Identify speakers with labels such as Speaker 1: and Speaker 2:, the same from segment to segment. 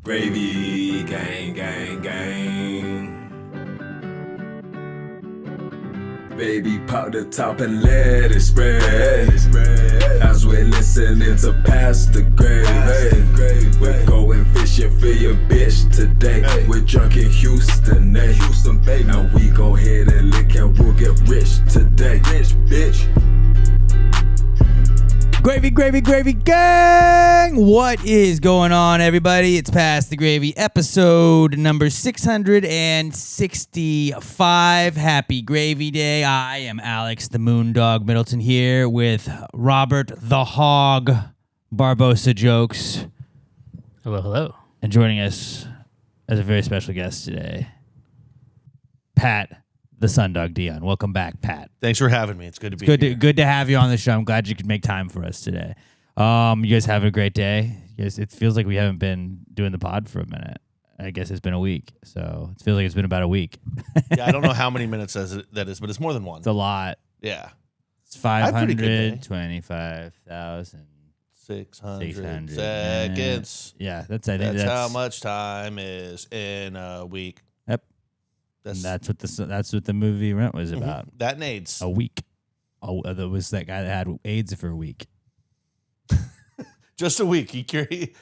Speaker 1: Gravy, gang, gang, gang. Baby, pop the top and let it spread. As we're listening to Pastor Gravy. We're going fishing for your bitch today. We're drunk in Houston, baby. And we go ahead and lick and we'll get rich today. Rich, bitch.
Speaker 2: Gravy, gravy, gravy gang! What is going on, everybody? It's Past the Gravy, episode number 665. Happy Gravy Day. I am Alex, the Moondog Middleton, here with Robert, the Hog, Barbosa Jokes.
Speaker 3: Hello, hello.
Speaker 2: And joining us as a very special guest today, Pat, the Sundog Dion. Welcome back, Pat.
Speaker 4: Thanks for having me. It's good to be here.
Speaker 2: Good to have you on the show. I'm glad you could make time for us today. You guys having a great day? You guys, it feels like we haven't been doing the pod for a minute. I guess it's been a week, so it feels like it's been about a week.
Speaker 4: Yeah, I don't know how many minutes that is, but it's more than one.
Speaker 2: It's a lot.
Speaker 4: Yeah.
Speaker 2: It's 525,000.
Speaker 4: 600 seconds.
Speaker 2: Yeah, I think that's
Speaker 4: how much time is in a week.
Speaker 2: Yep. That's what the movie Rent was about.
Speaker 4: That needs
Speaker 2: a week. There was that guy that had AIDS for a week.
Speaker 4: Just a week. He cured
Speaker 2: it.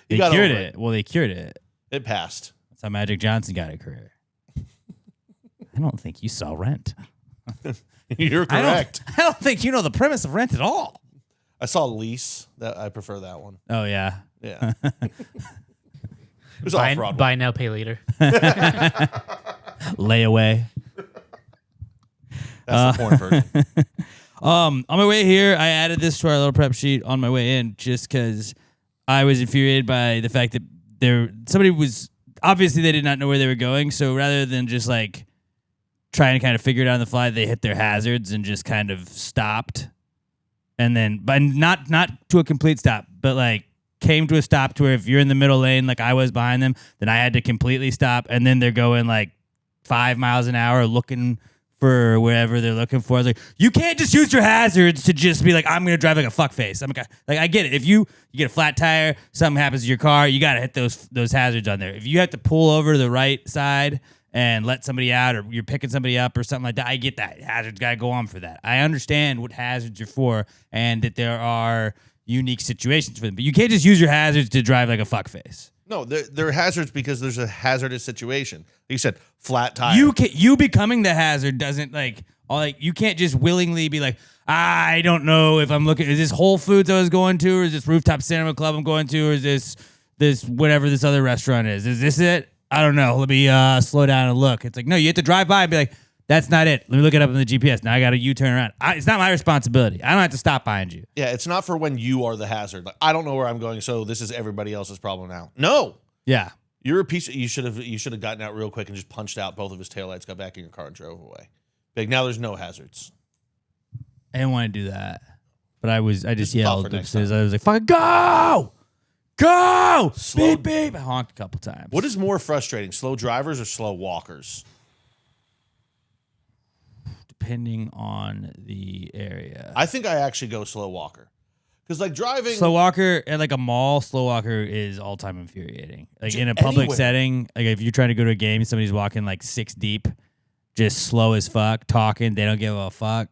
Speaker 2: Well, they cured it.
Speaker 4: It passed.
Speaker 2: That's how Magic Johnson got a career. I don't think you saw Rent.
Speaker 4: You're correct.
Speaker 2: I don't think you know the premise of Rent at all.
Speaker 4: I saw Lease. I prefer that one.
Speaker 2: Oh yeah.
Speaker 4: Yeah. It was all fraud.
Speaker 3: Buy now, pay later.
Speaker 2: Layaway.
Speaker 4: That's the porn version.
Speaker 2: On my way here, I added this to our little prep sheet on my way in just because I was infuriated by the fact that somebody was obviously they did not know where they were going. So rather than just like trying to kind of figure it out on the fly, they hit their hazards and just kind of stopped. And then, but not to a complete stop, but like came to a stop to where if you're in the middle lane, like I was behind them, then I had to completely stop. And then they're going like 5 miles an hour looking for wherever they're looking for. I was like, you can't just use your hazards to just be like, I'm going to drive like a fuckface. Like, I get it. If you get a flat tire, something happens to your car, you got to hit those hazards on there. If you have to pull over to the right side and let somebody out or you're picking somebody up or something like that, I get that. Hazards got to go on for that. I understand what hazards are for and that there are unique situations for them. But you can't just use your hazards to drive like a fuckface.
Speaker 4: No, they're hazards because there's a hazardous situation. Like you said, flat tire.
Speaker 2: You becoming the hazard doesn't you can't just willingly be like, I don't know if I'm looking. Is this Whole Foods I was going to, or is this Rooftop Cinema Club I'm going to, or is this whatever this other restaurant is? Is this it? I don't know. Let me slow down and look. It's like, no, you have to drive by and be like, that's not it. Let me look it up on the GPS. Now I got to U-turn around. It's not my responsibility. I don't have to stop behind you.
Speaker 4: Yeah, it's not for when you are the hazard. Like, I don't know where I'm going, so this is everybody else's problem now. No.
Speaker 2: Yeah.
Speaker 4: You're a piece of, you should have gotten out real quick and just punched out both of his taillights, got back in your car and drove away. Like, now there's no hazards.
Speaker 2: I didn't want to do that. But I just yelled because I was like, fucking go! Go! Beep, beep. I honked a couple times.
Speaker 4: What is more frustrating, slow drivers or slow walkers?
Speaker 2: Depending on the area.
Speaker 4: I think I actually go slow walker. Because like driving...
Speaker 2: Slow walker at like a mall, slow walker is all-time infuriating. Like in a public setting, like if you're trying to go to a game, somebody's walking like 6 deep, just slow as fuck, talking, they don't give a fuck.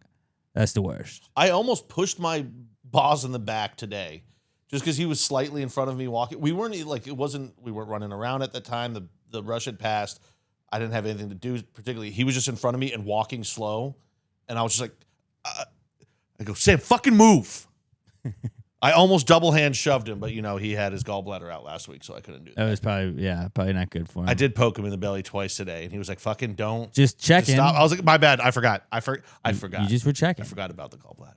Speaker 2: That's the worst.
Speaker 4: I almost pushed my boss in the back today just because he was slightly in front of me walking. We weren't running around at the time. The rush had passed. I didn't have anything to do particularly. He was just in front of me and walking slow. And I was just like, I go, Sam, fucking move. I almost double hand shoved him, but he had his gallbladder out last week, so I couldn't do that.
Speaker 2: That was probably not good for him.
Speaker 4: I did poke him in the belly twice today, and he was like, fucking don't.
Speaker 2: Just checking.
Speaker 4: Stop. I was like, my bad. I forgot. I forgot.
Speaker 2: You just were checking.
Speaker 4: I forgot about the gallbladder.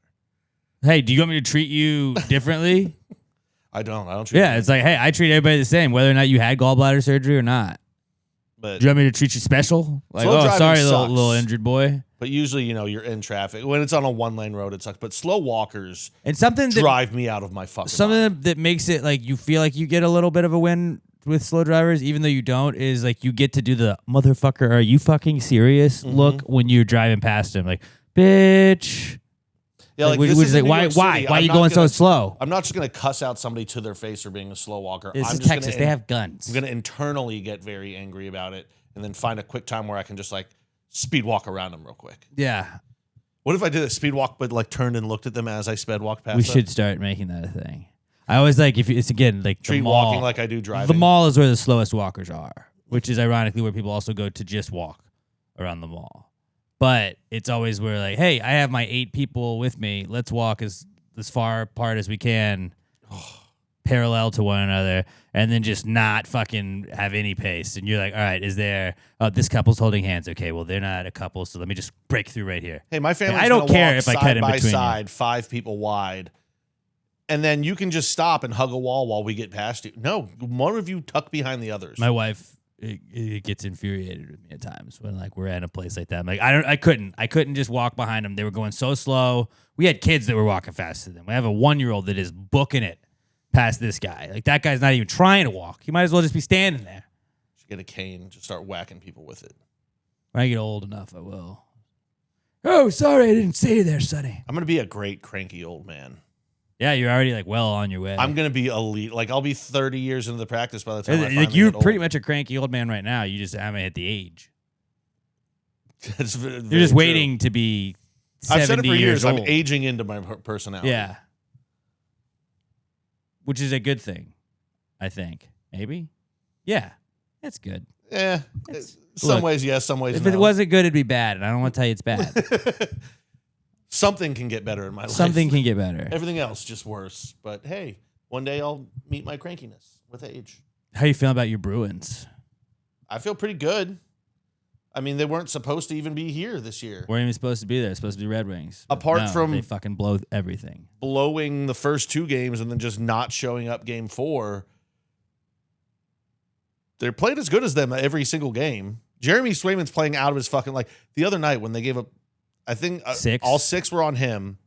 Speaker 2: Hey, do you want me to treat you differently?
Speaker 4: I don't treat you.
Speaker 2: It's like, hey, I treat everybody the same, whether or not you had gallbladder surgery or not.
Speaker 4: But
Speaker 2: do you want me to treat you special? Like, sorry, little injured boy.
Speaker 4: But usually, you're in traffic. When it's on a 1-lane road, it sucks. But slow walkers drive me out of my fucking mind.
Speaker 2: That makes it like you feel like you get a little bit of a win with slow drivers, even though you don't, is like you get to do the motherfucker, are you fucking serious look when you're driving past him. Like, bitch.
Speaker 4: Yeah, like,
Speaker 2: which
Speaker 4: this
Speaker 2: is
Speaker 4: is
Speaker 2: like,
Speaker 4: in New
Speaker 2: why
Speaker 4: York
Speaker 2: why
Speaker 4: City.
Speaker 2: why are
Speaker 4: I'm
Speaker 2: you
Speaker 4: not
Speaker 2: going so
Speaker 4: gonna-
Speaker 2: slow?
Speaker 4: I'm not just going to cuss out somebody to their face for being a slow walker.
Speaker 2: This
Speaker 4: I'm
Speaker 2: is
Speaker 4: just
Speaker 2: Texas. They have guns.
Speaker 4: I'm going to internally get very angry about it and then find a quick time where I can just like speed walk around them real quick.
Speaker 2: Yeah,
Speaker 4: What if I did a speed walk but like turned and looked at them as I sped walked past
Speaker 2: we
Speaker 4: them?
Speaker 2: should start making that a thing. I always like if it's again like the
Speaker 4: Treat
Speaker 2: mall.
Speaker 4: walking like I do driving.
Speaker 2: The mall is where the slowest walkers are, which is ironically where people also go to just walk around the mall. But it's always where like, hey, I have my 8 people with me. Let's walk as far apart as we can, parallel to one another, and then just not fucking have any pace. And you're like, all right, is there? Oh, this couple's holding hands. Okay, well they're not a couple, so let me just break through right here.
Speaker 4: Hey, my family.
Speaker 2: I don't care if I cut in
Speaker 4: by
Speaker 2: between you.
Speaker 4: side, 5 people wide, and then you can just stop and hug a wall while we get past you. No, one of you tuck behind the others.
Speaker 2: My wife it gets infuriated with me at times when like we're at a place like that. I'm like, I couldn't just walk behind them. They were going so slow. We had kids that were walking faster than them. We have a 1-year-old that is booking it past this guy. Like that guy's not even trying to walk. He might as well just be standing there.
Speaker 4: Should get a cane, just start whacking people with it.
Speaker 2: When I get old enough, I will. Oh, sorry, I didn't see you there, Sonny.
Speaker 4: I'm gonna be a great cranky old man.
Speaker 2: Yeah, you're already like well on your way.
Speaker 4: I'm gonna be elite. Like I'll be 30 years into the practice by the time I finally
Speaker 2: like you're
Speaker 4: get old.
Speaker 2: pretty much a cranky old man right now. You just haven't hit the age.
Speaker 4: That's
Speaker 2: You're
Speaker 4: very
Speaker 2: just
Speaker 4: true.
Speaker 2: waiting to be 70
Speaker 4: I've said it for years.
Speaker 2: old.
Speaker 4: I'm aging into my personality.
Speaker 2: Yeah. Which is a good thing, I think. Maybe? Yeah. That's good.
Speaker 4: Yeah.
Speaker 2: It's-
Speaker 4: Some
Speaker 2: look,
Speaker 4: ways yes, some ways
Speaker 2: If
Speaker 4: no.
Speaker 2: it wasn't good, it'd be bad. And I don't want to tell you it's bad.
Speaker 4: Something can get better in my life.
Speaker 2: Something can get better.
Speaker 4: Everything else just worse. But hey, one day I'll meet my crankiness with age.
Speaker 2: How you feeling about your Bruins?
Speaker 4: I feel pretty good. I mean, they weren't supposed to even be here this year.
Speaker 2: Weren't even supposed to be there. It's supposed to be Red Wings. But
Speaker 4: Apart
Speaker 2: no,
Speaker 4: from-
Speaker 2: they fucking blow everything.
Speaker 4: Blowing the first 2 games and then just not showing up game 4. They're playing as good as them every single game. Jeremy Swayman's playing out of his fucking like the other night when they gave up. I think
Speaker 2: 6?
Speaker 4: all 6 were on him,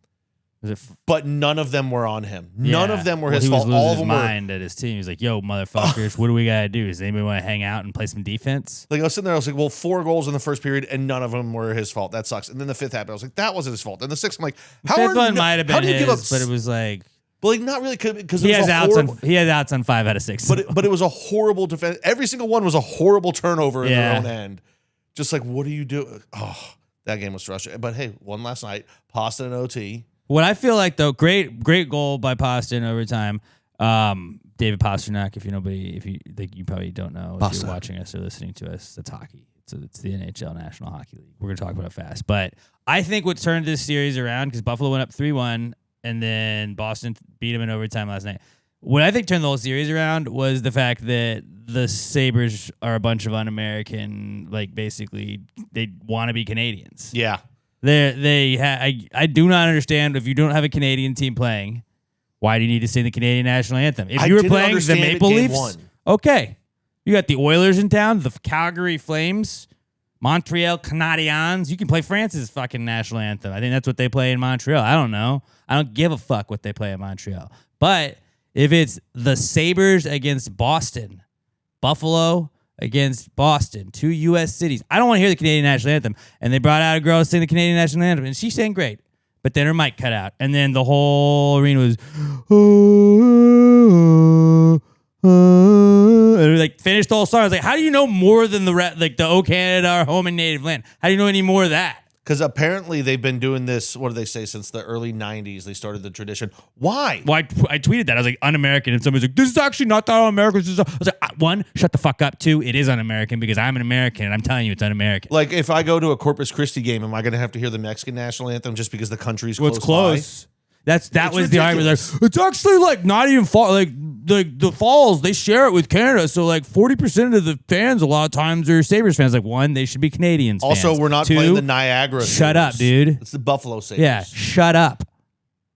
Speaker 2: Was it
Speaker 4: but none of them were on him. None
Speaker 2: Yeah.
Speaker 4: of them were
Speaker 2: Well,
Speaker 4: his
Speaker 2: he
Speaker 4: fault.
Speaker 2: was losing
Speaker 4: All of
Speaker 2: his
Speaker 4: them were.
Speaker 2: mind at his team. He's like, yo, motherfuckers, what do we got to do? Does anybody want to hang out and play some defense?
Speaker 4: Like I was sitting there, I was like, well, 4 goals in the first period, and none of them were his fault. That sucks. And then the 5th happened. I was like, that wasn't his fault. And the 6th, I'm like, how
Speaker 2: Fifth
Speaker 4: are
Speaker 2: one
Speaker 4: no-
Speaker 2: might have
Speaker 4: how
Speaker 2: been
Speaker 4: do you give up?
Speaker 2: his, but it was like,
Speaker 4: But like not really because
Speaker 2: he
Speaker 4: it was
Speaker 2: has
Speaker 4: a
Speaker 2: outs
Speaker 4: horrible.
Speaker 2: on, he has outs on 5 out of 6.
Speaker 4: But it was a horrible defense. Every single one was a horrible turnover in
Speaker 2: Yeah.
Speaker 4: their own end. Just like, what do you do? Oh, that game was frustrating. But hey, one last night, Pasta and OT.
Speaker 2: What I feel like though, great goal by Pasta in overtime. David Pasternak, if you like, you probably don't know if
Speaker 4: Pasta.
Speaker 2: you're watching us or listening to us. That's hockey. It's the NHL National Hockey League. We're gonna talk about it fast, but I think what turned this series around because Buffalo went up 3-1 and then Boston beat them in overtime last night. What I think turned the whole series around was the fact that the Sabres are a bunch of un-American, like basically they want to be Canadians.
Speaker 4: Yeah.
Speaker 2: I do not understand if you don't have a Canadian team playing, why do you need to sing the Canadian national anthem? If
Speaker 4: I
Speaker 2: you were
Speaker 4: didn't
Speaker 2: playing the
Speaker 4: understand it
Speaker 2: Maple
Speaker 4: game
Speaker 2: Leafs,
Speaker 4: 1.
Speaker 2: okay. You got the Oilers in town, the Calgary Flames, Montreal Canadiens. You can play France's fucking national anthem. I think that's what they play in Montreal. I don't know. I don't give a fuck what they play in Montreal. But if it's the Sabres against Boston, Buffalo against Boston, 2 U.S. cities, I don't want to hear the Canadian national anthem. And they brought out a girl singing the Canadian national anthem, and she sang great. But then her mic cut out, and then the whole arena was, and like finished the whole song. I was like, how do you know more than like the "O Canada, our home and native land"? How do you know any more of that?
Speaker 4: Because apparently they've been doing this, what do they say, since the early 90s. They started the tradition. Why?
Speaker 2: Well, I tweeted that. I was like, un-American. And somebody's like, this is actually not that un-American. I was like, 1, shut the fuck up. 2, it is un-American because I'm an American and I'm telling you it's un-American.
Speaker 4: Like, if I go to a Corpus Christi game, am I going to have to hear the Mexican national anthem just because the country's
Speaker 2: Well,
Speaker 4: close?
Speaker 2: it's close. That
Speaker 4: It's
Speaker 2: was the argument.
Speaker 4: ridiculous.
Speaker 2: Like, it's actually like not even fall. Like the Falls, they share it with Canada. So like 40% of the fans, a lot of times, are Sabres fans. Like 1, they should be Canadians.
Speaker 4: Also,
Speaker 2: fans.
Speaker 4: we're not
Speaker 2: 2,
Speaker 4: playing the Niagara.
Speaker 2: shut up,
Speaker 4: Sabres.
Speaker 2: dude.
Speaker 4: It's the Buffalo Sabres.
Speaker 2: Yeah, shut up.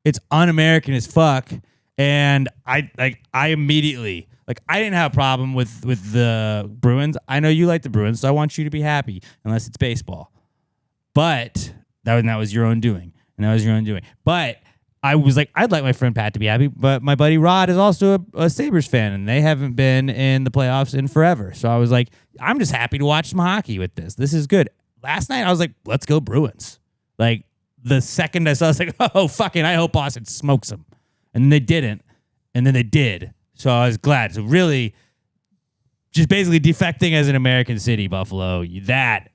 Speaker 2: It's un-American as fuck. And I immediately I didn't have a problem with the Bruins. I know you like the Bruins, so I want you to be happy, unless it's baseball. But that was your own doing, and that was your own doing. But I was like, I'd like my friend Pat to be happy, but my buddy Rod is also a Sabres fan, and they haven't been in the playoffs in forever. So I was like, I'm just happy to watch some hockey with this. This is good. Last night, I was like, let's go Bruins. Like, the second I saw, I was like, oh, fucking, I hope Boston smokes them. And then they didn't. And then they did. So I was glad. So really, just basically defecting as an American city, Buffalo, that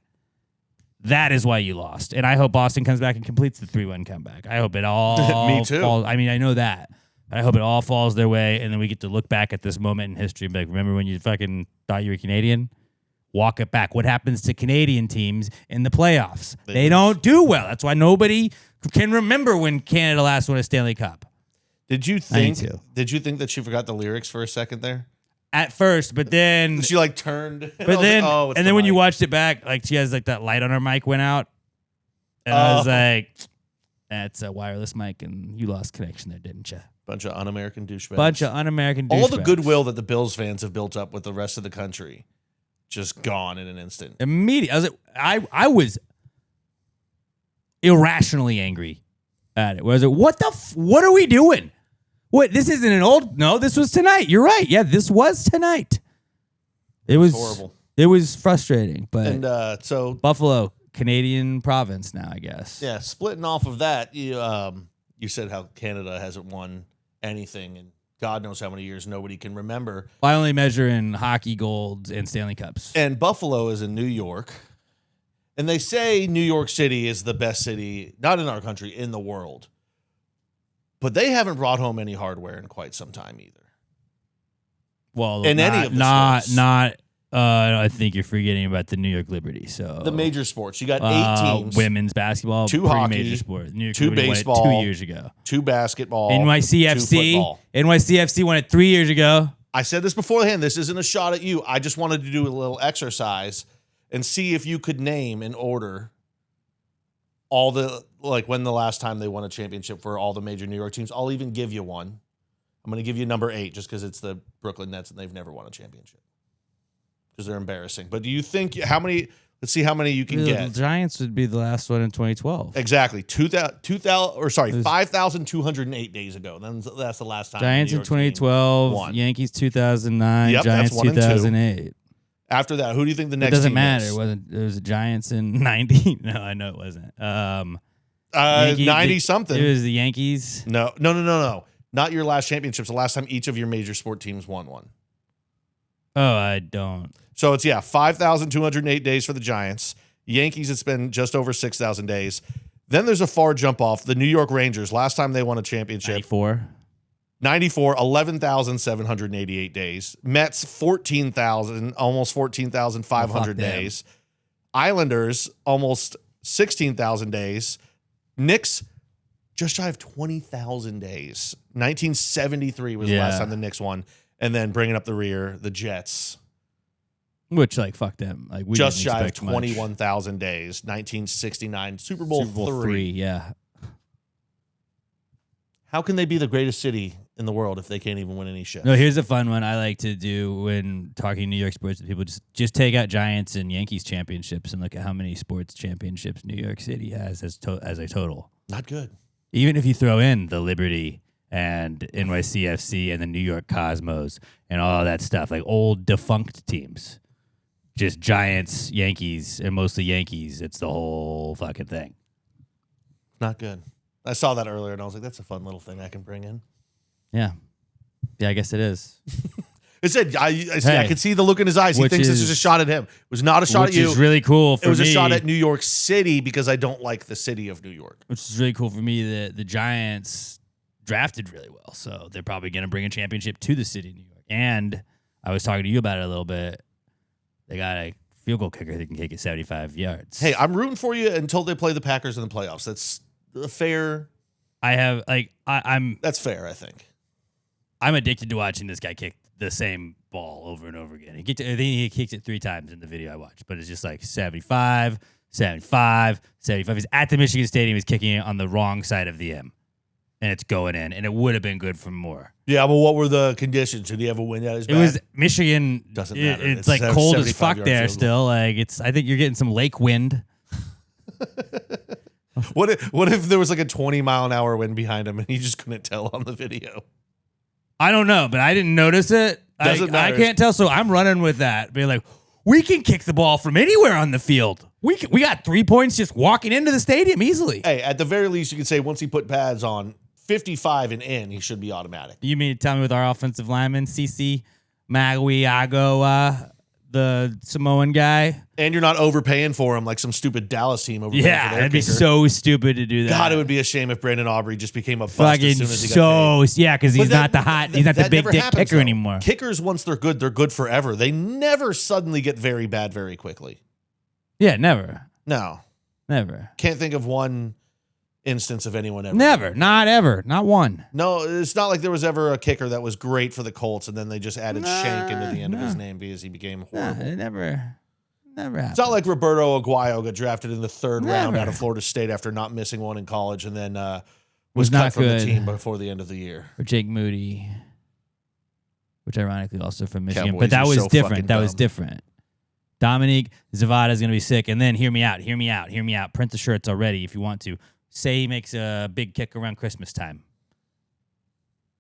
Speaker 2: is why you lost. And I hope Boston comes back and completes the 3-1 comeback. I hope it all
Speaker 4: Me too.
Speaker 2: falls. I mean, I know that. But I hope it all falls their way, and then we get to look back at this moment in history and be like, remember when you fucking thought you were Canadian? Walk it back. What happens to Canadian teams in the playoffs? They don't do well. That's why nobody can remember when Canada last won a Stanley Cup.
Speaker 4: Did you think that she forgot the lyrics for a second there?
Speaker 2: At first, but then
Speaker 4: She like turned.
Speaker 2: but then
Speaker 4: like, oh, it's
Speaker 2: and
Speaker 4: the
Speaker 2: then when you
Speaker 4: mic.
Speaker 2: watched it back, like she has like that light on her mic went out. And I was like, that's a wireless mic and you lost connection there, didn't you?
Speaker 4: Bunch of un-American douchebags.
Speaker 2: Bunch of un-American douchebags.
Speaker 4: All the goodwill that the Bills fans have built up with the rest of the country just gone in an instant.
Speaker 2: Immediately. I was irrationally angry at it. What are we doing? What, this isn't an old, no, this was tonight. You're right. Yeah, this was tonight. It was
Speaker 4: horrible.
Speaker 2: It was frustrating, but
Speaker 4: And so
Speaker 2: Buffalo, Canadian province now, I guess.
Speaker 4: yeah, splitting off of that, you said how Canada hasn't won anything in God knows how many years nobody can remember.
Speaker 2: I only measure in hockey golds and Stanley Cups.
Speaker 4: And Buffalo is in New York. And they say New York City is the best city, not in our country, in the world. But they haven't brought home any hardware in quite some time either.
Speaker 2: Well,
Speaker 4: in any of the sports.
Speaker 2: I think you're forgetting about the New York Liberty. So
Speaker 4: The major sports. You got 8 teams.
Speaker 2: Women's basketball,
Speaker 4: Two
Speaker 2: pretty
Speaker 4: hockey,
Speaker 2: major sport. New York
Speaker 4: 2
Speaker 2: Liberty won it
Speaker 4: baseball,
Speaker 2: 2 years ago.
Speaker 4: 2 basketball. 2
Speaker 2: NYCFC.
Speaker 4: football.
Speaker 2: NYCFC won it 3 years ago.
Speaker 4: I said this beforehand. This isn't a shot at you. I just wanted to do a little exercise and see if you could name in order all the, like, when the last time they won a championship for all the major New York teams. I'll even give you one. I'm going to give you number 8 just because it's the Brooklyn Nets and they've never won a championship because they're embarrassing. But do you think how many? Let's see how many you can get.
Speaker 2: The Giants would be the last one in 2012.
Speaker 4: Exactly. 5,208 days ago. Then that's the last time.
Speaker 2: Giants in 2012.
Speaker 4: won.
Speaker 2: Yankees 2009.
Speaker 4: Yep,
Speaker 2: Giants
Speaker 4: that's 1 and 2.
Speaker 2: 2008.
Speaker 4: After that, who do you think the
Speaker 2: It
Speaker 4: next
Speaker 2: doesn't
Speaker 4: team
Speaker 2: matter.
Speaker 4: is?
Speaker 2: It was the Giants in 90. No, I know it wasn't.
Speaker 4: 90 something.
Speaker 2: It was the Yankees.
Speaker 4: No. Not your last championships. The last time each of your major sport teams won one.
Speaker 2: Oh, I don't.
Speaker 4: So it's 5,208 days for the Giants. Yankees, it's been just over 6,000 days. Then there's a far jump off. The New York Rangers, last time they won a championship. 94, 11,788 days. Mets, 14,000, almost 14,500 days. Islanders, almost 16,000 days. Knicks, just shy of 20,000 days. 1973 was the last time the Knicks won. And then bringing up the rear, the Jets.
Speaker 2: Which, like, fuck them. Like, we
Speaker 4: just
Speaker 2: didn't
Speaker 4: shy of
Speaker 2: expect much.
Speaker 4: 21,000 days. 1969 Super Bowl 3.
Speaker 2: Yeah.
Speaker 4: How can they be the greatest city in the world if they can't even win any shit?
Speaker 2: No, here's a fun one I like to do when talking New York sports with people. Just take out Giants and Yankees championships and look at how many sports championships New York City has as a total.
Speaker 4: Not good.
Speaker 2: Even if you throw in the Liberty and NYCFC and the New York Cosmos and all that stuff, like old defunct teams. Just Giants, Yankees, and mostly Yankees. It's the whole fucking thing.
Speaker 4: Not good. I saw that earlier, and I was like, that's a fun little thing I can bring in.
Speaker 2: Yeah. Yeah, I guess it is.
Speaker 4: It said, I could see the look in his eyes. He thinks this is a shot at him. It was not a shot at you.
Speaker 2: Which is really cool for me.
Speaker 4: It was a shot at New York City because I don't like the city of New York.
Speaker 2: Which is really cool for me. The Giants drafted really well, so they're probably going to bring a championship to the city of New York. And I was talking to you about it a little bit. They got a field goal kicker that can kick it 75 yards.
Speaker 4: Hey, I'm rooting for you until they play the Packers in the playoffs. That's fair. That's fair, I think.
Speaker 2: I'm addicted to watching this guy kick the same ball over and over again. I think he kicks it 3 times in the video I watched, but it's just like 75, 75, 75. He's at the Michigan Stadium. He's kicking it on the wrong side of the M. And it's going in, and it would have been good for more.
Speaker 4: Yeah, but what were the conditions? Did he have a win that is bad?
Speaker 2: It was Michigan.
Speaker 4: Doesn't matter.
Speaker 2: It's like cold as fuck there
Speaker 4: field goal.
Speaker 2: still. Like I think you're getting some lake wind.
Speaker 4: What if there was like a 20-mile-an-hour wind behind him and he just couldn't tell on the video?
Speaker 2: I don't know, but I didn't notice it.
Speaker 4: Doesn't matter.
Speaker 2: I can't tell, so I'm running with that. Being like, We can kick the ball from anywhere on the field. We got 3 points just walking into the stadium easily.
Speaker 4: Hey, at the very least, you could say once he put pads on 55 and in, he should be automatic.
Speaker 2: You mean to tell me with our offensive lineman, CC Maguiago, the Samoan guy?
Speaker 4: And you're not overpaying for him like some stupid Dallas team overpaying for
Speaker 2: Yeah,
Speaker 4: their
Speaker 2: it'd be
Speaker 4: kicker.
Speaker 2: so stupid to do that.
Speaker 4: God, it would be a shame if Brandon Aubrey just became a bust
Speaker 2: fucking
Speaker 4: as soon as he got paid.
Speaker 2: yeah, because he's not the he's not the
Speaker 4: That
Speaker 2: big
Speaker 4: never
Speaker 2: dick
Speaker 4: happens,
Speaker 2: kicker
Speaker 4: though.
Speaker 2: anymore.
Speaker 4: Kickers, once they're good forever. They never suddenly get very bad very quickly.
Speaker 2: Yeah, never,
Speaker 4: No.
Speaker 2: never,
Speaker 4: Can't think of one instance of anyone ever.
Speaker 2: never, not ever, not one.
Speaker 4: No, it's not like there was ever a kicker that was great for the Colts and then they just added Shank into the end of his name because he became
Speaker 2: Nah,
Speaker 4: horrible.
Speaker 2: it never happened.
Speaker 4: It's not like Roberto Aguayo got drafted in the third round
Speaker 2: Never.
Speaker 4: out of Florida State after not missing one in college and then
Speaker 2: Was
Speaker 4: was
Speaker 2: not
Speaker 4: cut from
Speaker 2: good.
Speaker 4: the team before the end of the year.
Speaker 2: Or Jake Moody, which ironically also from Michigan,
Speaker 4: Cowboys
Speaker 2: but that
Speaker 4: are
Speaker 2: was
Speaker 4: so
Speaker 2: different.
Speaker 4: fucking
Speaker 2: That was
Speaker 4: dumb.
Speaker 2: different. Dominique Zavada is going to be sick, and then hear me out. Print the shirts already if you want to. Say he makes a big kick around Christmas time.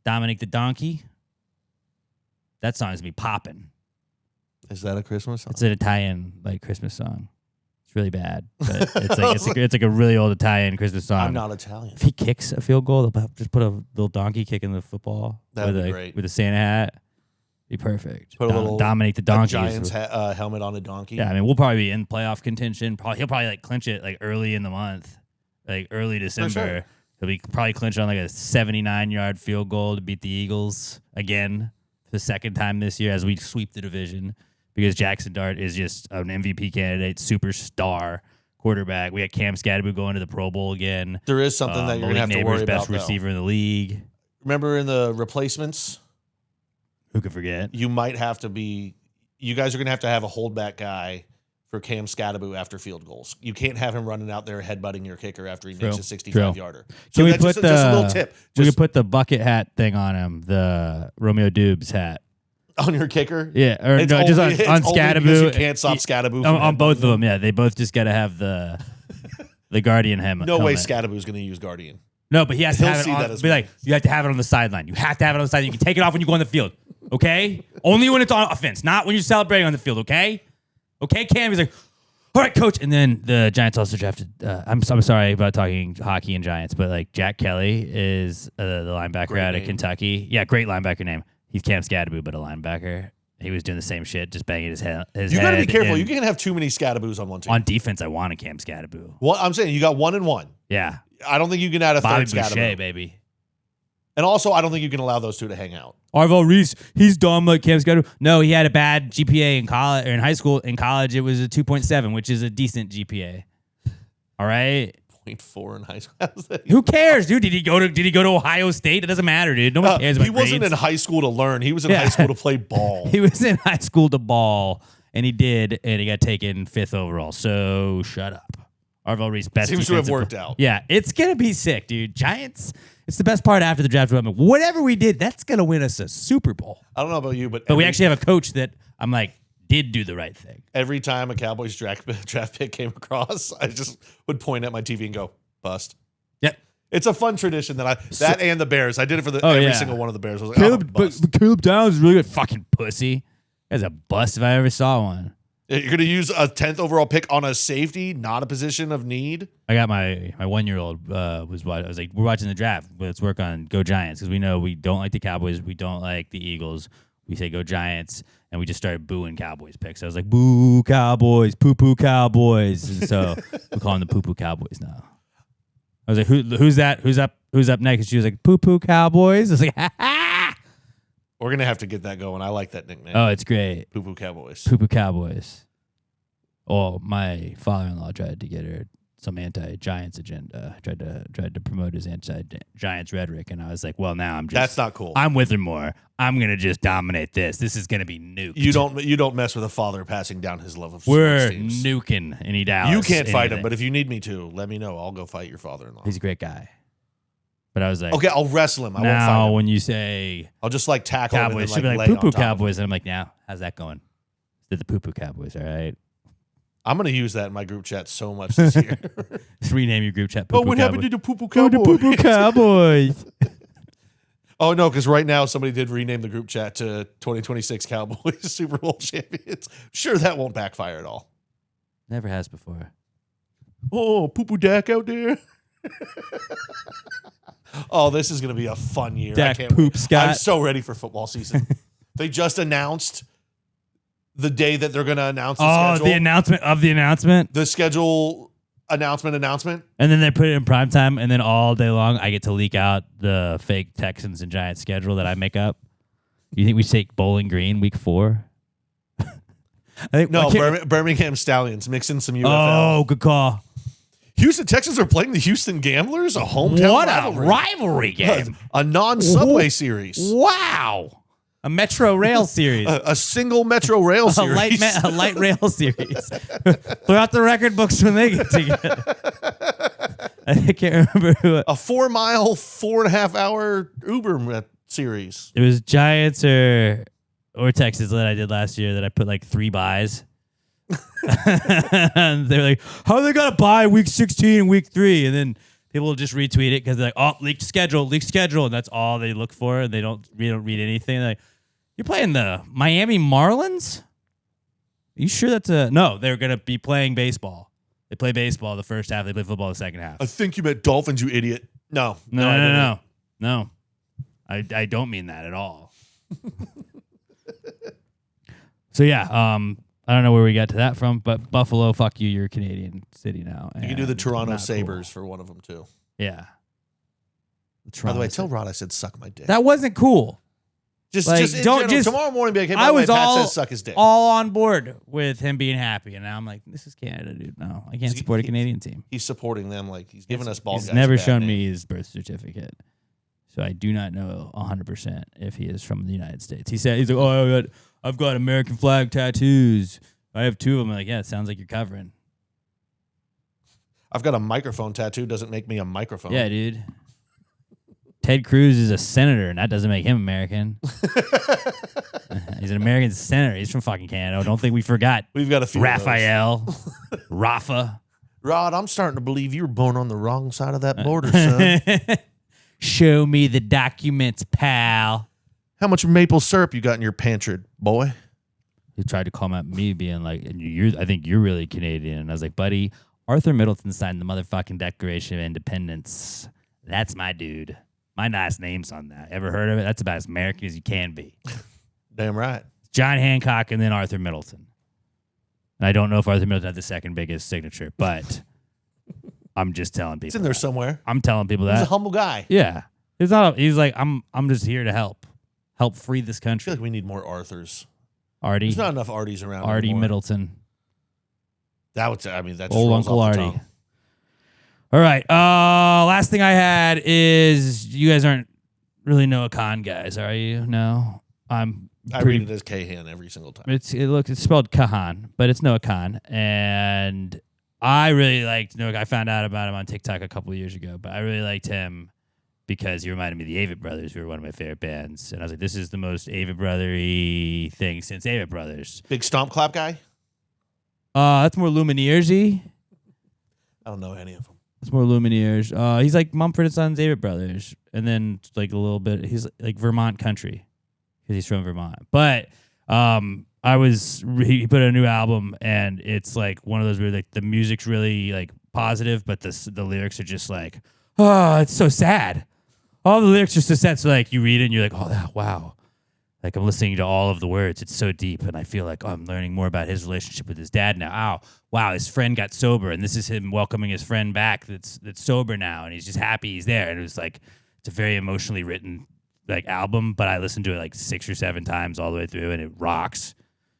Speaker 2: Dominic the Donkey. That song's gonna be popping.
Speaker 4: Is that a Christmas song?
Speaker 2: It's an Italian Christmas song. It's really bad, but it's like a really old Italian Christmas song.
Speaker 4: I'm not Italian.
Speaker 2: If he kicks a field goal, they'll just put a little donkey kick in the football.
Speaker 4: That would
Speaker 2: with
Speaker 4: be
Speaker 2: a,
Speaker 4: great.
Speaker 2: With a Santa hat. Be perfect.
Speaker 4: Put a little
Speaker 2: Dominic the Donkey.
Speaker 4: Giants helmet on a donkey.
Speaker 2: Yeah, I mean, we'll probably be in playoff contention. He'll probably clinch it early in the month, early December.
Speaker 4: sure.
Speaker 2: He'll be probably clinch on a 79-yard field goal to beat the Eagles again for the second time this year as we sweep the division because Jackson Dart is just an MVP candidate, superstar quarterback. We got Cam Scadaboo going to the Pro Bowl again.
Speaker 4: There is something that you're
Speaker 2: Malik
Speaker 4: going to have to
Speaker 2: Neighbors,
Speaker 4: worry
Speaker 2: best
Speaker 4: about,
Speaker 2: receiver in the league.
Speaker 4: Remember in the replacements,
Speaker 2: Who could forget?
Speaker 4: you might have to be – you guys are going to have a holdback guy for Cam Scadaboo after field goals. You can't have him running out there headbutting your kicker after he makes a 65-yarder. So
Speaker 2: Can we
Speaker 4: that's
Speaker 2: put
Speaker 4: just a little tip.
Speaker 2: We
Speaker 4: Just
Speaker 2: could put the bucket hat thing on him, the Romeo Dubes hat.
Speaker 4: on your kicker.
Speaker 2: Yeah, or
Speaker 4: It's
Speaker 2: no, just on
Speaker 4: only because
Speaker 2: Scadaboo.
Speaker 4: you can't stop Scadaboo from
Speaker 2: on both of
Speaker 4: headbutting
Speaker 2: them. Yeah, they both just got to have the Guardian helmet.
Speaker 4: No way Scadaboo's going to use Guardian.
Speaker 2: No, but he has to
Speaker 4: He'll
Speaker 2: have it
Speaker 4: see
Speaker 2: on.
Speaker 4: that as
Speaker 2: Be like, you have to have it on the sideline. You have to have it on the sideline. You can take it off when you go on the field. Okay? Only when it's on offense, not when you're celebrating on the field. Okay? Okay, Cam. He's like, all right, coach. And then the Giants also drafted. I'm sorry about talking hockey and Giants, but Jack Kelly is the linebacker
Speaker 4: Great
Speaker 2: out of
Speaker 4: name.
Speaker 2: Kentucky. Yeah, great linebacker name. He's Cam Scadaboo, but a linebacker. He was doing the same shit, just banging his head.
Speaker 4: You got to be
Speaker 2: head
Speaker 4: careful.
Speaker 2: and
Speaker 4: You can't have too many Scadaboos on one team.
Speaker 2: on defense, I want a Cam Scadaboo.
Speaker 4: Well, I'm saying you got 1 and 1.
Speaker 2: Yeah,
Speaker 4: I don't think you can add a
Speaker 2: Bobby
Speaker 4: third
Speaker 2: Boucher,
Speaker 4: Scadaboo.
Speaker 2: baby.
Speaker 4: And also, I don't think you can allow those two to hang out.
Speaker 2: Arvell Reese, he's dumb like Cam Scadaboo. No, he had a bad GPA in college or in high school. In college, it was a 2.7, which is a decent GPA. All right.
Speaker 4: 0.4 in high school.
Speaker 2: Who cares, dude? Did he go to Ohio State? It doesn't matter, dude. No one cares about
Speaker 4: He wasn't
Speaker 2: grades.
Speaker 4: in high school to learn. He was in
Speaker 2: Yeah.
Speaker 4: high school to play ball.
Speaker 2: He was in high school to ball, and he did, and he got taken 5th overall. So shut up. Arvell Reese, best
Speaker 4: Seems to have
Speaker 2: defensive-
Speaker 4: worked out.
Speaker 2: Yeah, it's gonna be sick, dude. Giants. It's the best part after the draft. Whatever we did, that's gonna win us a Super Bowl.
Speaker 4: I don't know about you, but
Speaker 2: But we actually have a coach that I'm like did do the right thing.
Speaker 4: every time a Cowboys draft pick came across, I just would point at my TV and go, bust.
Speaker 2: Yep.
Speaker 4: It's a fun tradition that and the Bears. I did it for
Speaker 2: Oh,
Speaker 4: every
Speaker 2: yeah.
Speaker 4: single one of the Bears. I was like,
Speaker 2: Caleb,
Speaker 4: bust.
Speaker 2: but Caleb Downs is really good. Fucking pussy. That's a bust if I ever saw one.
Speaker 4: You're going to use a 10th overall pick on a safety, not a position of need?
Speaker 2: I got my 1-year-old I was like, we're watching the draft. Let's work on Go Giants because we know we don't like the Cowboys. We don't like the Eagles. We say Go Giants, and we just started booing Cowboys picks. I was like, boo Cowboys, poo poo Cowboys, and so we call them the poo poo Cowboys now. I was like, who's that? Who's up next? And she was like, poo poo Cowboys. I was like, ha ha.
Speaker 4: We're going to have to get that going. I like that nickname.
Speaker 2: Oh, it's great.
Speaker 4: Poo Poo Cowboys.
Speaker 2: Poo poo Cowboys. Oh, my father-in-law tried to get her some anti-Giants agenda. Tried to promote his anti-Giants rhetoric, and I was like, well, now I'm just
Speaker 4: That's not cool.
Speaker 2: I'm with her more. I'm gonna just dominate this. This is gonna be nuked.
Speaker 4: You don't mess with a father passing down his love of
Speaker 2: We're
Speaker 4: sports teams.
Speaker 2: nuking any Dallas.
Speaker 4: You can't fight him,
Speaker 2: anything.
Speaker 4: but if you need me to, let me know. I'll go fight your father-in-law.
Speaker 2: He's a great guy. But I was like,
Speaker 4: Okay, I'll wrestle him. I won't fight
Speaker 2: now
Speaker 4: him.
Speaker 2: when you say
Speaker 4: I'll just tackle
Speaker 2: Cowboys,
Speaker 4: him and
Speaker 2: she'll be
Speaker 4: then
Speaker 2: like
Speaker 4: lay
Speaker 2: poo poo
Speaker 4: on top of him.
Speaker 2: Cowboys, and I'm like, now how's that going? Did the poo poo Cowboys? All right.
Speaker 4: I'm going to use that in my group chat so much this year.
Speaker 2: Just rename your group chat. Poo
Speaker 4: Oh,
Speaker 2: poo
Speaker 4: what
Speaker 2: Cowboys.
Speaker 4: happened to the Poo Poo
Speaker 2: Oh, the
Speaker 4: Cowboys?
Speaker 2: poo poo Cowboys.
Speaker 4: Oh, no, because right now somebody did rename the group chat to 2026 Cowboys Super Bowl champions. Sure, that won't backfire at all.
Speaker 2: Never has before.
Speaker 4: Oh, poo-poo Dak out there. Oh, this is going to be a fun year.
Speaker 2: Dak
Speaker 4: I can't
Speaker 2: Poop
Speaker 4: wait.
Speaker 2: Scott.
Speaker 4: I'm so ready for football season. They just announced the day that they're going to announce the schedule.
Speaker 2: The announcement of the announcement.
Speaker 4: The schedule announcement.
Speaker 2: And then they put it in prime time, and then all day long, I get to leak out the fake Texans and Giants schedule that I make up. You think we take Bowling Green week 4? I think
Speaker 4: No, Birmingham Stallions. Mix in some UFL.
Speaker 2: Oh, good call.
Speaker 4: Houston Texans are playing the Houston Gamblers, a hometown
Speaker 2: What
Speaker 4: rivalry.
Speaker 2: a rivalry game.
Speaker 4: A non-subway serease.
Speaker 2: Wow. A Metro Rail series.
Speaker 4: A single Metro Rail series.
Speaker 2: A light rail series. Throw out the record books when they get together. I can't remember who.
Speaker 4: A 4-mile, 4.5-hour Uber series.
Speaker 2: It was Giants or Texas that I did last year that I put like 3 buys. And they were like, how are they got to buy week 16 and week 3? And then people will just retweet it because they're like, oh, leaked schedule. And that's all they look for. And they don't read anything. They're like, you're playing the Miami Marlins? Are you sure that's a... No, they're going to be playing baseball. They play baseball the first half. They play football the second half.
Speaker 4: I think you meant Dolphins, you idiot. No.
Speaker 2: No. I don't mean that at all. So, yeah, I don't know where we got to that from, but Buffalo, fuck you, you're a Canadian city now.
Speaker 4: You can do the Toronto
Speaker 2: Not
Speaker 4: Sabres
Speaker 2: cool.
Speaker 4: for one of them, too.
Speaker 2: Yeah.
Speaker 4: By the way, tell Rod I said suck my dick.
Speaker 2: That wasn't cool.
Speaker 4: Just
Speaker 2: don't
Speaker 4: general,
Speaker 2: just
Speaker 4: tomorrow morning be like, hey, by
Speaker 2: I
Speaker 4: the way,
Speaker 2: was
Speaker 4: Pat says suck his dick.
Speaker 2: all on board with him being happy, and now I'm like, this is Canada, dude. No, I can't support a Canadian team.
Speaker 4: He's supporting them like he's giving us bald
Speaker 2: He's
Speaker 4: guys
Speaker 2: never
Speaker 4: a bad
Speaker 2: shown
Speaker 4: name.
Speaker 2: me his birth certificate, so I do not know 100% if he is from the United States. He's like, oh, I've got American flag tattoos. I have 2 of them. I'm like, yeah, it sounds like you're covering.
Speaker 4: I've got a microphone tattoo. Doesn't make me a microphone.
Speaker 2: Yeah, dude. Ted Cruz is a senator, and that doesn't make him American. He's an American senator. He's from fucking Canada. Don't think we forgot.
Speaker 4: We've got a few
Speaker 2: Raphael, Rafa.
Speaker 4: Rod, I'm starting to believe you were born on the wrong side of that border, son.
Speaker 2: Show me the documents, pal.
Speaker 4: How much maple syrup you got in your pantry, boy?
Speaker 2: He tried to call at me, being like, I think you're really Canadian. And I was like, buddy, Arthur Middleton signed the motherfucking Declaration of Independence. That's my dude. My last name's on that. Ever heard of it? That's about as American as you can be.
Speaker 4: Damn right.
Speaker 2: John Hancock and then Arthur Middleton. And I don't know if Arthur Middleton had the second biggest signature, but I'm just telling people.
Speaker 4: It's in there somewhere.
Speaker 2: I'm telling people that.
Speaker 4: He's a humble guy.
Speaker 2: Yeah. He's like, I'm just here to help free this
Speaker 4: I feel
Speaker 2: country.
Speaker 4: like we need more Arthurs.
Speaker 2: Artie.
Speaker 4: There's not enough Arties around
Speaker 2: Artie
Speaker 4: anymore.
Speaker 2: Middleton.
Speaker 4: That just
Speaker 2: Old
Speaker 4: rolls
Speaker 2: Uncle
Speaker 4: off the
Speaker 2: Artie.
Speaker 4: tongue.
Speaker 2: All right. Last thing I had is you guys aren't really Noah Kahan guys, are you? No.
Speaker 4: I read it as Kahan every single time.
Speaker 2: It's spelled Kahan, but it's Noah Kahan, and I really liked Noah. I found out about him on TikTok a couple of years ago, but I really liked him because he reminded me of the Avett Brothers, who were one of my favorite bands, and I was like, this is the most Avett Brother-y thing since Avett Brothers.
Speaker 4: Big stomp clap guy?
Speaker 2: That's more Lumineers-y.
Speaker 4: I don't know any of them.
Speaker 2: It's more Lumineers. He's like Mumford & Sons, Avett Brothers, and then like a little bit. He's like Vermont country because he's from Vermont. But he put out a new album, and it's like one of those where like the music's really like positive, but the lyrics are just like, oh, it's so sad. All the lyrics are so sad. So like you read it and you're like, oh wow. Like I'm listening to all of the words. It's so deep, and I feel like I'm learning more about his relationship with his dad now. Oh, wow, his friend got sober, and this is him welcoming his friend back that's sober now, and he's just happy he's there. And it was like it's a very emotionally written like album, but I listened to it like 6 or 7 times all the way through, and it rocks.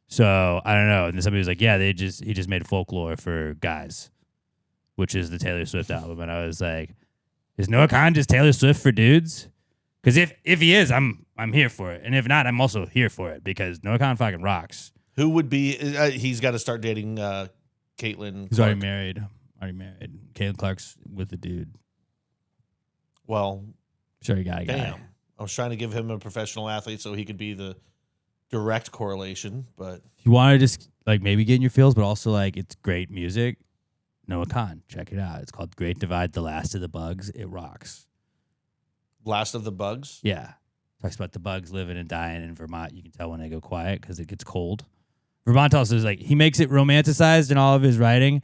Speaker 2: So I don't know. And then somebody was like, yeah, he just made Folklore for guys, which is the Taylor Swift album, and I was like, is Noah Kahan just Taylor Swift for dudes? Because if he is, I'm here for it, and if not, I'm also here for it because Noah Kahan fucking rocks.
Speaker 4: Who would be? He's got to start dating Caitlin.
Speaker 2: He's already married. Caitlin Clark's with the dude.
Speaker 4: Well,
Speaker 2: Sure, you got a guy.
Speaker 4: damn. I was trying to give him a professional athlete so he could be the direct correlation, but
Speaker 2: If you want to just like maybe get in your feels, but also like it's great music, Noah Kahan, check it out. It's called Great Divide: The Last of the Bugs. It rocks.
Speaker 4: Last of the Bugs.
Speaker 2: Yeah, Talks about the bugs living and dying in Vermont. You can tell when they go quiet because it gets cold. Vermont also is like, he makes it romanticized in all of his writing.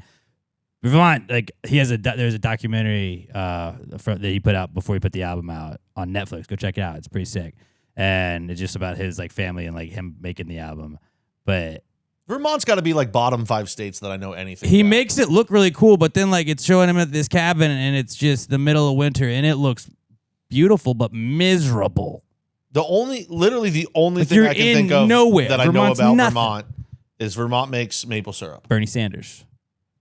Speaker 2: Vermont, like, he has there's a documentary that he put out before he put the album out on Netflix. Go check it out. It's pretty sick. And it's just about his like family and like him making the album. But
Speaker 4: Vermont's got to be like bottom 5 states that I know anything
Speaker 2: he
Speaker 4: about.
Speaker 2: makes it look really cool, but then like it's showing him at this cabin and it's just the middle of winter and it looks beautiful but miserable.
Speaker 4: Literally the only
Speaker 2: Like
Speaker 4: thing
Speaker 2: you're
Speaker 4: I can
Speaker 2: in
Speaker 4: think of
Speaker 2: nowhere.
Speaker 4: that
Speaker 2: Vermont's
Speaker 4: I know about
Speaker 2: nothing.
Speaker 4: Vermont is Vermont makes maple syrup.
Speaker 2: Bernie Sanders.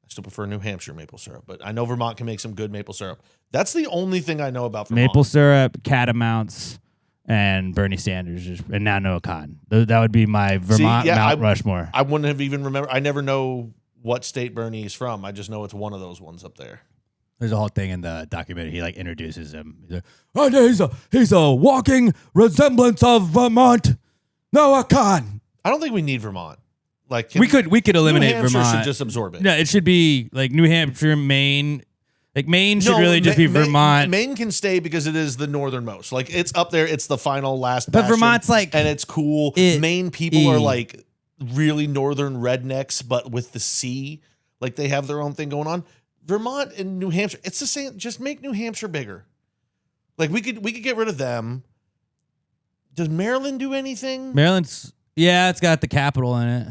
Speaker 4: I still prefer New Hampshire maple syrup, but I know Vermont can make some good maple syrup. That's the only thing I know about Vermont.
Speaker 2: Maple syrup, catamounts, and Bernie Sanders, and now Noah Kahan. That would be my Vermont Mount Rushmore.
Speaker 4: I wouldn't have even remembered. I never know what state Bernie is from. I just know it's one of those ones up there.
Speaker 2: There's a whole thing in the documentary. He like introduces him. He's like, he's a walking resemblance of Vermont. Noah Kahan.
Speaker 4: I don't think we need Vermont. Like
Speaker 2: We could eliminate
Speaker 4: New Hampshire
Speaker 2: Vermont.
Speaker 4: should just absorb it.
Speaker 2: No, it should be like New Hampshire, Maine. Like Maine should really just be Vermont.
Speaker 4: Maine can stay because it is the northernmost. Like it's up there. It's the final last.
Speaker 2: But
Speaker 4: bastion,
Speaker 2: Vermont's like
Speaker 4: and it's cool. Maine people are like really northern rednecks, but with the sea. Like they have their own thing going on. Vermont and New Hampshire, it's the same. Just make New Hampshire bigger. Like we could get rid of them. Does Maryland do anything?
Speaker 2: Maryland's it's got the capital in it.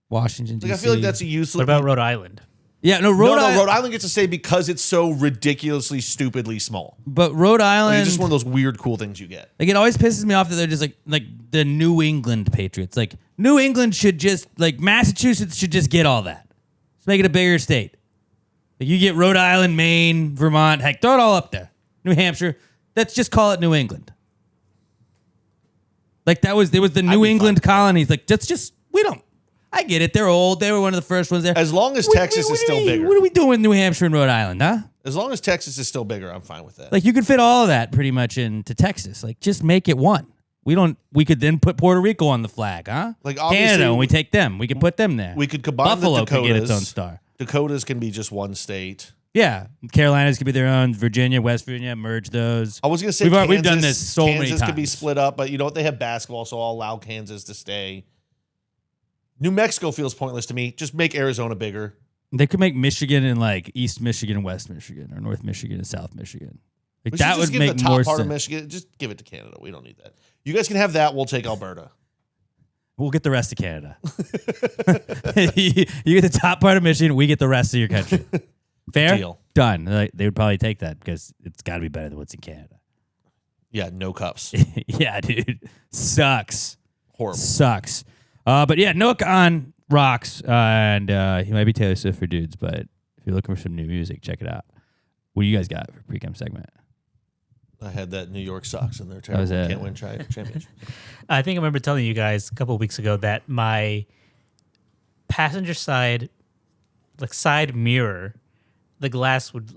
Speaker 2: Washington D.C.
Speaker 4: Like I feel like that's a useless.
Speaker 3: What about Rhode Island?
Speaker 2: Yeah, no,
Speaker 4: Rhode Island gets to stay because it's so ridiculously, stupidly small.
Speaker 2: But Rhode Island,
Speaker 4: Like it's just one of those weird, cool things you get.
Speaker 2: like it always pisses me off that they're just like the New England Patriots. Like New England should just like Massachusetts should just get all that. Let's make it a bigger state. Like you get Rhode Island, Maine, Vermont, heck, throw it all up there. New Hampshire. Let's just call it New England. Like there was the New England colonies. Like that's just I get it. They're old. They were one of the first ones there.
Speaker 4: As long as Texas is still bigger.
Speaker 2: What are we doing with New Hampshire and Rhode Island, huh?
Speaker 4: As long as Texas is still bigger, I'm fine with that.
Speaker 2: Like you could fit all of that pretty much into Texas. Like just make it one. We could then put Puerto Rico on the flag, huh?
Speaker 4: Like, obviously,
Speaker 2: Canada, when we take them, we could put them there.
Speaker 4: we could combine
Speaker 2: Buffalo
Speaker 4: the Dakotas.
Speaker 2: could get its own star.
Speaker 4: Dakotas can be just one state.
Speaker 2: Yeah, Carolinas could be their own. Virginia, West Virginia, merge those.
Speaker 4: I was going to say
Speaker 2: we've done this so many
Speaker 4: Kansas could be
Speaker 2: times.
Speaker 4: split up, but you know what? They have basketball, so I'll allow Kansas to stay. New Mexico feels pointless to me. Just make Arizona bigger.
Speaker 2: They could make Michigan and like East Michigan and West Michigan, or North Michigan and South Michigan. Like
Speaker 4: We should
Speaker 2: that
Speaker 4: just
Speaker 2: would
Speaker 4: give
Speaker 2: make
Speaker 4: the top
Speaker 2: more
Speaker 4: part
Speaker 2: sense.
Speaker 4: of Michigan. Just give it to Canada. We don't need that. You guys can have that. We'll take Alberta.
Speaker 2: We'll get the rest of Canada. You get the top part of Michigan. We get the rest of your country. Fair?
Speaker 4: Deal.
Speaker 2: Done. Like, they would probably take that because it's got to be better than what's in Canada.
Speaker 4: Yeah, no cups.
Speaker 2: Yeah, dude. Sucks.
Speaker 4: Horrible.
Speaker 2: Sucks. But yeah, Noah Kahan rocks. And he might be Taylor Swift for dudes, but if you're looking for some new music, check it out. What do you guys got for Precome segment?
Speaker 4: I had that New York Sox and they're
Speaker 2: was
Speaker 4: terrible.
Speaker 2: it.
Speaker 4: Can't win championship.
Speaker 3: I think I remember telling you guys a couple of weeks ago that my passenger side, like side mirror, the glass would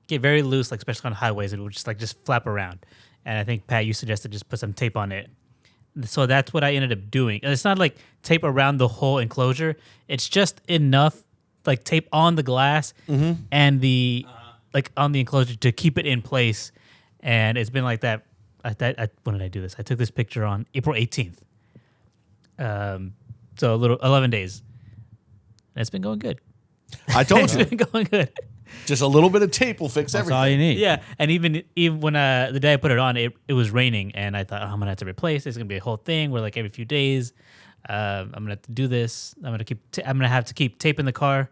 Speaker 3: get very loose, like especially on highways. It would just flap around. And I think Pat, you suggested just put some tape on it. So that's what I ended up doing. And it's not like tape around the whole enclosure. It's just enough like tape on the glass and the like on the enclosure to keep it in place. And it's been like that. When did I do this? I took this picture on April 18th. So a little 11 days. And it's been going good.
Speaker 4: I told
Speaker 3: It's
Speaker 4: you.
Speaker 3: been going good.
Speaker 4: Just a little bit of tape will fix
Speaker 2: That's
Speaker 4: everything.
Speaker 2: all you need.
Speaker 3: Yeah, and even when the day I put it on, it was raining, and I thought, I'm gonna have to replace it. It's gonna be a whole thing where like every few days, I'm gonna have to do this. I'm gonna have to keep tape in the car.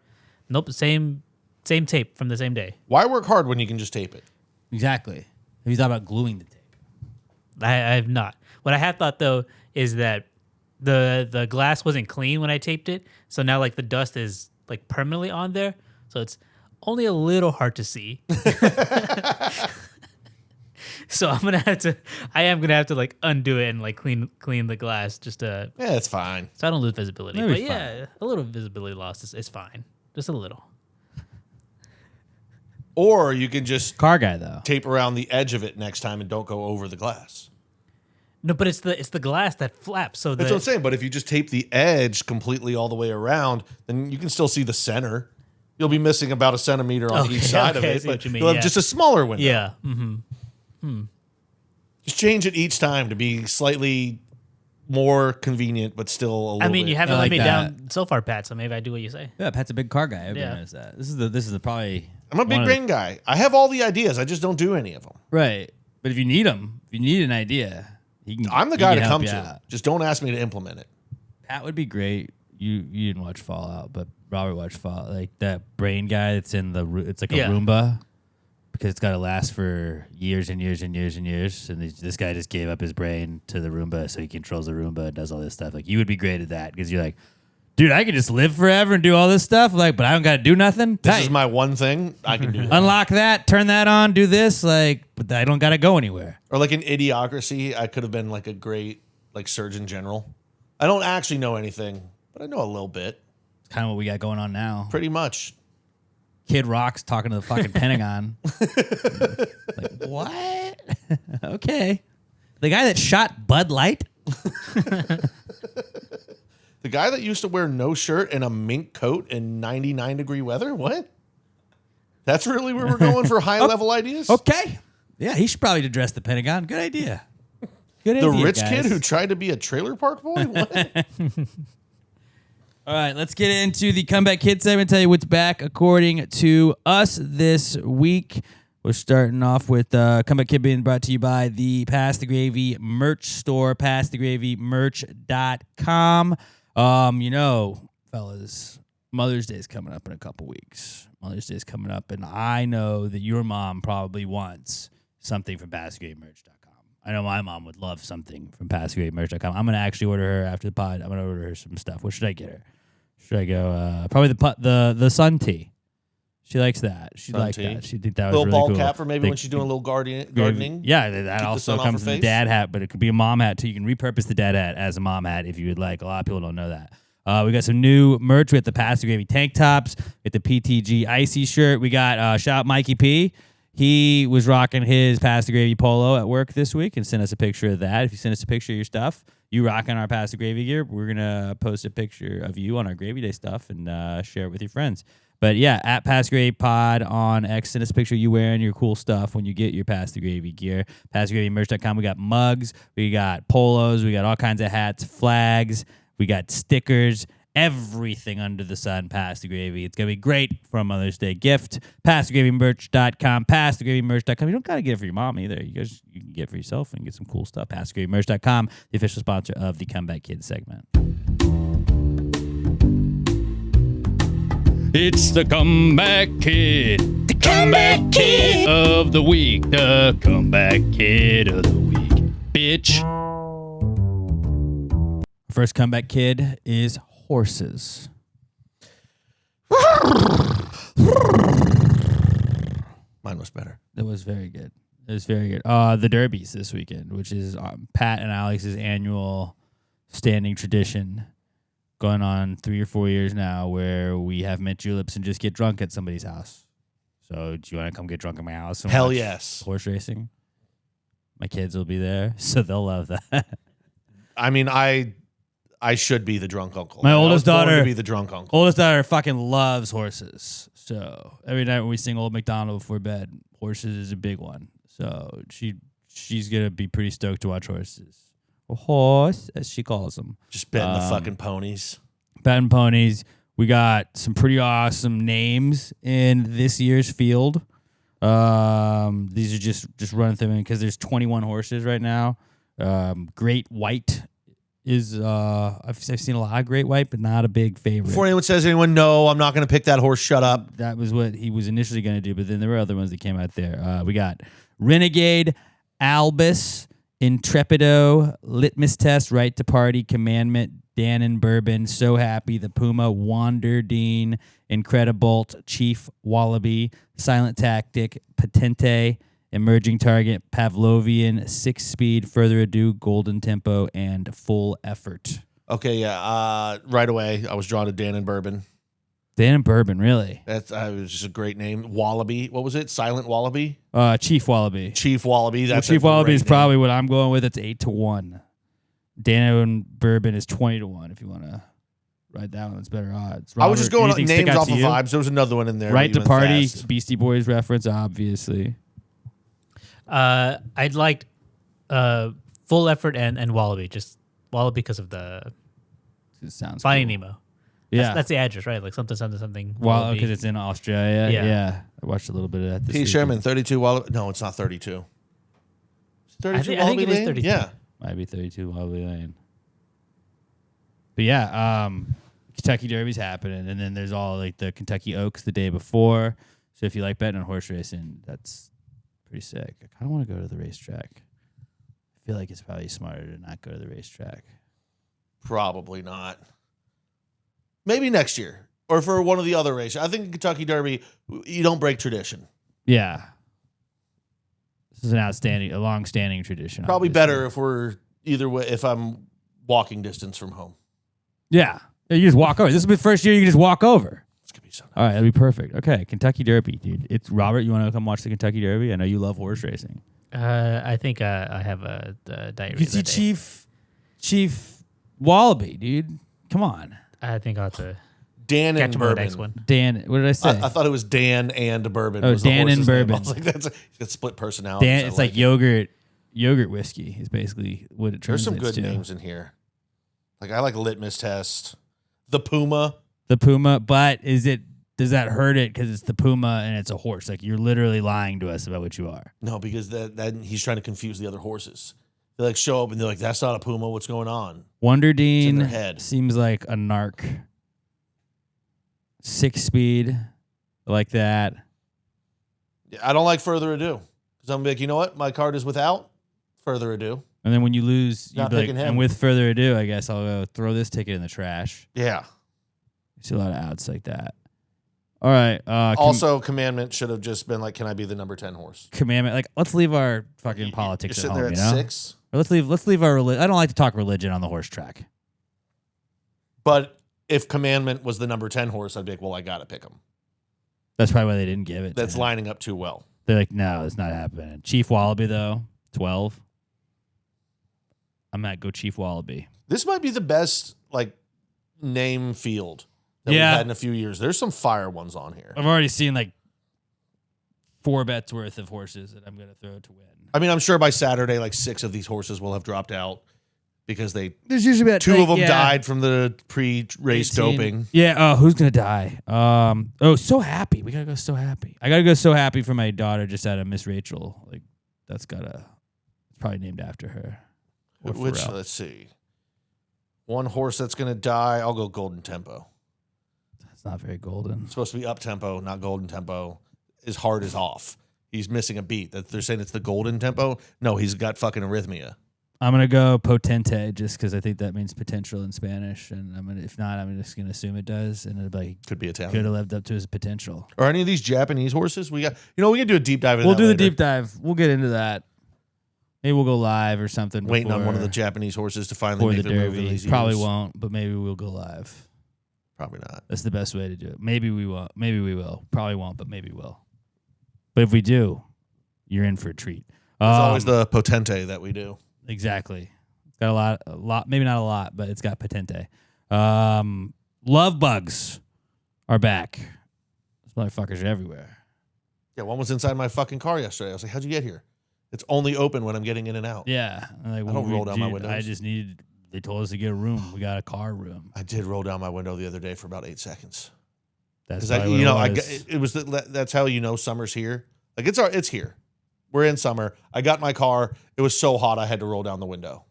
Speaker 3: Nope, same tape from the same day.
Speaker 4: Why work hard when you can just tape it?
Speaker 2: Exactly. Have you thought about gluing the tape?
Speaker 3: I have not. What I have thought though is that the glass wasn't clean when I taped it, so now like the dust is like permanently on there, so it's only a little hard to see. So I am gonna have to like undo it and like clean the glass just to
Speaker 4: Yeah, it's fine.
Speaker 3: so I don't lose visibility.
Speaker 2: That'd
Speaker 3: But
Speaker 2: be
Speaker 3: yeah, a little visibility loss is fine. Just a little.
Speaker 4: Or you can just
Speaker 2: Car guy though.
Speaker 4: tape around the edge of it next time and don't go over the glass.
Speaker 3: No, but it's the glass that flaps. So
Speaker 4: That's what I'm saying. But if you just tape the edge completely all the way around, then you can still see the center. You'll be missing about a centimeter on
Speaker 3: Okay,
Speaker 4: each side
Speaker 3: okay, I
Speaker 4: of it,
Speaker 3: see
Speaker 4: but
Speaker 3: what you mean,
Speaker 4: you'll have
Speaker 3: yeah.
Speaker 4: just a smaller window.
Speaker 3: yeah. Mm-hmm.
Speaker 4: Just change it each time to be slightly more convenient, but still a little
Speaker 3: I mean,
Speaker 4: bit.
Speaker 3: you haven't
Speaker 2: I
Speaker 3: let
Speaker 2: like
Speaker 3: me
Speaker 2: that.
Speaker 3: down so far, Pat. So maybe I do what you say.
Speaker 2: Yeah, Pat's a big car guy. Everybody
Speaker 3: Yeah.
Speaker 2: knows that. This is the probably.
Speaker 4: I'm a big
Speaker 2: one of the-
Speaker 4: brain guy. I have all the ideas. I just don't do any of them.
Speaker 2: Right. But if you need them, if you need an idea,
Speaker 4: I'm the
Speaker 2: he
Speaker 4: guy
Speaker 2: can
Speaker 4: to
Speaker 2: help
Speaker 4: come
Speaker 2: you
Speaker 4: to.
Speaker 2: out.
Speaker 4: Just don't ask me to implement it.
Speaker 2: Pat would be great. You didn't watch Fallout, but Robert watched Fallout. Like that brain guy that's in the it's like a
Speaker 3: Yeah.
Speaker 2: Roomba because it's got to last for years and years and years and years. And this guy just gave up his brain to the Roomba, so he controls the Roomba and does all this stuff. Like you would be great at that because you're like, dude, I could just live forever and do all this stuff. Like, but I don't got to do nothing.
Speaker 4: This
Speaker 2: Tight.
Speaker 4: is my one thing. I can do that.
Speaker 2: Unlock that, turn that on, do this. Like, but I don't got to go anywhere.
Speaker 4: Or like in Idiocracy, I could have been like a great like Surgeon General. I don't actually know anything, but I know a little bit.
Speaker 2: It's kind of what we got going on now.
Speaker 4: Pretty much.
Speaker 2: Kid Rock's talking to the fucking Pentagon. Like, what? Okay. The guy that shot Bud Light?
Speaker 4: The guy that used to wear no shirt and a mink coat in 99-degree weather? What? That's really where we're going for high-level ideas?
Speaker 2: Okay. Yeah, he should probably address the Pentagon. Good idea. Good
Speaker 4: The
Speaker 2: idea,
Speaker 4: rich
Speaker 2: guys.
Speaker 4: kid who tried to be a trailer park boy? What?
Speaker 2: All right, let's get into the Comeback Kid segment. Tell you what's back according to us this week. We're starting off with Comeback Kid being brought to you by the Pass the Gravy merch store, passthegravymerch.com. Fellas, Mother's Day is coming up in a couple weeks. Mother's Day is coming up, and I know that your mom probably wants something from passthegravymerch.com. I know my mom would love something from passthegravymerch.com. I'm going to actually order her after the pod. I'm going to order her some stuff. What should I get her? Should I go probably the sun tea? She likes that. She'd
Speaker 4: Sun
Speaker 2: like
Speaker 4: tea.
Speaker 2: that. She think that was
Speaker 4: Little
Speaker 2: really
Speaker 4: ball
Speaker 2: cool.
Speaker 4: cap for maybe
Speaker 2: They-
Speaker 4: when she's doing a little gardening.
Speaker 2: Yeah, that
Speaker 4: the
Speaker 2: also
Speaker 4: sun off
Speaker 2: comes
Speaker 4: her
Speaker 2: in the
Speaker 4: face.
Speaker 2: dad hat, but it could be a mom hat too. You can repurpose the dad hat as a mom hat if you would like. A lot of people don't know that. We got some new merch. We got the Pastor Gravy tank tops. We got the PTG Icy shirt. We got shout out Mikey P. He was rocking his Pastor Gravy polo at work this week and sent us a picture of that. If you send us a picture of your stuff, you rocking our Pastor Gravy gear, we're going to post a picture of you on our Gravy Day stuff and share it with your friends. But yeah, at Pastor Gravy Pod on X, send us a picture of you wearing your cool stuff when you get your Pastor Gravy gear. PastorGravyMerch.com. We got mugs, we got polos, we got all kinds of hats, flags, we got stickers, everything under the sun. Pastor Gravy. It's gonna be great for a Mother's Day gift. PastorGravyMerch.com. PastorGravyMerch.com. You don't gotta get it for your mom either. You can get it for yourself and get some cool stuff. PastorGravyMerch.com, the official sponsor of the Comeback Kids segment. It's the Comeback Kid. The Comeback Kid of the week. The Comeback Kid of the week. Bitch. First Comeback Kid is horses.
Speaker 4: Mine was better.
Speaker 2: That was very good. It was very good. The Derbies this weekend, which is Pat and Alex's annual standing tradition, going on 3 or 4 years now, where we have mint juleps and just get drunk at somebody's house. So do you want to come get drunk at my house? And
Speaker 4: Hell
Speaker 2: watch
Speaker 4: yes.
Speaker 2: horse racing? My kids will be there, so they'll love that.
Speaker 4: I mean, I should be the drunk uncle.
Speaker 2: My
Speaker 4: I was
Speaker 2: oldest
Speaker 4: born
Speaker 2: daughter-
Speaker 4: to be the drunk uncle.
Speaker 2: Oldest daughter fucking loves horses. So every night when we sing Old MacDonald before bed, horses is a big one. So she's going to be pretty stoked to watch horses. A horse, as she calls them.
Speaker 4: Just betting the fucking ponies.
Speaker 2: Betting ponies. We got some pretty awesome names in this year's field. These are just running through because there's 21 horses right now. Great White is I've seen a lot of Great White, but not a big favorite.
Speaker 4: Before anyone says anyone, no, I'm not going to pick that horse. Shut up.
Speaker 2: That was what he was initially going to do, but then there were other ones that came out there. We got Renegade, Albus, Intrepido, Litmus Test, Right to Party, Commandment, Dannon Bourbon, So Happy, The Puma, Wander Dean, Incredibolt, Chief Wallaby, Silent Tactic, Patente, Emerging Target, Pavlovian, 6-Speed, Further Ado, Golden Tempo, and Full Effort.
Speaker 4: Okay, yeah. Right away, I was drawn to Dan and Bourbon.
Speaker 2: Dannon Bourbon, really?
Speaker 4: That's was just a great name. Wallaby. What was it? Silent Wallaby?
Speaker 2: Chief Wallaby.
Speaker 4: Chief Wallaby. That's
Speaker 2: Chief
Speaker 4: a
Speaker 2: Wallaby
Speaker 4: great
Speaker 2: is
Speaker 4: name.
Speaker 2: probably what I'm going with. It's 8-1. Dannon Bourbon is 20-1. If you want to ride that one, it's better odds.
Speaker 4: I was just going
Speaker 2: anything stick
Speaker 4: names
Speaker 2: out
Speaker 4: off
Speaker 2: to
Speaker 4: of
Speaker 2: you?
Speaker 4: vibes. There was another one in there.
Speaker 2: Right
Speaker 4: that
Speaker 2: to
Speaker 4: you went
Speaker 2: Party,
Speaker 4: fast.
Speaker 2: Beastie Boys reference, obviously.
Speaker 3: I'd like Full Effort and Wallaby. Just Wallaby because of the
Speaker 2: It sounds
Speaker 3: Finding
Speaker 2: cool.
Speaker 3: Nemo.
Speaker 2: Yeah.
Speaker 3: That's the address, right? Like something.
Speaker 2: Well,
Speaker 3: Wallaby.
Speaker 2: because it's in Australia.
Speaker 3: Yeah.
Speaker 2: Yeah. I watched a little bit of that this
Speaker 4: P.
Speaker 2: week.
Speaker 4: Sherman, 32 Wallaby. No, it's not 32. It's 32
Speaker 3: I think it is
Speaker 4: Lane?
Speaker 3: 32.
Speaker 4: Yeah.
Speaker 2: Might be 32 Wobbly Lane. But yeah, Kentucky Derby's happening, and then there's all like the Kentucky Oaks the day before. So if you like betting on horse racing, that's pretty sick. I kind of want to go to the racetrack. I feel like it's probably smarter to not go to the racetrack.
Speaker 4: Probably not. Maybe next year or for one of the other races. I think Kentucky Derby, you don't break tradition.
Speaker 2: Yeah. This is a long-standing tradition.
Speaker 4: Probably
Speaker 2: obviously.
Speaker 4: better if we're either way, if I'm walking distance from home.
Speaker 2: Yeah. You just walk over. This will be the first year you can just walk over.
Speaker 4: It's going to be so nice.
Speaker 2: All right, that'd be perfect. Okay, Kentucky Derby, dude. It's Robert. You want to come watch the Kentucky Derby? I know you love horse racing.
Speaker 3: I think I have a diarrhea.
Speaker 2: You can see
Speaker 3: that day.
Speaker 2: Chief Wallaby, dude. Come on,
Speaker 3: I think I'll have to
Speaker 4: Dan
Speaker 3: catch
Speaker 4: and
Speaker 3: him on the
Speaker 4: Bourbon.
Speaker 3: next one.
Speaker 2: Dan. What did I say?
Speaker 4: I thought it was Dan and Bourbon.
Speaker 2: Oh,
Speaker 4: was the
Speaker 2: Dan and
Speaker 4: horse's name.
Speaker 2: Bourbon.
Speaker 4: I was like, he's got split personality.
Speaker 2: Dan. It's like yogurt whiskey. Is basically what it
Speaker 4: There's
Speaker 2: translates
Speaker 4: some good
Speaker 2: to.
Speaker 4: names in here. Like I like Litmus Test, the Puma.
Speaker 2: The Puma, but does that hurt it because it's the Puma and it's a horse? Like you're literally lying to us about what you are.
Speaker 4: No, because that he's trying to confuse the other horses. They like show up and they're like, "That's not a Puma. What's going on?"
Speaker 2: Wonder
Speaker 4: in
Speaker 2: Dean
Speaker 4: their head.
Speaker 2: seems like a narc. 6-speed, like that.
Speaker 4: I don't like Further Ado because I'm like, you know what? My card is without Further Ado.
Speaker 2: And then when you lose, you'd
Speaker 4: Not
Speaker 2: be like,
Speaker 4: picking him.
Speaker 2: and with further ado, I guess I'll go throw this ticket in the trash.
Speaker 4: Yeah.
Speaker 2: You see a lot of outs like that. All right.
Speaker 4: Also, Commandment should have just been like, "Can I be the number 10 horse?"
Speaker 2: Commandment. Like, let's leave our fucking politics
Speaker 4: You're
Speaker 2: at
Speaker 4: sitting
Speaker 2: home.
Speaker 4: there
Speaker 2: You
Speaker 4: at
Speaker 2: know?
Speaker 4: 6.
Speaker 2: Or let's leave our religion. I don't like to talk religion on the horse track.
Speaker 4: But if Commandment was the number 10 horse, I'd be like, "Well, I got to pick him."
Speaker 2: That's probably why they didn't give it.
Speaker 4: That's
Speaker 2: to him.
Speaker 4: lining up too well.
Speaker 2: They're like, no, it's not happening. Chief Wallaby though, 12. I'm at go Chief Wallaby.
Speaker 4: This might be the best like name field that
Speaker 2: Yeah.
Speaker 4: we've had in a few years. There's some fire ones on here.
Speaker 2: I've already seen like 4 bets worth of horses that I'm going to throw to win.
Speaker 4: I mean, I'm sure by Saturday, like 6 of these horses will have dropped out because
Speaker 2: There's usually about
Speaker 4: 2 of them died from the pre-race
Speaker 2: 18.
Speaker 4: doping.
Speaker 2: Yeah. Oh, who's gonna die? So happy. We gotta go. So happy. I gotta go. So happy for my daughter. Just had a Miss Rachel. Like it's probably named after her. Or
Speaker 4: Which
Speaker 2: Pharrell.
Speaker 4: let's see, one horse that's gonna die. I'll go Golden Tempo.
Speaker 2: That's not very golden.
Speaker 4: It's supposed to be up tempo, not Golden Tempo. His heart is off. He's missing a beat. That they're saying it's the Golden Tempo. No, he's got fucking arrhythmia.
Speaker 2: I'm gonna go potente just because I think that means potential in Spanish, and if not, I'm just gonna assume it does, and it'll be
Speaker 4: Could be Italian.
Speaker 2: could have lived up to his potential.
Speaker 4: Or any of these Japanese horses? We got. You know, we can do a deep dive.
Speaker 2: We'll do the deep dive. We'll get into that. Maybe we'll go live or something.
Speaker 4: Waiting on one of the
Speaker 2: before-
Speaker 4: Japanese horses to finally
Speaker 2: before
Speaker 4: make
Speaker 2: the
Speaker 4: their move in
Speaker 2: Derby.
Speaker 4: these
Speaker 2: Probably
Speaker 4: years.
Speaker 2: won't, but maybe we'll go live.
Speaker 4: Probably not.
Speaker 2: That's the best way to do it. Maybe we will. Maybe we will. Probably won't, but maybe we'll. But if we do, you're in for a treat.
Speaker 4: There's always the potente that we do.
Speaker 2: Exactly. It's got a lot, maybe not a lot, but it's got potente. Love bugs are back. These motherfuckers are everywhere.
Speaker 4: Yeah, one was inside my fucking car yesterday. I was like, "How'd you get here?" It's only open when I'm getting in and out.
Speaker 2: Yeah. And like,
Speaker 4: I don't roll down my windows.
Speaker 2: I just needed, they told us to get a room. We got a car room.
Speaker 4: I did roll down my window the other day for about 8 seconds.
Speaker 2: That's
Speaker 4: Because
Speaker 2: probably what
Speaker 4: it was that's how you know summer's here. Like it's here. We're in summer. I got in my car. It was so hot I had to roll down the window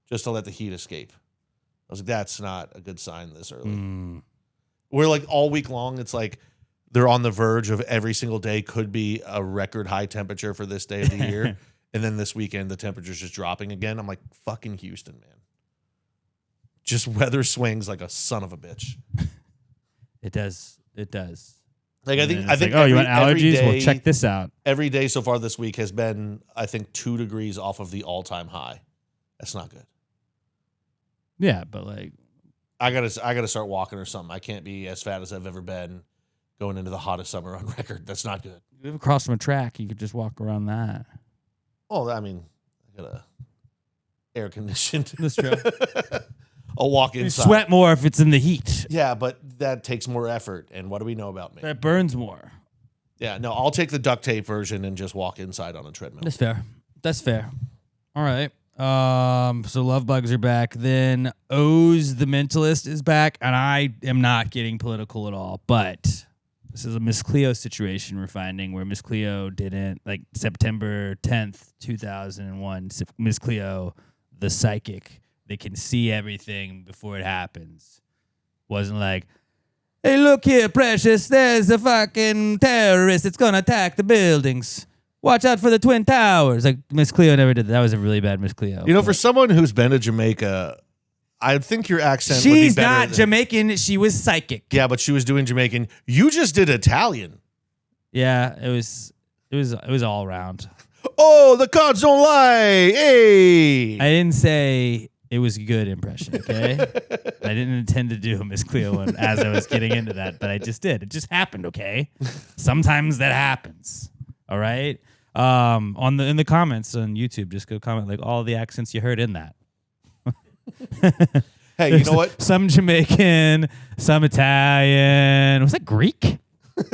Speaker 4: just to let the heat escape. I was like, that's not a good sign this early. We're like all week long. It's like they're on the verge of every single day could be a record high temperature for this day of the year. And then this weekend, the temperature's just dropping again. I'm like, fucking Houston, man. Just weather swings like a son of a bitch.
Speaker 2: It does. It does.
Speaker 4: Like I
Speaker 2: And
Speaker 4: think
Speaker 2: then
Speaker 4: I
Speaker 2: it's
Speaker 4: think
Speaker 2: like, oh, you want
Speaker 4: every
Speaker 2: allergies? Well,
Speaker 4: day-
Speaker 2: check this out.
Speaker 4: Every day so far this week has been, I think, 2 degrees off of the all-time high. That's not good.
Speaker 2: Yeah, but like,
Speaker 4: I gotta start walking or something. I can't be as fat as I've ever been going into the hottest summer on record. That's not good.
Speaker 2: you live across from a track, you could just walk around that.
Speaker 4: Oh, I mean, I got a air conditioned.
Speaker 2: That's true.
Speaker 4: I'll walk
Speaker 2: You
Speaker 4: inside.
Speaker 2: sweat more if it's in the heat.
Speaker 4: Yeah, but that takes more effort. And what do we know about me?
Speaker 2: That burns more.
Speaker 4: Yeah, no, I'll take the duct tape version and just walk inside on a treadmill.
Speaker 2: That's fair. That's fair. All right. So love bugs are back. Then O's The Mentalist is back, and I am not getting political at all, but this is a Miss Cleo situation we're finding where Miss Cleo didn't, like September 10th, 2001, Miss Cleo, the psychic that can see everything before it happens, wasn't like, hey, look here, precious, there's a fucking terrorist that's going to attack the buildings. Watch out for the Twin Towers. Like, Miss Cleo never did that. That was a really bad Miss Cleo.
Speaker 4: You know, for someone who's been to Jamaica, I think your accent would be
Speaker 2: she's
Speaker 4: better.
Speaker 2: not Jamaican. She was psychic.
Speaker 4: Yeah, but she was doing Jamaican. You just did Italian.
Speaker 2: Yeah, it was all around.
Speaker 4: Oh, the cards don't lie. Hey.
Speaker 2: I didn't say it was a good impression, okay? I didn't intend to do a Miss Cleo one as I was getting into that, but I just did. It just happened, okay? Sometimes that happens. All right? In the comments on YouTube, just go comment like all the accents you heard in that.
Speaker 4: Hey, you know what?
Speaker 2: Some Jamaican, some Italian. Was that Greek?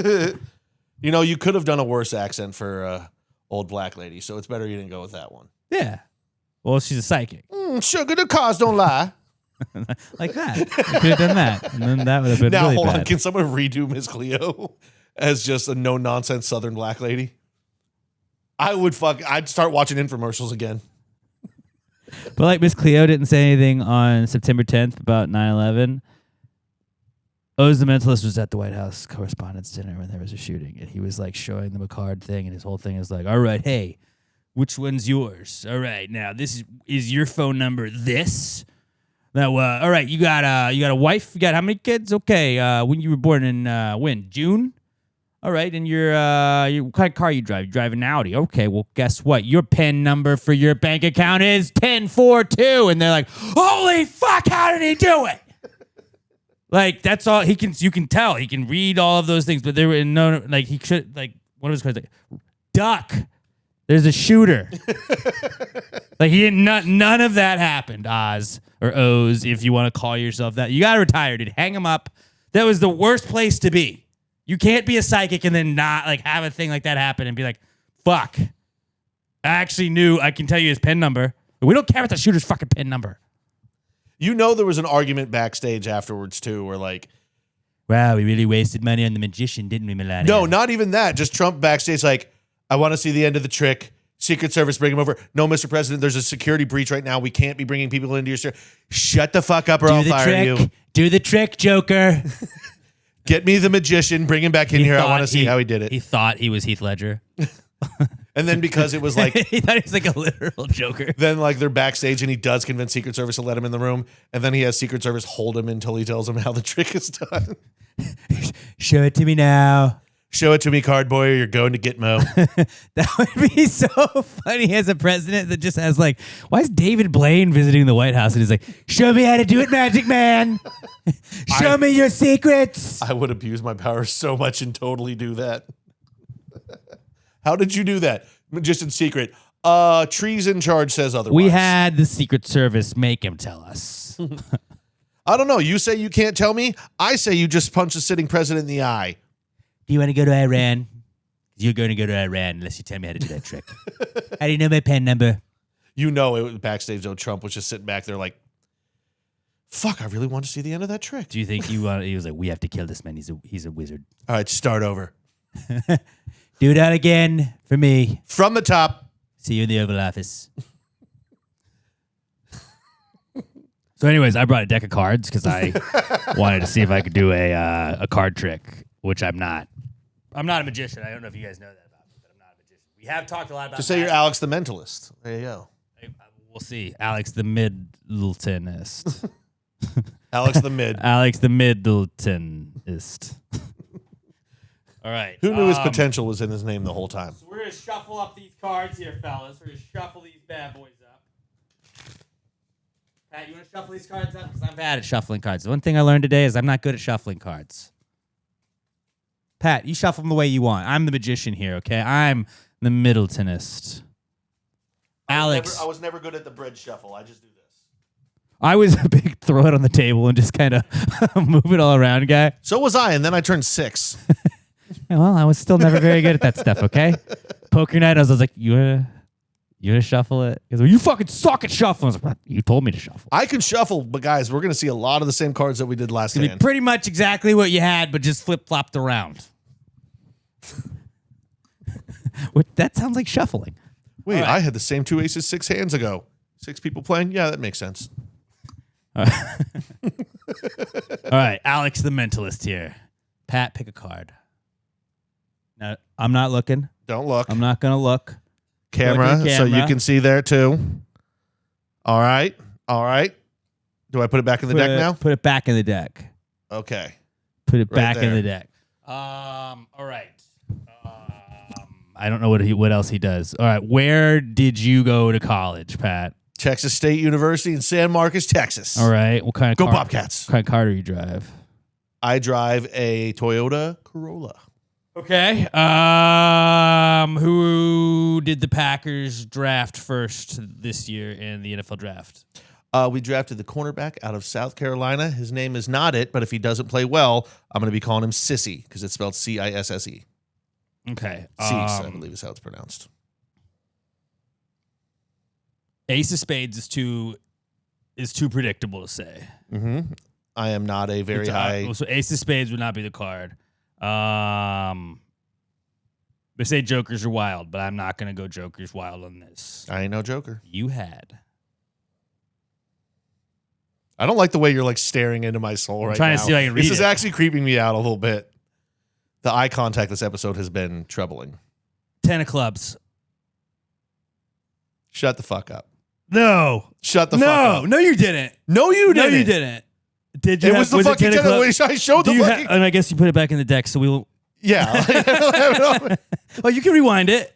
Speaker 4: You know, you could have done a worse accent for old black lady, so it's better you didn't go with that one.
Speaker 2: Yeah. Well, she's a psychic.
Speaker 4: Sugar, the cars don't lie.
Speaker 2: Like that. You could have done that. And then that would have been
Speaker 4: Now,
Speaker 2: really
Speaker 4: hold
Speaker 2: bad.
Speaker 4: on. Can someone redo Miss Cleo as just a no-nonsense Southern black lady? I'd start watching infomercials again.
Speaker 2: But like Miss Cleo didn't say anything on September 10th about 9/11. O's The Mentalist was at the White House Correspondents' Dinner when there was a shooting, and he was like showing them a card thing, and his whole thing is like, all right, hey, which one's yours? All right, now this is your phone number. This. Now, all right, you got a wife. You got how many kids? Okay, when you were born in when? June. All right, and what kind of car you drive? You drive an Audi. Okay, well, guess what? Your PIN number for your bank account is 1042, and they're like, holy fuck, how did he do it? Like, that's all he can. You can tell he can read all of those things, but there were no like he should like one of his cards like duck. There's a shooter. Like he didn't. None of that happened. Oz or O's, if you want to call yourself that, you got to retire, dude. Hang him up. That was the worst place to be. You can't be a psychic and then not like have a thing like that happen and be like, fuck. I actually knew. I can tell you his PIN number. We don't care about the shooter's fucking PIN number.
Speaker 4: You know, there was an argument backstage afterwards too, where like,
Speaker 2: wow, we really wasted money on the magician, didn't we, Melania?
Speaker 4: no, not even that. Just Trump backstage, like, I want to see the end of the trick. Secret Service, bring him over. No, Mr. President, there's a security breach right now. We can't be bringing people into your store. Shut the fuck up or I'll fire you.
Speaker 2: Do the trick, Joker.
Speaker 4: Get me the magician. Bring him back in here. I want to see how he did it.
Speaker 2: He thought he was Heath Ledger.
Speaker 4: And then because it was like,
Speaker 2: he thought he was like a literal Joker.
Speaker 4: then like they're backstage and he does convince Secret Service to let him in the room. And then he has Secret Service hold him until he tells him how the trick is done.
Speaker 2: Show it to me now.
Speaker 4: Show it to me, card boy, or you're going to Gitmo.
Speaker 2: That would be so funny as a president that just has like, why is David Blaine visiting the White House? And he's like, show me how to do it, Magic Man. Show me your secrets.
Speaker 4: I would abuse my power so much and totally do that. How did you do that? Just in secret. Trees in charge says otherwise.
Speaker 2: We had the Secret Service make him tell us.
Speaker 4: I don't know. You say you can't tell me. I say you just punch the sitting president in the eye.
Speaker 2: Do you want to go to Iran? You're going to go to Iran unless you tell me how to do that trick. How do you know my PIN number?
Speaker 4: You know, it was backstage though. Trump was just sitting back there like, fuck, I really want to see the end of that trick.
Speaker 2: Do you think he was like, we have to kill this man. He's a wizard.
Speaker 4: All right, start over.
Speaker 2: Do that again for me.
Speaker 4: From the top.
Speaker 2: See you in the Oval Office. So anyways, I brought a deck of cards because I wanted to see if I could do a card trick, which I'm not. I'm not a magician. I don't know if you guys know that about me, but I'm not a magician. We have talked a lot about
Speaker 4: Just say you're Alex the Mentalist. There you go.
Speaker 2: We'll see. Alex the Middletonist.
Speaker 4: Alex the Mid.
Speaker 2: Alex the Middletonist. All right.
Speaker 4: Who knew his potential was in his name the whole time?
Speaker 2: So we're going to shuffle up these cards here, fellas. We're going to shuffle these bad boys up. Pat, you want to shuffle these cards up? Because I'm bad at shuffling cards. The one thing I learned today is I'm not good at shuffling cards. Pat, you shuffle them the way you want. I'm the magician here, okay? I'm the Middletonist. Alex.
Speaker 4: I was never good at the bridge shuffle. I just do this.
Speaker 2: I was a big throw it on the table and just kind of move it all around guy.
Speaker 4: So was I, and then I turned 6.
Speaker 2: Yeah, well, I was still never very good at that stuff, okay? Poker night, I was like, you wanna shuffle it? He goes, well, you fucking suck at shuffling. I was like, you told me to shuffle.
Speaker 4: I can shuffle, but guys, we're going to see a lot of the same cards that we did last
Speaker 2: It's gonna be
Speaker 4: hand.
Speaker 2: pretty much exactly what you had, but just flip-flopped around. That sounds like shuffling.
Speaker 4: Wait,
Speaker 2: right.
Speaker 4: I had the same 2 aces 6 hands ago. 6 people playing? Yeah, that makes sense.
Speaker 2: All right, Alex the mentalist here. Pat, pick a card. Now, I'm not looking.
Speaker 4: Don't look.
Speaker 2: I'm not gonna look.
Speaker 4: Camera,
Speaker 2: Look at
Speaker 4: so you
Speaker 2: camera.
Speaker 4: can see there too. All right. All right. Do I put it back in the deck now?
Speaker 2: Put it back in the deck.
Speaker 4: Okay.
Speaker 2: Put it
Speaker 4: Right
Speaker 2: back in
Speaker 4: there.
Speaker 2: the deck. All right. I don't know what else he does. All right. Where did you go to college, Pat?
Speaker 4: Texas State University in San Marcos, Texas.
Speaker 2: All right. What kind of
Speaker 4: Go
Speaker 2: car?
Speaker 4: Bobcats.
Speaker 2: What kind of car do you drive?
Speaker 4: I drive a Toyota Corolla.
Speaker 2: Okay. Who did the Packers draft first this year in the NFL draft?
Speaker 4: We drafted the cornerback out of South Carolina. His name is not it, but if he doesn't play well, I'm going to be calling him Sissy because it's spelled Cisse.
Speaker 2: Okay.
Speaker 4: Cease, I believe is how it's pronounced.
Speaker 2: Ace of Spades is too predictable to say.
Speaker 4: Mm-hmm. I am not a very
Speaker 2: It's,
Speaker 4: high.
Speaker 2: So Ace of Spades would not be the card. They say Jokers are wild, but I'm not going to go Jokers wild on this.
Speaker 4: I ain't no joker.
Speaker 2: You had.
Speaker 4: I don't like the way you're like staring into my soul right now.
Speaker 2: trying to see if I can read
Speaker 4: This is
Speaker 2: it.
Speaker 4: actually creeping me out a little bit. The eye contact this episode has been troubling.
Speaker 2: 10 of clubs.
Speaker 4: Shut the fuck up.
Speaker 2: No.
Speaker 4: Shut the fuck up.
Speaker 2: No, you didn't.
Speaker 4: No, you didn't.
Speaker 2: No, you didn't. Did you?
Speaker 4: It was the fucking 10 of clubs. I showed the fucking.
Speaker 2: And I guess you put it back in the deck, so we will.
Speaker 4: Yeah.
Speaker 2: Oh, you can rewind it.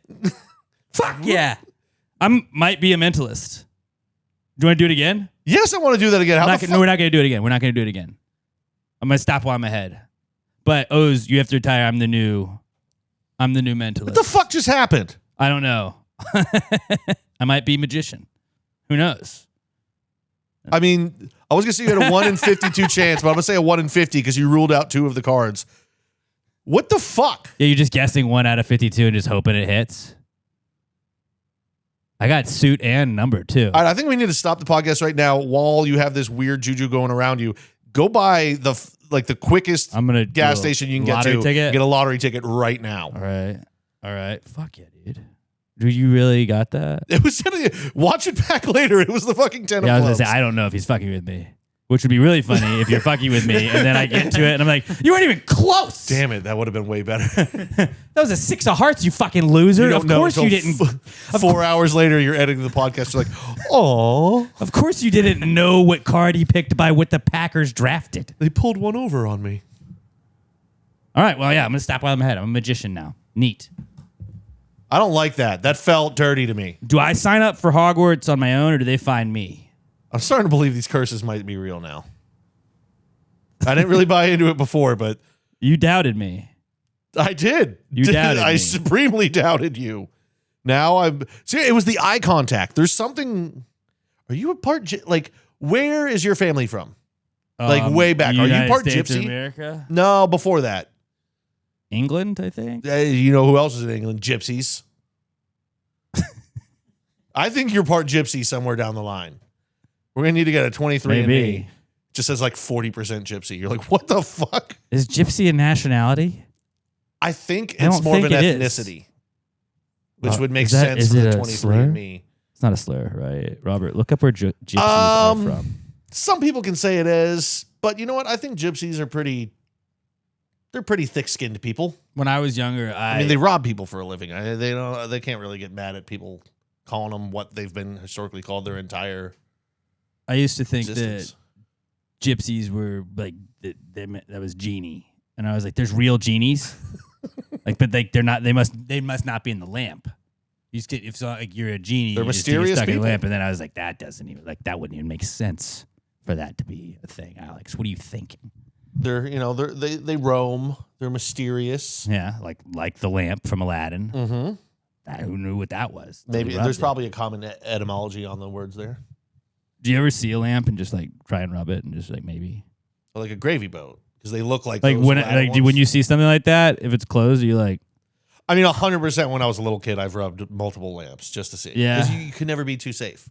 Speaker 2: Fuck yeah. Might be a mentalist. Do you want to do it again?
Speaker 4: Yes, I want to do that again. How the fuck?
Speaker 2: No, we're not going to do it again. We're not going to do it again. I'm going to stop while I'm ahead. But O's, you have to retire. I'm the new mentalist.
Speaker 4: What the fuck just happened?
Speaker 2: I don't know. I might be magician. Who knows?
Speaker 4: I mean, I was going to say you had a 1 in 52 chance, but I'm going to say a 1 in 50 because you ruled out 2 of the cards. What the fuck?
Speaker 2: Yeah, you're just guessing 1 out of 52 and just hoping it hits. I got suit and number too.
Speaker 4: All right, I think we need to stop the podcast right now while you have this weird juju going around you. Go buy the quickest
Speaker 2: I'm gonna
Speaker 4: gas
Speaker 2: do a
Speaker 4: station you can get
Speaker 2: lottery
Speaker 4: to.
Speaker 2: ticket?
Speaker 4: Get a lottery ticket right now.
Speaker 2: All right. Fuck yeah, dude. Do you really got that?
Speaker 4: It was watch it back later. It was the fucking 10
Speaker 2: Yeah, I
Speaker 4: of
Speaker 2: was
Speaker 4: clubs.
Speaker 2: gonna say I don't know if he's fucking with me, which would be really funny if you're fucking with me, and then I get to it and I'm like, you weren't even close.
Speaker 4: Damn it, that would have been way better.
Speaker 2: That was a 6 of hearts, you fucking loser.
Speaker 4: You don't
Speaker 2: Of
Speaker 4: know
Speaker 2: course you
Speaker 4: until
Speaker 2: didn't.
Speaker 4: 4 hours later, you're editing the podcast. You're like, oh,
Speaker 2: Of course you didn't know what card he picked by what the Packers drafted.
Speaker 4: they pulled one over on me.
Speaker 2: All right, well, yeah, I'm gonna stop while I'm ahead. I'm a magician now. Neat.
Speaker 4: I don't like that. That felt dirty to me.
Speaker 2: Do I sign up for Hogwarts on my own, or do they find me?
Speaker 4: I'm starting to believe these curses might be real now. I didn't really buy into it before, but
Speaker 2: You doubted me.
Speaker 4: I did.
Speaker 2: You doubted
Speaker 4: I
Speaker 2: me.
Speaker 4: supremely doubted you. Now I'm. See, it was the eye contact. There's something. Are you a part? Like, where is your family from? Like way back. Are you
Speaker 2: United
Speaker 4: part
Speaker 2: States of
Speaker 4: gypsy?
Speaker 2: America?
Speaker 4: No, before that.
Speaker 2: England, I think.
Speaker 4: You know who else is in England? Gypsies. I think you're part gypsy somewhere down the line. We're gonna need to get a 23
Speaker 2: Maybe.
Speaker 4: and just says like 40% gypsy. You're like, what the fuck?
Speaker 2: Is gypsy a nationality?
Speaker 4: I think
Speaker 2: I
Speaker 4: it's
Speaker 2: don't
Speaker 4: more of an
Speaker 2: think it is.
Speaker 4: ethnicity, which would make
Speaker 2: is that-
Speaker 4: sense
Speaker 2: is
Speaker 4: for
Speaker 2: it
Speaker 4: the
Speaker 2: a
Speaker 4: 23
Speaker 2: slur?
Speaker 4: and me.
Speaker 2: It's not a slur, right? Robert, look up where gypsies are from.
Speaker 4: Some people can say it is, but you know what? I think gypsies are pretty. They're pretty thick-skinned people.
Speaker 2: When I was younger,
Speaker 4: I mean, they rob people for a living. They don't. They can't really get mad at people calling them what they've been historically called their entire
Speaker 2: I used to think
Speaker 4: existence.
Speaker 2: that gypsies were like that was genie, and I was like, "There's real genies." Like, but they're not. They must not be in the lamp. You just get, if so, like you're a genie,
Speaker 4: They're
Speaker 2: you just get
Speaker 4: mysterious
Speaker 2: stuck in
Speaker 4: people.
Speaker 2: the lamp, and then I was like, that doesn't even that wouldn't even make sense for that to be a thing. Alex, what are you thinking?
Speaker 4: They're they roam. They're mysterious.
Speaker 2: Yeah, like the lamp from Aladdin.
Speaker 4: Mm-hmm.
Speaker 2: Who knew what that was?
Speaker 4: Maybe
Speaker 2: They rubbed
Speaker 4: there's
Speaker 2: it.
Speaker 4: probably a common etymology on the words there,
Speaker 2: Do you ever see a lamp and just like try and rub it and just like maybe?
Speaker 4: like a gravy boat. because they look like
Speaker 2: Like
Speaker 4: those
Speaker 2: when
Speaker 4: ladder ones.
Speaker 2: when you see something like that, if it's closed, you're like,
Speaker 4: I mean, 100% when I was a little kid, I've rubbed multiple lamps just to see.
Speaker 2: Yeah.
Speaker 4: Because you could never be too safe.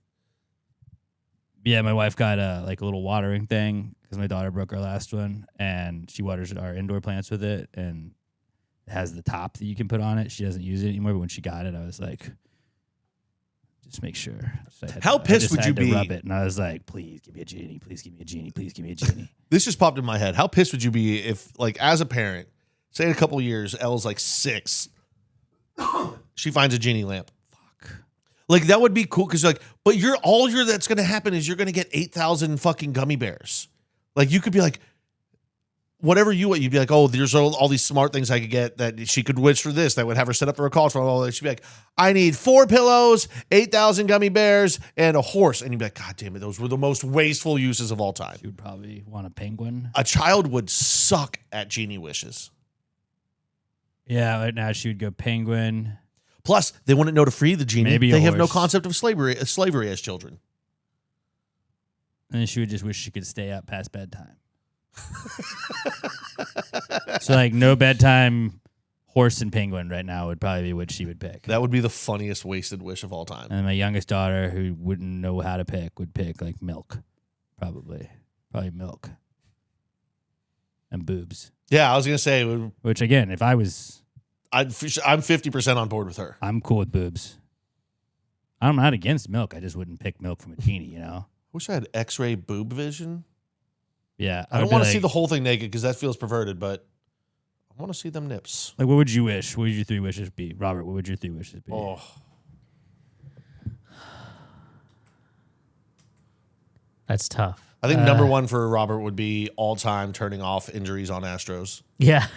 Speaker 2: yeah, my wife got a little watering thing because my daughter broke her last one, and she waters our indoor plants with it, and it has the top that you can put on it. She doesn't use it anymore, but when she got it, I was like, just make sure. So
Speaker 4: How pissed would you
Speaker 2: to
Speaker 4: be-
Speaker 2: Rub it, and I was like, please give me a genie, please give me a genie, please give me a genie.
Speaker 4: This just popped in my head. How pissed would you be if, like, as a parent, say in a couple of years, Elle's like 6, she finds a genie lamp.
Speaker 2: Fuck.
Speaker 4: Like, that would be cool because, like, but that's going to happen is you're going to get 8,000 fucking gummy bears. Like, you could be like, whatever you want, you'd be like, oh, there's all these smart things I could get that she could wish for this that would have her set up for a call for all that. She'd be like, I need 4 pillows, 8,000 gummy bears, and a horse. And you'd be like, God damn it, those were the most wasteful uses of all time.
Speaker 2: She would probably want a penguin.
Speaker 4: A child would suck at genie wishes.
Speaker 2: Yeah, right now she would go penguin.
Speaker 4: Plus, they wouldn't know to free the genie.
Speaker 2: Maybe a
Speaker 4: they have no
Speaker 2: horse.
Speaker 4: concept of slavery as children.
Speaker 2: And then she would just wish she could stay up past bedtime. So like no bedtime, horse and penguin right now would probably be what she would pick.
Speaker 4: That would be the funniest wasted wish of all time.
Speaker 2: And my youngest daughter, who wouldn't know how to pick, would pick like milk, probably milk and boobs.
Speaker 4: Yeah, I was gonna say,
Speaker 2: Which again, if I was,
Speaker 4: I'm 50% on board with her.
Speaker 2: I'm cool with boobs. I'm not against milk. I just wouldn't pick milk from a genie, you know.
Speaker 4: Wish I had X-ray boob vision.
Speaker 2: Yeah,
Speaker 4: I don't want to see the whole thing naked because that feels perverted, but I want to see them nips.
Speaker 2: Like, what would you wish? What would your 3 wishes be, Robert? What would your 3 wishes be?
Speaker 4: Oh,
Speaker 3: That's tough.
Speaker 4: I think number 1 for Robert would be all-time turning off injuries on Astros.
Speaker 3: Yeah.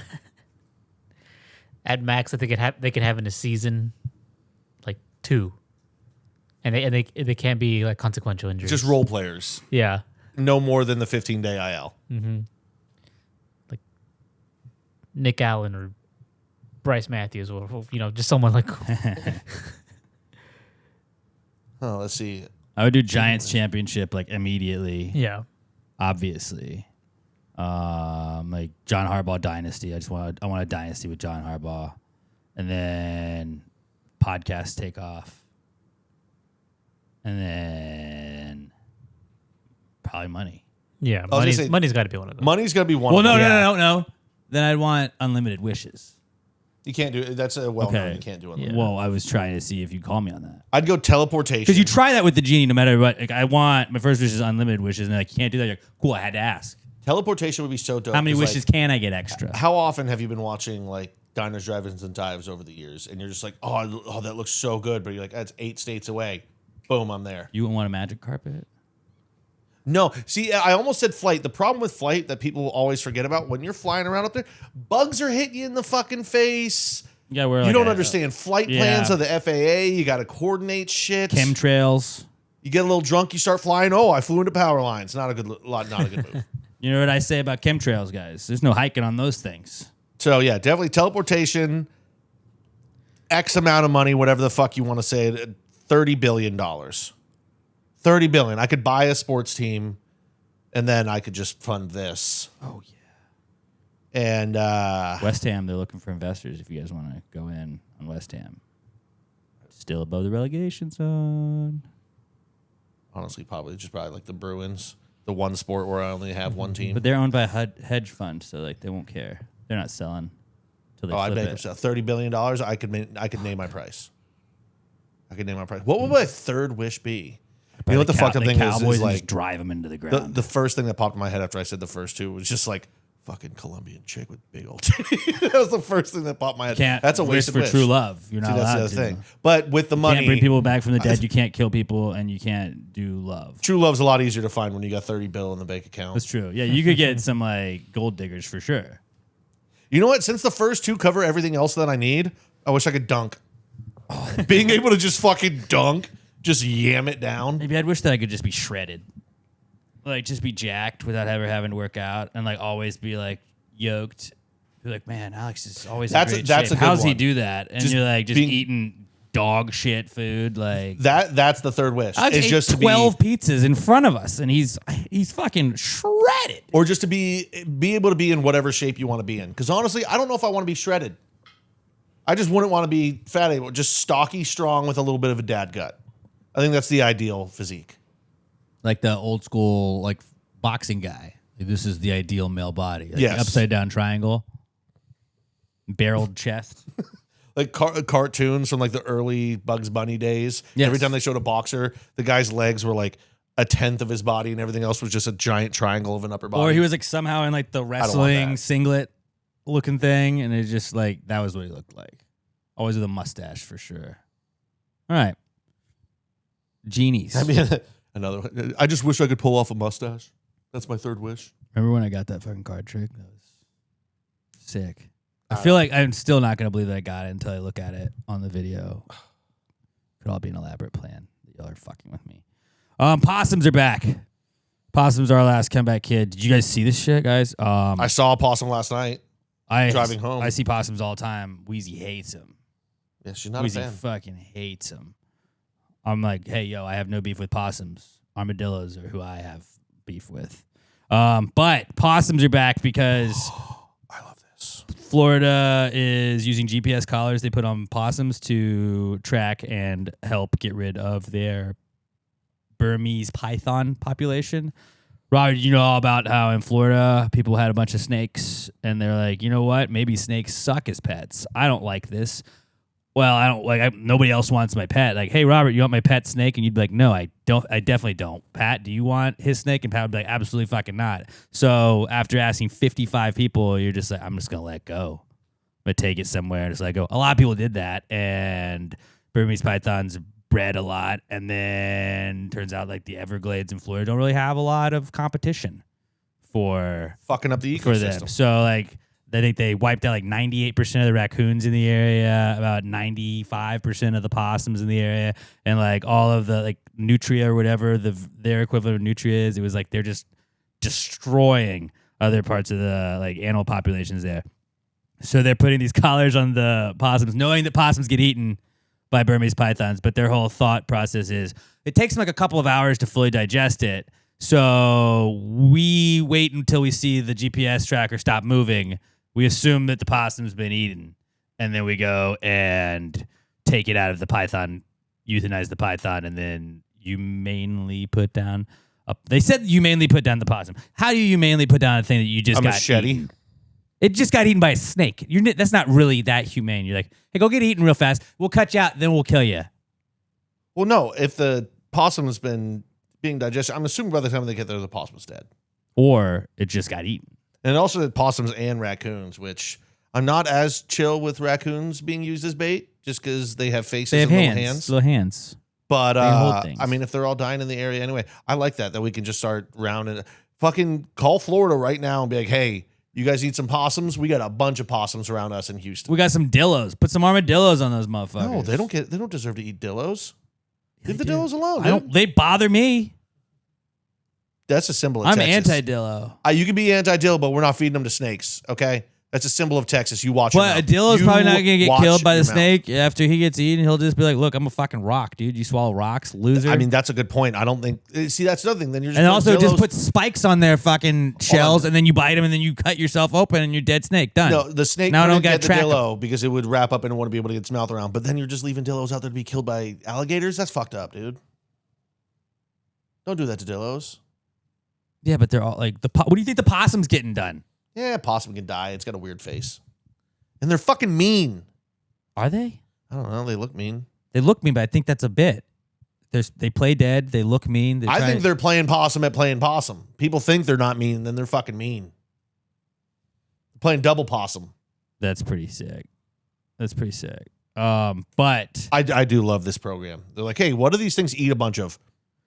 Speaker 3: At max, I think they can have in a season like 2, and they can't be like consequential injuries.
Speaker 4: Just role players.
Speaker 3: Yeah.
Speaker 4: No more than the 15-day IL.
Speaker 3: Like Nick Allen or Bryce Matthews, or just someone like.
Speaker 4: Oh, let's see.
Speaker 2: I would do Giants championship like immediately.
Speaker 3: Yeah.
Speaker 2: Obviously, like John Harbaugh dynasty. I want a dynasty with John Harbaugh, and then podcast take off, and then probably money.
Speaker 3: Yeah.
Speaker 4: I was gonna say-
Speaker 3: Money's got to be one of those.
Speaker 4: Money's gonna be one.
Speaker 2: Well,
Speaker 4: of
Speaker 2: no,
Speaker 4: them.
Speaker 2: no, no, no, no. Then I'd want unlimited wishes.
Speaker 4: You can't do it. That's a well-known.
Speaker 2: Okay.
Speaker 4: You can't do it.
Speaker 3: Yeah.
Speaker 2: Well, I was trying to see if you call me on that.
Speaker 4: I'd go teleportation.
Speaker 2: Because you try that with the genie no matter what. Like, I want my first wish is unlimited wishes, and like, you can't do that. You're like, cool, I had to ask.
Speaker 4: Teleportation would be so dope.
Speaker 2: How many
Speaker 4: 'cause,
Speaker 2: wishes can I get extra?
Speaker 4: How often have you been watching like Diners, Drive-Ins, and Dives over the years, and you're just like, oh, that looks so good, but you're like, that's 8 states away. Boom, I'm there.
Speaker 2: You wouldn't want a magic carpet?
Speaker 4: No, see, I almost said flight. The problem with flight that people always forget about when you're flying around up there, bugs are hitting you in the fucking face.
Speaker 2: Yeah, we're
Speaker 4: You don't understand flight plans
Speaker 2: Yeah.
Speaker 4: of the FAA. You got to coordinate shit.
Speaker 2: chemtrails.
Speaker 4: You get a little drunk, you start flying. Oh, I flew into power lines. Not a good move.
Speaker 2: You know what I say about chemtrails, guys? There's no hiking on those things.
Speaker 4: So yeah, definitely teleportation. X amount of money, whatever the fuck you want to say, $30 billion. $30 billion. I could buy a sports team, and then I could just fund this.
Speaker 2: Oh, yeah.
Speaker 4: And
Speaker 2: West Ham, they're looking for investors if you guys want to go in on West Ham. Still above the relegation zone.
Speaker 4: honestly, probably like the Bruins, the one sport where I only have one team.
Speaker 2: But they're owned by a hedge fund, so like they won't care. They're not selling till they
Speaker 4: I
Speaker 2: flip
Speaker 4: bet
Speaker 2: it.
Speaker 4: it's $30 billion. I could name my price. What would my third wish be? You know what the fucked up thing
Speaker 2: Cowboys
Speaker 4: is
Speaker 2: and
Speaker 4: like
Speaker 2: just drive them into the ground.
Speaker 4: the first thing that popped in my head after I said the first two was just like fucking Colombian chick with big old titties. That was the first thing that popped in my head.
Speaker 2: Can't
Speaker 4: That's a
Speaker 2: wish
Speaker 4: wasted
Speaker 2: for
Speaker 4: wish.
Speaker 2: true love. You're
Speaker 4: See,
Speaker 2: not
Speaker 4: that's the
Speaker 2: allowed
Speaker 4: other
Speaker 2: to.
Speaker 4: thing. But with the
Speaker 2: You
Speaker 4: money,
Speaker 2: can't bring people back from the dead. You can't kill people, and you can't do love.
Speaker 4: true love's a lot easier to find when you got 30 bill in the bank account.
Speaker 2: That's true. Yeah, you could get some like gold diggers for sure.
Speaker 4: You know what? Since the first two cover everything else that I need, I wish I could dunk. Being able to just fucking dunk, just yam it down.
Speaker 2: Maybe I'd wish that I could just be shredded, like just be jacked without ever having to work out, and like always be like yoked. Be like, man, Alex is always
Speaker 4: That's
Speaker 2: in great
Speaker 4: a
Speaker 2: shape.
Speaker 4: good
Speaker 2: How's he
Speaker 4: one.
Speaker 2: do that? And
Speaker 4: Just
Speaker 2: you're like just
Speaker 4: being-
Speaker 2: eating dog shit food. Like
Speaker 4: That's the third wish.
Speaker 2: I
Speaker 4: It's
Speaker 2: ate
Speaker 4: just
Speaker 2: 12 pizzas in front of us, and he's fucking shredded.
Speaker 4: or just to be able to be in whatever shape you want to be in. Because honestly, I don't know if I want to be shredded. I just wouldn't want to be fat, just stocky, strong with a little bit of a dad gut. I think that's the ideal physique.
Speaker 2: Like the old school, like boxing guy. Like, this is the ideal male body. Like
Speaker 4: Yes.
Speaker 2: Upside down triangle, barreled chest.
Speaker 4: Like cartoons from like the early Bugs Bunny days.
Speaker 2: Yes.
Speaker 4: Every time they showed a boxer, the guy's legs were like a tenth of his body, and everything else was just a giant triangle of an upper body.
Speaker 2: Or he was like somehow in like the
Speaker 4: want
Speaker 2: wrestling
Speaker 4: that.
Speaker 2: singlet looking thing, and it's just like that was what he looked like. Always with a mustache for sure. All right, genies.
Speaker 4: I mean, another one. I just wish I could pull off a mustache. That's my third wish.
Speaker 2: Remember when I got that fucking card trick? That was sick. I feel like I'm still not gonna believe that I got it until I look at it on the video. Could all be an elaborate plan. Y'all are fucking with me. Possums are back. Possums are our last comeback kid. Did you guys see this shit, guys?
Speaker 4: I saw a possum last night. Driving home.
Speaker 2: I see possums all the time. Wheezy hates them.
Speaker 4: Yeah, she's not
Speaker 2: Wheezy
Speaker 4: a fan.
Speaker 2: fucking hates them. I'm like, hey, yo, I have no beef with possums. Armadillos are who I have beef with. But possums are back because
Speaker 4: I love this.
Speaker 2: Florida is using GPS collars they put on possums to track and help get rid of their Burmese python population. Robert, you know all about how in Florida people had a bunch of snakes and they're like, you know what? Maybe snakes suck as pets. I don't like this. Well, I don't like. Nobody else wants my pet. Like, hey, Robert, you want my pet snake? And you'd be like, no, I don't. I definitely don't. Pat, do you want his snake? And Pat would be like, absolutely fucking not. So after asking 55 people, you're just like, I'm just gonna let go. I'm gonna take it somewhere and just let go. A lot of people did that, and Burmese pythons bred a lot, and then turns out like the Everglades in Florida don't really have a lot of competition for
Speaker 4: Fucking up the
Speaker 2: for them.
Speaker 4: ecosystem.
Speaker 2: So like I think they wiped out like 98% of the raccoons in the area, about 95% of the possums in the area, and like all of the like nutria or whatever their equivalent of nutria is. It was like they're just destroying other parts of the like animal populations there. So they're putting these collars on the possums, knowing that possums get eaten by Burmese pythons, but their whole thought process is it takes them like a couple of hours to fully digest it. So we wait until we see the GPS tracker stop moving. We assume that the possum's been eaten, and then we go and take it out of the python, euthanize the python, and then humanely put down. They said humanely put down the possum. How do you humanely put down a thing that you just
Speaker 4: A
Speaker 2: got
Speaker 4: machete?
Speaker 2: eaten? It just got eaten by a snake. That's not really that humane. You're like, hey, go get eaten real fast. We'll cut you out, then we'll kill you.
Speaker 4: Well, no. If the possum's been being digested, I'm assuming by the time they get there, the possum's dead.
Speaker 2: Or it just got eaten.
Speaker 4: And also the possums and raccoons, which I'm not as chill with raccoons being used as bait, just because they have faces
Speaker 2: They have
Speaker 4: and
Speaker 2: hands.
Speaker 4: little hands.
Speaker 2: Little hands.
Speaker 4: But
Speaker 2: They hold things.
Speaker 4: I mean, if they're all dying in the area anyway, I like that we can just start rounding. Fucking call Florida right now and be like, hey, you guys need some possums? We got a bunch of possums around us in Houston.
Speaker 2: We got some dillos. Put some armadillos on those motherfuckers.
Speaker 4: No, they don't deserve to eat dillos. Leave the
Speaker 2: do.
Speaker 4: dillos alone.
Speaker 2: I don't.
Speaker 4: Dude.
Speaker 2: They bother me.
Speaker 4: That's a symbol of
Speaker 2: I'm
Speaker 4: Texas.
Speaker 2: anti-dillo.
Speaker 4: You can be anti-dill, but we're not feeding them to snakes. Okay, that's a symbol of Texas. You watch. your
Speaker 2: But a
Speaker 4: mouth.
Speaker 2: dillo's
Speaker 4: You
Speaker 2: probably not gonna get
Speaker 4: watch
Speaker 2: killed by the
Speaker 4: your mouth.
Speaker 2: snake after he gets eaten. He'll just be like, "Look, I'm a fucking rock, dude. You swallow rocks, loser."
Speaker 4: I mean, that's a good point. I don't think. See, that's another thing. Then you're just
Speaker 2: and
Speaker 4: putting
Speaker 2: also just
Speaker 4: dillos-
Speaker 2: put spikes on their fucking shells, and then you bite them, and then you cut yourself open, and you're dead snake. Done.
Speaker 4: No, the snake
Speaker 2: Now I don't
Speaker 4: couldn't
Speaker 2: gotta
Speaker 4: get the
Speaker 2: track 'em.
Speaker 4: dillo because it would wrap up and want to be able to get its mouth around. But then you're just leaving dillos out there to be killed by alligators. That's fucked up, dude. Don't do that to dillos.
Speaker 2: Yeah, but they're all like what do you think the possum's getting done?
Speaker 4: Yeah, possum can die. It's got a weird face, and they're fucking mean.
Speaker 2: Are they?
Speaker 4: I don't know. They look mean.
Speaker 2: They look mean, but I think that's a bit. They play dead. They look mean.
Speaker 4: I think they're playing possum at playing possum. People think they're not mean, then they're fucking mean. Playing double possum.
Speaker 2: That's pretty sick. That's pretty sick. But
Speaker 4: I do love this program. They're like, hey, what do these things eat a bunch of?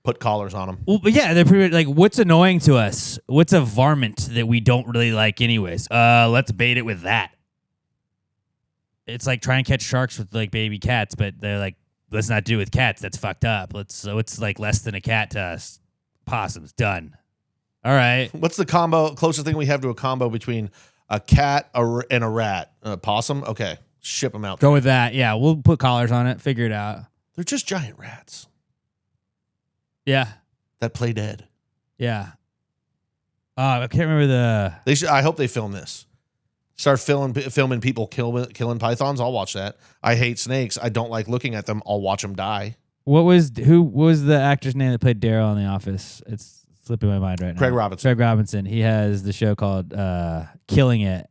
Speaker 4: Put collars on them.
Speaker 2: well, but yeah, they're pretty like what's annoying to us? What's a varmint that we don't really like anyways? Let's bait it with that. It's like trying to catch sharks with like baby cats, but they're like, let's not do it with cats. That's fucked up. So it's like less than a cat to us. Possums done. All right.
Speaker 4: What's the combo? Closest thing we have to a combo between a cat and a rat? Possum? Okay. ship them out.
Speaker 2: Go with that. Yeah, we'll put collars on it. Figure it out.
Speaker 4: They're just giant rats
Speaker 2: Yeah.
Speaker 4: that play dead.
Speaker 2: Yeah. I can't remember the.
Speaker 4: I hope they film this. Start filming people killing pythons. I'll watch that. I hate snakes. I don't like looking at them. I'll watch them die.
Speaker 2: What was the actor's name that played Daryl on The Office? It's slipping my mind right now.
Speaker 4: Craig Robinson.
Speaker 2: Craig Robinson. He has the show called Killing It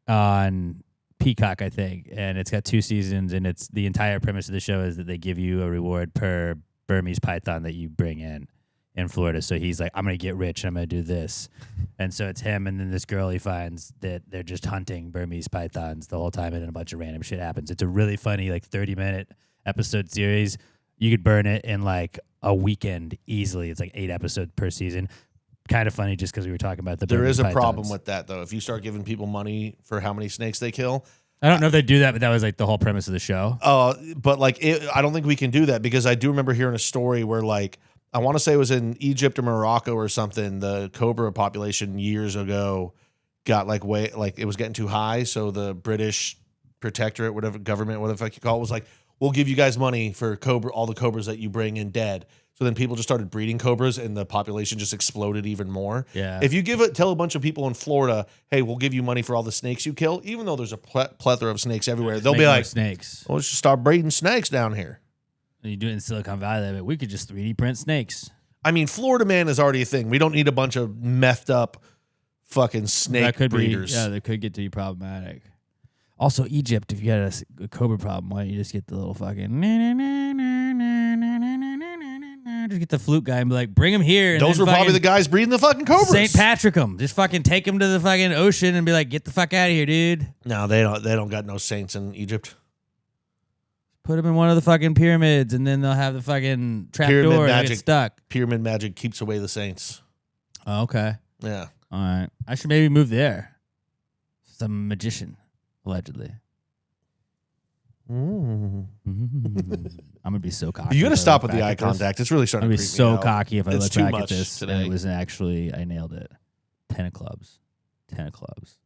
Speaker 2: on Peacock, I think, and it's got 2 seasons. And it's the entire premise of the show is that they give you a reward per Burmese python that you bring in Florida. So he's like, I'm going to get rich. I'm going to do this. And so it's him and then this girl he finds that they're just hunting Burmese pythons the whole time. And then a bunch of random shit happens. It's a really funny, 30-minute episode series. You could burn it in a weekend easily. It's 8 episodes per season. Kind of funny just because we were talking about the
Speaker 4: There
Speaker 2: Burmese
Speaker 4: is a
Speaker 2: pythons.
Speaker 4: problem with that, though. If you start giving people money for how many snakes they kill.
Speaker 2: I don't know if they do that, but that was the whole premise of the show.
Speaker 4: But I don't think we can do that because I do remember hearing a story where I want to say it was in Egypt or Morocco or something. The cobra population years ago got it was getting too high. So the British protectorate, whatever government, whatever the fuck you call it, was like, we'll give you guys money for all the cobras that you bring in dead. So then people just started breeding cobras and the population just exploded even more.
Speaker 2: Yeah.
Speaker 4: If you tell a bunch of people in Florida, hey, we'll give you money for all the snakes you kill, even though there's a plethora of snakes everywhere, they'll be like,
Speaker 2: snakes.
Speaker 4: well, let's just start breeding snakes down here.
Speaker 2: And you do it in Silicon Valley, but we could just 3D print snakes.
Speaker 4: I mean, Florida man is already a thing. We don't need a bunch of methed up fucking snake breeders.
Speaker 2: That could get to be problematic. Also, Egypt, if you had a cobra problem, why don't you just get the little fucking just get the flute guy and be like, bring him here. And
Speaker 4: those were probably the guys breeding the fucking cobras.
Speaker 2: St. Patrick him. Just fucking take him to the fucking ocean and be like, get the fuck out of here, dude.
Speaker 4: No, they don't got no saints in Egypt.
Speaker 2: Put him in one of the fucking pyramids, and then they'll have the fucking trap door and get stuck.
Speaker 4: Pyramid magic keeps away the saints.
Speaker 2: Oh, okay.
Speaker 4: Yeah.
Speaker 2: All right. I should maybe move there. Some magician, allegedly. I'm gonna be so cocky.
Speaker 4: You got to
Speaker 2: if I
Speaker 4: stop
Speaker 2: look
Speaker 4: with the
Speaker 2: back
Speaker 4: eye
Speaker 2: at this.
Speaker 4: contact. It's really starting
Speaker 2: I'm
Speaker 4: to
Speaker 2: gonna be
Speaker 4: creep
Speaker 2: so
Speaker 4: me out.
Speaker 2: cocky if I
Speaker 4: It's
Speaker 2: look
Speaker 4: too
Speaker 2: back at
Speaker 4: much
Speaker 2: this.
Speaker 4: today.
Speaker 2: And it was actually, I nailed it. 10 of clubs. 10 of clubs.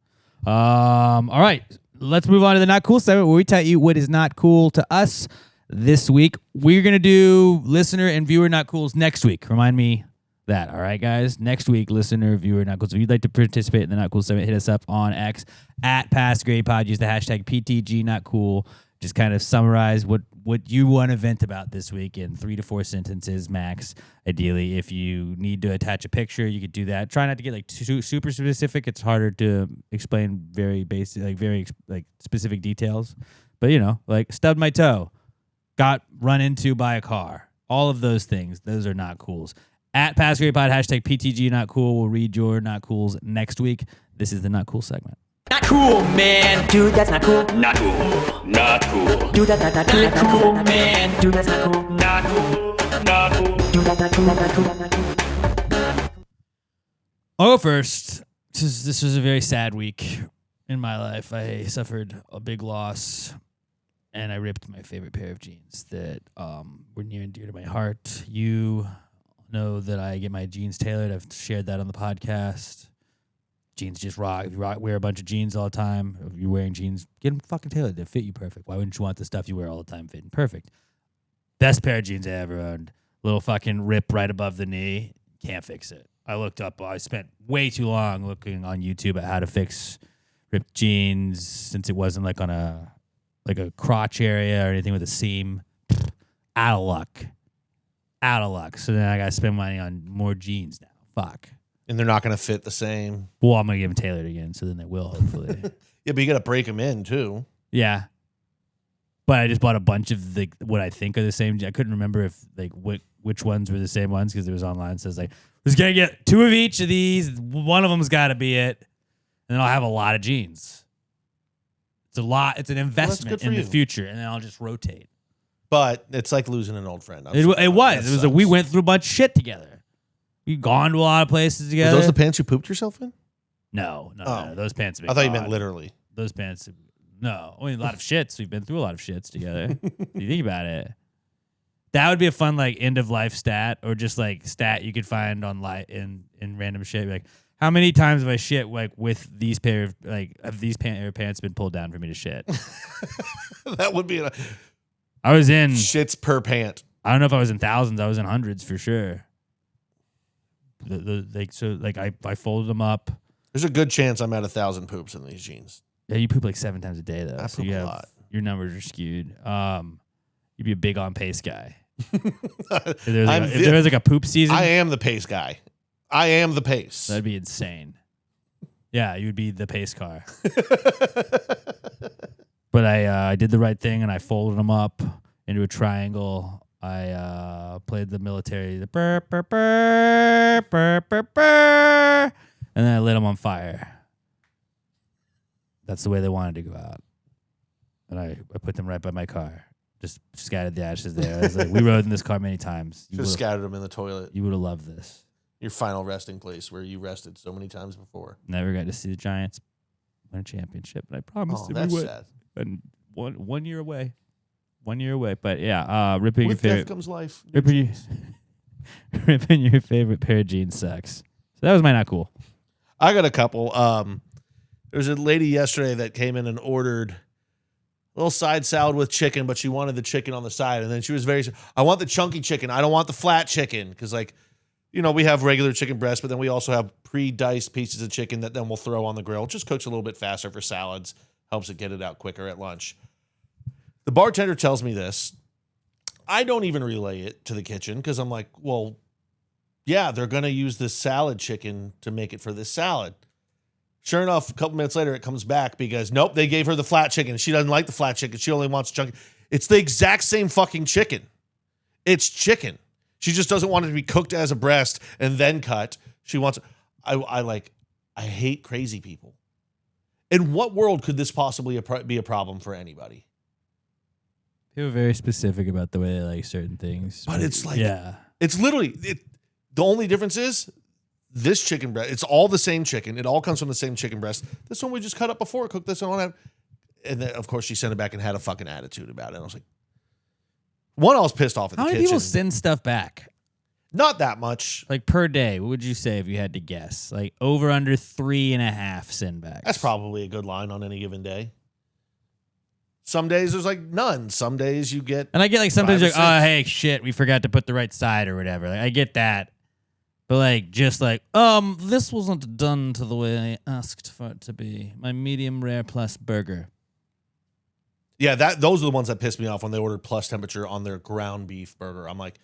Speaker 2: All right. Let's move on to the not cool segment where we tell you what is not cool to us this week. We're gonna do listener and viewer not cools next week. Remind me that. All right, guys. Next week, listener, viewer, not cool. So if you'd like to participate in the not cool segment, hit us up on X at Past Grade Pod. Use the hashtag PTG not cool. Just kind of summarize what you want to vent about this week in 3 to 4 sentences max. Ideally, if you need to attach a picture, you could do that. Try not to get super specific. It's harder to explain very basic, very specific details. But stubbed my toe, got run into by a car. All of those things, those are not cools. At Past Grade Pod, hashtag PTG not cool. We'll read your not cools next week. This is the not cool segment.
Speaker 5: Not cool, man. Dude, that's not cool. Not cool. Not cool. Dude, that's not cool, man. Dude, that's not cool. Not cool. Not cool. Dude, that's not cool. Not cool. Not cool.
Speaker 2: I'll go first. This was a very sad week in my life. I suffered a big loss, and I ripped my favorite pair of jeans that were near and dear to my heart. You know that I get my jeans tailored. I've shared that on the podcast. Jeans just rock. If you wear a bunch of jeans all the time, if you're wearing jeans, get them fucking tailored. They fit you perfect. Why wouldn't you want the stuff you wear all the time fitting perfect? Best pair of jeans I ever owned. Little fucking rip right above the knee. Can't fix it. I looked up. I spent way too long looking on YouTube at how to fix ripped jeans since it wasn't on a crotch area or anything with a seam. Out of luck. Out of luck. So then I got to spend money on more jeans now. Fuck.
Speaker 4: And they're not going to fit the same.
Speaker 2: Well, I'm going to get them tailored again, so then they will, hopefully.
Speaker 4: Yeah, but you got to break them in, too.
Speaker 2: Yeah. But I just bought a bunch of what I think are the same. I couldn't remember if which ones were the same ones because it was online. So it's we're just going to get 2 of each of these. One of them's got to be it. And then I'll have a lot of jeans. It's a lot. It's an investment in the future. And then I'll just rotate.
Speaker 4: But it's like losing an old friend.
Speaker 2: It was. We went through a bunch of shit together. We've gone to a lot of places together.
Speaker 4: Were those the pants you pooped yourself in?
Speaker 2: No. Those pants have been
Speaker 4: I thought you
Speaker 2: gone.
Speaker 4: meant literally.
Speaker 2: Those pants. No. I mean, a lot of shits. We've been through a lot of shits together. If you think about it. That would be a fun end of life stat or just stat you could find on in random shit. How many times have I shit like with these pair of have these pair of pants been pulled down for me to shit?
Speaker 4: That would be
Speaker 2: I was in
Speaker 4: shits per pant.
Speaker 2: I don't know if I was in thousands. I was in hundreds for sure. I folded them up.
Speaker 4: There's a good chance I'm at 1,000 poops in these jeans.
Speaker 2: Yeah, you poop like 7 times a day though.
Speaker 4: I
Speaker 2: So
Speaker 4: poop
Speaker 2: you
Speaker 4: a
Speaker 2: have
Speaker 4: lot.
Speaker 2: your numbers are skewed. You'd be a big on pace guy. If
Speaker 4: I'm
Speaker 2: there was like a poop season,
Speaker 4: I am the pace guy. I am the pace.
Speaker 2: that'd be insane. Yeah, you would be the pace car. But I did the right thing and I folded them up into a triangle. I played the military, the burr, burr, burr, burr, burr, burr, and then I lit them on fire. That's the way they wanted to go out. And I put them right by my car. Just scattered the ashes there. I was like, we rode in this car many times.
Speaker 4: Just scattered them in the toilet.
Speaker 2: You would have loved this.
Speaker 4: Your final resting place where you rested so many times before.
Speaker 2: Never got to see the Giants win a championship, but I promised
Speaker 4: Oh,
Speaker 2: we
Speaker 4: that's
Speaker 2: would.
Speaker 4: sad.
Speaker 2: And one year away. 1 year away. But yeah, ripping
Speaker 4: With
Speaker 2: your
Speaker 4: death
Speaker 2: favorite
Speaker 4: comes life.
Speaker 2: ripping your favorite pair of jeans sucks. So that was my not cool.
Speaker 4: I got a couple. There's a lady yesterday that came in and ordered a little side salad with chicken, but she wanted the chicken on the side. And then she was I want the chunky chicken. I don't want the flat chicken. Because, like, you know, we have regular chicken breast, but then we also have pre-diced pieces of chicken that then we'll throw on the grill. It just cooks a little bit faster for salads. Helps it get it out quicker at lunch. The bartender tells me this. I don't even relay it to the kitchen because I'm like, well, yeah, they're going to use this salad chicken to make it for this salad. Sure enough, a couple minutes later, it comes back because, nope, they gave her the flat chicken. She doesn't like the flat chicken. She only wants chunky. It's the exact same fucking chicken. It's chicken. She just doesn't want it to be cooked as a breast and then cut. She wants, I hate crazy people. In what world could this possibly be a problem for anybody?
Speaker 2: People are very specific about the way they like certain things.
Speaker 4: But it's like,
Speaker 2: yeah.
Speaker 4: It's literally, the only difference is this chicken breast. It's all the same chicken. It all comes from the same chicken breast. This one we just cut up before, cooked this one. And then, of course, she sent it back and had a fucking attitude about it. And I was like, one, I was pissed off at the
Speaker 2: How
Speaker 4: kitchen.
Speaker 2: many people send stuff back?
Speaker 4: Not that much.
Speaker 2: Like per day, what would you say if you had to guess? Like over under 3.5 send backs.
Speaker 4: That's probably a good line on any given day. Some days there's like none. Some days you get.
Speaker 2: And I get like sometimes
Speaker 4: 5
Speaker 2: like,
Speaker 4: or 6.
Speaker 2: oh hey shit, we forgot to put the right side or whatever. Like I get that. But like just like, this wasn't done to the way I asked for it to be. My medium rare plus burger.
Speaker 4: Yeah, those are the ones that pissed me off when they ordered plus temperature on their ground beef burger. I'm like,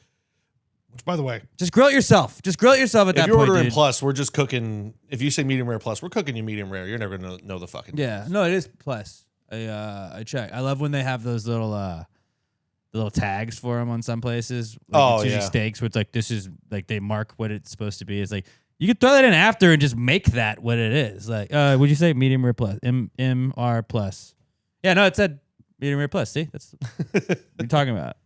Speaker 4: which by the way,
Speaker 2: Just grill it yourself. Just grill it yourself at
Speaker 4: if
Speaker 2: that
Speaker 4: you're
Speaker 2: point.
Speaker 4: ordering
Speaker 2: Dude.
Speaker 4: plus, we're just cooking. If you say medium rare plus, we're cooking you medium rare. You're never gonna know the fucking
Speaker 2: Yeah,
Speaker 4: difference.
Speaker 2: no, it is plus. I check. I love when they have those little the little tags for them on some places. Like
Speaker 4: Oh,
Speaker 2: it's usually
Speaker 4: yeah.
Speaker 2: steaks where it's like this is like they mark what it's supposed to be. It's like you could throw that in after and just make that what it is. Like, would you say medium rare plus? MR plus. Yeah, no, it said medium rare plus. See, that's what you're talking about.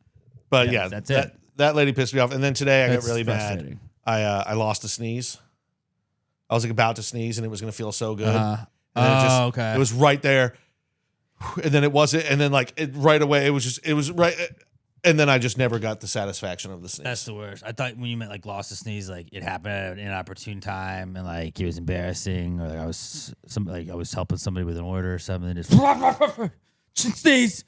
Speaker 4: But
Speaker 2: Yeah,
Speaker 4: yeah,
Speaker 2: that's it.
Speaker 4: That lady pissed me off. And then today I
Speaker 2: That's
Speaker 4: got really mad.
Speaker 2: frustrating.
Speaker 4: I lost a sneeze. I was like about to sneeze and it was gonna feel so good.
Speaker 2: Uh-huh.
Speaker 4: And then
Speaker 2: Oh, okay.
Speaker 4: It was right there. And then it wasn't. And then like right away, it was right. And then I just never got the satisfaction of the sneeze.
Speaker 2: That's the worst. I thought when you meant like lost a sneeze, like it happened at an inopportune time and like it was embarrassing, or like I was helping somebody with an order or something, and just sneeze,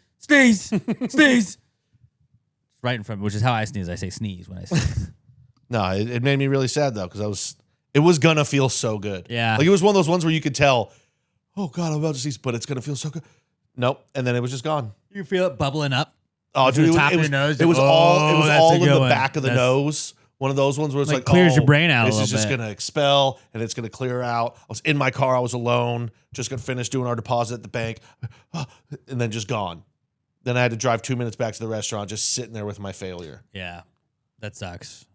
Speaker 2: right in front of me, which is how I sneeze. I say sneeze when I sneeze.
Speaker 4: No, it made me really sad though because it was gonna feel so good.
Speaker 2: Yeah.
Speaker 4: like it was one of those ones where you could tell, oh god, I'm about to sneeze, but it's gonna feel so good. Nope, and then it was just gone.
Speaker 2: You feel it bubbling up.
Speaker 4: Oh,
Speaker 2: From
Speaker 4: dude,
Speaker 2: the top
Speaker 4: it
Speaker 2: of
Speaker 4: was,
Speaker 2: your nose,
Speaker 4: it was
Speaker 2: oh,
Speaker 4: all
Speaker 2: that's a
Speaker 4: in
Speaker 2: good
Speaker 4: the
Speaker 2: one.
Speaker 4: back of the
Speaker 2: That's-
Speaker 4: nose. One of those ones where it's
Speaker 2: Like,
Speaker 4: like,
Speaker 2: clears your brain out a
Speaker 4: This is
Speaker 2: little
Speaker 4: just
Speaker 2: bit.
Speaker 4: gonna expel and it's gonna clear out. I was in my car. I was alone. Just gonna finish doing our deposit at the bank, and then just gone. Then I had to drive 2 minutes back to the restaurant, just sitting there with my failure.
Speaker 2: Yeah, that sucks.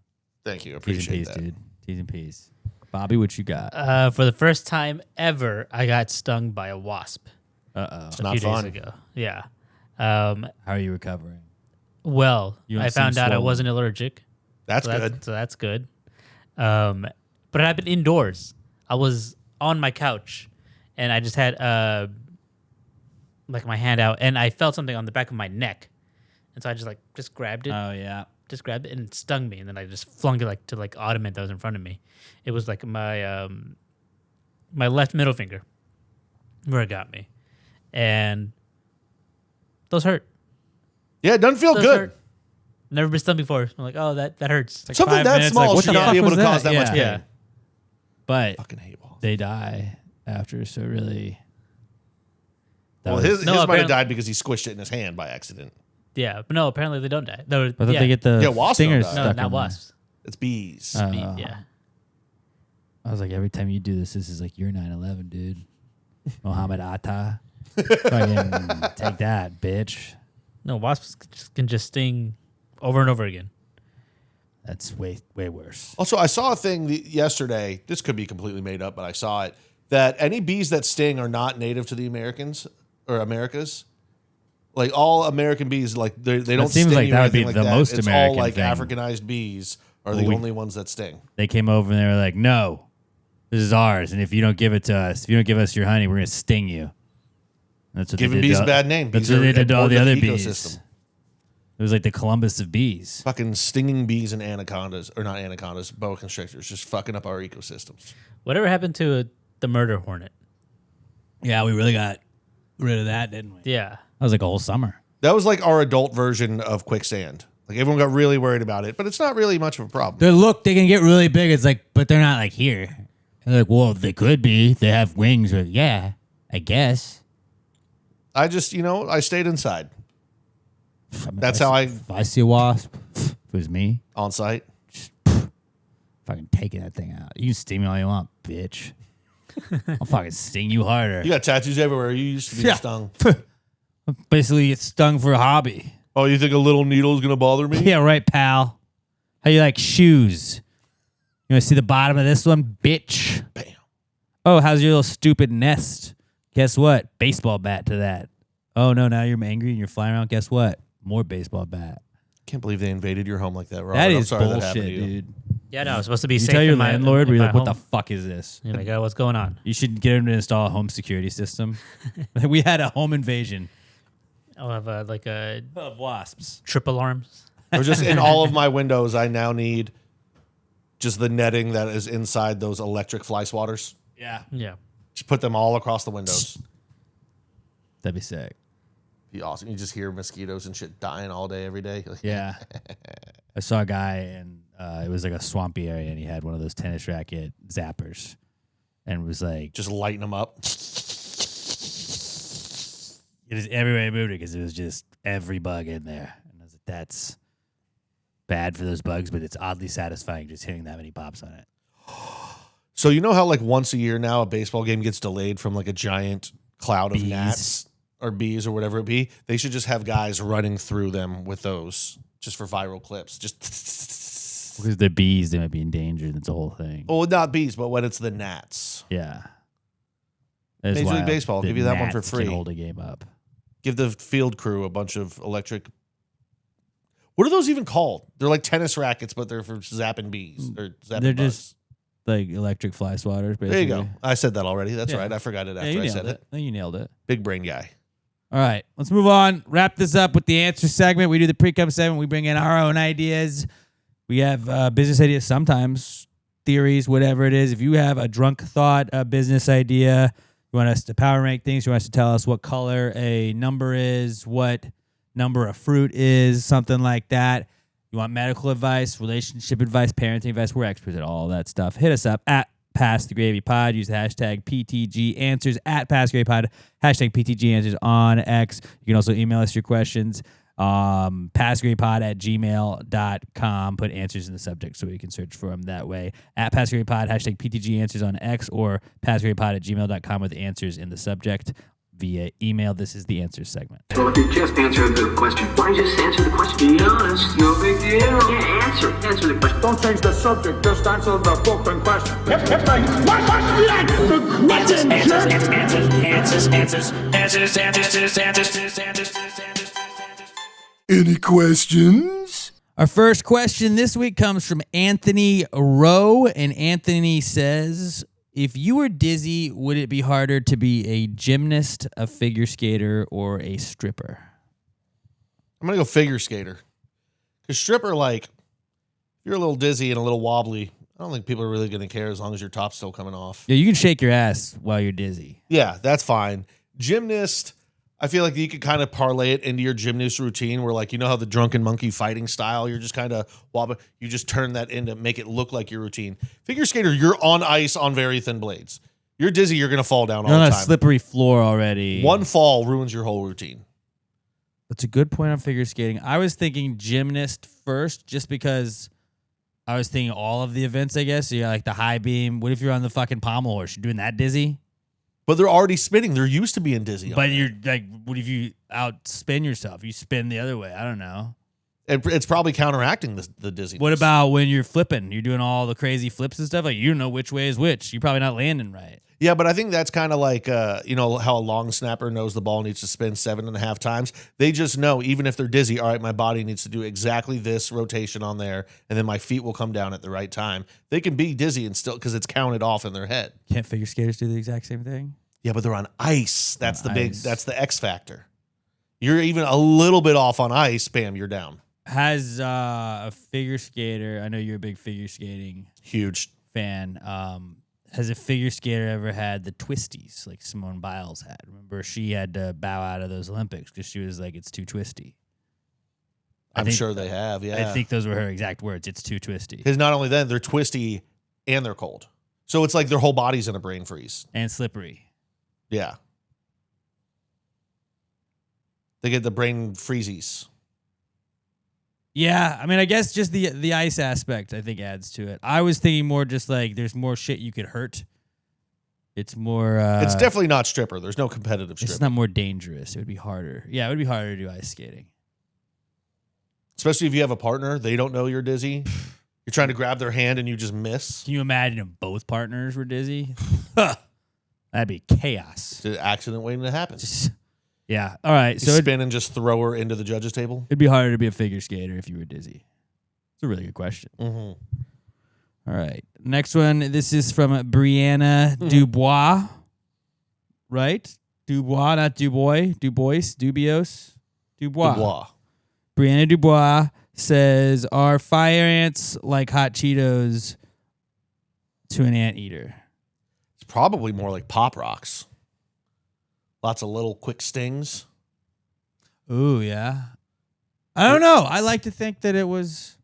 Speaker 4: Thank you,
Speaker 2: T's and
Speaker 4: appreciate
Speaker 2: P's,
Speaker 4: that.
Speaker 2: dude. T's and P's. Bobby, what you got?
Speaker 3: For the first time ever, I got stung by a wasp
Speaker 4: It's
Speaker 3: a
Speaker 4: not
Speaker 3: few
Speaker 4: fun.
Speaker 3: days ago. Yeah.
Speaker 2: How are you recovering?
Speaker 3: Well,
Speaker 2: You don't
Speaker 3: I found
Speaker 2: seem
Speaker 3: out I
Speaker 2: swollen.
Speaker 3: wasn't allergic.
Speaker 4: That's
Speaker 3: So
Speaker 4: good.
Speaker 3: that's good. But it happened indoors. I was on my couch, and I just had like my hand out, and I felt something on the back of my neck, and so I just grabbed it,
Speaker 2: Oh yeah.
Speaker 3: and it stung me, and then I just flung it to Ottoman that was in front of me. It was like my my left middle finger, where it got me, and those hurt.
Speaker 4: Yeah, it doesn't feel
Speaker 3: Those
Speaker 4: good.
Speaker 3: hurt. Never been stung before. I'm like, oh, that hurts.
Speaker 4: Something
Speaker 2: 5
Speaker 4: that
Speaker 2: minutes,
Speaker 4: small
Speaker 2: like, what
Speaker 4: should
Speaker 2: the
Speaker 4: not
Speaker 2: fuck
Speaker 4: be able
Speaker 2: was
Speaker 4: to cause
Speaker 2: that?
Speaker 4: that much pain.
Speaker 2: Yeah. But
Speaker 4: Fucking hate balls.
Speaker 2: they die after, so really.
Speaker 4: Well, his
Speaker 3: No,
Speaker 4: might have
Speaker 3: apparently-
Speaker 4: died because he squished it in his hand by accident.
Speaker 3: Yeah, but no, apparently they don't die.
Speaker 2: I thought they get the
Speaker 4: Yeah, wasps
Speaker 2: stingers
Speaker 4: don't die.
Speaker 3: no,
Speaker 2: stuck
Speaker 3: not
Speaker 2: in
Speaker 3: wasps.
Speaker 4: It's bees.
Speaker 2: there.
Speaker 3: Yeah.
Speaker 2: I was like, every time you do this is like your 9/11, dude. Mohammed Atta. Fucking take that, bitch.
Speaker 3: No, wasps can just sting over and over again.
Speaker 2: That's way worse.
Speaker 4: Also, I saw a thing yesterday. This could be completely made up, but I saw it. That any bees that sting are not native to the Americans or Americas. Like all American bees, like they don't
Speaker 2: seems
Speaker 4: sting
Speaker 2: like
Speaker 4: you
Speaker 2: that
Speaker 4: or
Speaker 2: would be
Speaker 4: anything like
Speaker 2: the
Speaker 4: that.
Speaker 2: most
Speaker 4: it's
Speaker 2: American
Speaker 4: all like
Speaker 2: thing.
Speaker 4: Africanized bees are the only ones that sting.
Speaker 2: They came over and they were like, no, this is ours. And if you don't give it to us, if you don't give us your honey, we're going to sting you. That's what
Speaker 4: Giving
Speaker 2: they did
Speaker 4: bees
Speaker 2: to-
Speaker 4: a bad name.
Speaker 2: That's
Speaker 4: Bees
Speaker 2: what
Speaker 4: are
Speaker 2: they did to all the
Speaker 4: important
Speaker 2: other
Speaker 4: to
Speaker 2: bees.
Speaker 4: ecosystem.
Speaker 2: It was like the Columbus of bees.
Speaker 4: Fucking stinging bees and anacondas, or not anacondas, boa constrictors, just fucking up our ecosystems.
Speaker 3: Whatever happened to the murder hornet?
Speaker 2: Yeah, we really got rid of that, didn't we?
Speaker 3: Yeah.
Speaker 2: That was like a whole summer.
Speaker 4: That was like our adult version of quicksand. Like everyone got really worried about it, but it's not really much of a problem.
Speaker 2: They can get really big. It's like, but they're not like here. And they're like, well, they could be. They have wings. Or, yeah, I guess.
Speaker 4: I just, I stayed inside
Speaker 2: I mean,
Speaker 4: That's
Speaker 2: if
Speaker 4: how
Speaker 2: If I see a wasp, if it was me,
Speaker 4: on site.
Speaker 2: fucking taking that thing out. You can sting me all you want, bitch. I'll fucking sting you harder.
Speaker 4: You got tattoos everywhere. You used to be stung.
Speaker 2: Basically, get stung for a hobby.
Speaker 4: Oh, you think a little needle is going to bother me?
Speaker 2: Yeah, right, pal. How you like shoes? You want to see the bottom of this one, bitch?
Speaker 4: Bam.
Speaker 2: Oh, how's your little stupid nest? Guess what? Baseball bat to that. Oh, no, now you're angry and you're flying around. Guess what? More baseball bat.
Speaker 4: Can't believe they invaded your home like that, Robert.
Speaker 2: That
Speaker 4: I'm
Speaker 2: is
Speaker 4: sorry that happened to
Speaker 2: bullshit,
Speaker 4: you.
Speaker 2: dude.
Speaker 3: Yeah, no, it's supposed to be
Speaker 2: You
Speaker 3: safe
Speaker 2: tell your
Speaker 3: in my,
Speaker 2: landlord,
Speaker 3: in
Speaker 2: we're
Speaker 3: my
Speaker 2: like, what the
Speaker 3: home.
Speaker 2: fuck is this?
Speaker 3: You're like, oh, what's going on?
Speaker 2: You should get him to install a home security system. We had a home invasion
Speaker 3: I'll have a
Speaker 2: of wasps.
Speaker 3: trip alarms.
Speaker 4: Or just in all of my windows, I now need just the netting that is inside those electric fly swatters.
Speaker 2: Yeah.
Speaker 3: Yeah.
Speaker 4: Just put them all across the windows.
Speaker 2: That'd be sick.
Speaker 4: Be awesome. You just hear mosquitoes and shit dying all day, every day.
Speaker 2: Yeah. I saw a guy and it was like a swampy area and he had one of those tennis racket zappers and was like,
Speaker 4: Just lighting them up.
Speaker 2: it was everywhere I moved it because it was just every bug in there. And I was like, that's bad for those bugs, but it's oddly satisfying just hitting that many pops on it.
Speaker 4: So you know how like once a year now a baseball game gets delayed from like a giant cloud of
Speaker 2: Bees.
Speaker 4: gnats or bees or whatever it be? They should just have guys running through them with those just for viral clips. Just
Speaker 2: Because they're bees, they might be endangered. That's the whole thing.
Speaker 4: well, not bees, but when it's the gnats.
Speaker 2: Yeah. That is
Speaker 4: Major League
Speaker 2: wild
Speaker 4: Baseball,
Speaker 2: that
Speaker 4: give you that one for
Speaker 2: gnats can
Speaker 4: free.
Speaker 2: Hold a game up.
Speaker 4: Give the field crew a bunch of electric. What are those even called? They're like tennis rackets, but they're for zapping bees or zapping
Speaker 2: They're
Speaker 4: bugs.
Speaker 2: just like electric fly swatters, basically.
Speaker 4: There you go. I said that already. That's
Speaker 2: Yeah.
Speaker 4: right. I forgot it
Speaker 2: Yeah,
Speaker 4: after
Speaker 2: you
Speaker 4: I
Speaker 2: nailed
Speaker 4: said it.
Speaker 2: I think you nailed it.
Speaker 4: Big brain guy.
Speaker 2: All right, let's move on. Wrap this up with the answer segment. We do the pre-cum segment. We bring in our own ideas. We have business ideas sometimes, theories, whatever it is. If you have a drunk thought, a business idea, you want us to power rank things, you want us to tell us what color a number is, what number a fruit is, something like that. You want medical advice, relationship advice, parenting advice. We're experts at all that stuff. Hit us up at Pass the Gravy Pod. Use the hashtag PTG Answers at Pass the Gravy Pod. Hashtag PTG Answers on X. You can also email us your questions. PassGravyPod@gmail.com. Put answers in the subject so we can search for them that way. At Pass the Gravy Pod, hashtag PTG Answers on X or PassGravyPod@gmail.com with answers in the subject via email. This is the answers segment.
Speaker 6: Well, if you just answer the question, why don't you just answer the question? Be honest, no big deal. Yeah, answer the question.
Speaker 7: Don't change the subject, just answer the fucking question.
Speaker 1: Any questions?
Speaker 2: Our first question this week comes from Anthony Rowe, and Anthony says, if you were dizzy, would it be harder to be a gymnast, a figure skater, or a stripper?
Speaker 4: I'm going to go figure skater. Because stripper, like, if you're a little dizzy and a little wobbly, I don't think people are really going to care as long as your top's still coming off.
Speaker 2: Yeah, you can shake your ass while you're dizzy.
Speaker 4: Yeah, that's fine. Gymnast, I feel like you could kind of parlay it into your gymnast routine where, like, you know how the drunken monkey fighting style, you're just kind of wobbling. You just turn that into make it look like your routine. Figure skater, you're on ice on very thin blades. You're dizzy, you're going to fall down all
Speaker 2: You're
Speaker 4: the
Speaker 2: on a
Speaker 4: time.
Speaker 2: slippery floor already.
Speaker 4: One fall ruins your whole routine.
Speaker 2: That's a good point on figure skating. I was thinking gymnast first just because I was thinking all of the events, I guess. So you're like the high beam. What if you're on the fucking pommel horse? You're doing that dizzy?
Speaker 4: But they're already spinning. They're used to being dizzy.
Speaker 2: But you're like, what if you outspin yourself? You spin the other way. I don't know.
Speaker 4: It's probably counteracting the dizziness.
Speaker 2: What about when you're flipping? You're doing all the crazy flips and stuff. Like, you don't know which way is which. You're probably not landing right.
Speaker 4: Yeah, but I think that's kind of like, you know, how a long snapper knows the ball needs to spin 7.5 times. They just know, even if they're dizzy, all right, my body needs to do exactly this rotation on there, and then my feet will come down at the right time. They can be dizzy and still, because it's counted off in their head.
Speaker 2: Can't figure skaters do the exact same thing?
Speaker 4: Yeah, but they're on ice. That's
Speaker 2: On
Speaker 4: the big,
Speaker 2: ice.
Speaker 4: that's the X factor. You're even a little bit off on ice, bam, you're down.
Speaker 2: Has a figure skater, I know you're a big figure skating
Speaker 4: Huge.
Speaker 2: fan, has a figure skater ever had the twisties like Simone Biles had? Remember, she had to bow out of those Olympics because she was like, it's too twisty.
Speaker 4: I'm sure they have, yeah.
Speaker 2: I think those were her exact words. It's too twisty.
Speaker 4: Because not only then, they're twisty and they're cold. So it's like their whole body's in a brain freeze.
Speaker 2: And slippery.
Speaker 4: Yeah. They get the brain freezies.
Speaker 2: Yeah, I mean, I guess just the ice aspect, I think, adds to it. I was thinking more just like there's more shit you could hurt. It's more...
Speaker 4: It's definitely not stripper. There's no competitive stripper.
Speaker 2: It's not more dangerous. It would be harder. Yeah, it would be harder to do ice skating.
Speaker 4: Especially if you have a partner. They don't know you're dizzy. You're trying to grab their hand and you just miss.
Speaker 2: Can you imagine if both partners were dizzy? That'd be chaos.
Speaker 4: It's an accident waiting to happen.
Speaker 2: Yeah. All right.
Speaker 4: You
Speaker 2: So
Speaker 4: spin and just throw her into the judges' table.
Speaker 2: it'd be harder to be a figure skater if you were dizzy. It's a really good question.
Speaker 4: Mm-hmm.
Speaker 2: All right. Next one. This is from Brianna Dubois. Right? Dubois, not Dubois. Dubois. Dubios. Dubois. Brianna Dubois says, are fire ants like hot Cheetos to an anteater?
Speaker 4: It's probably more like Pop Rocks. Lots of little quick stings.
Speaker 2: Ooh, yeah. I don't know. I like to think that it was...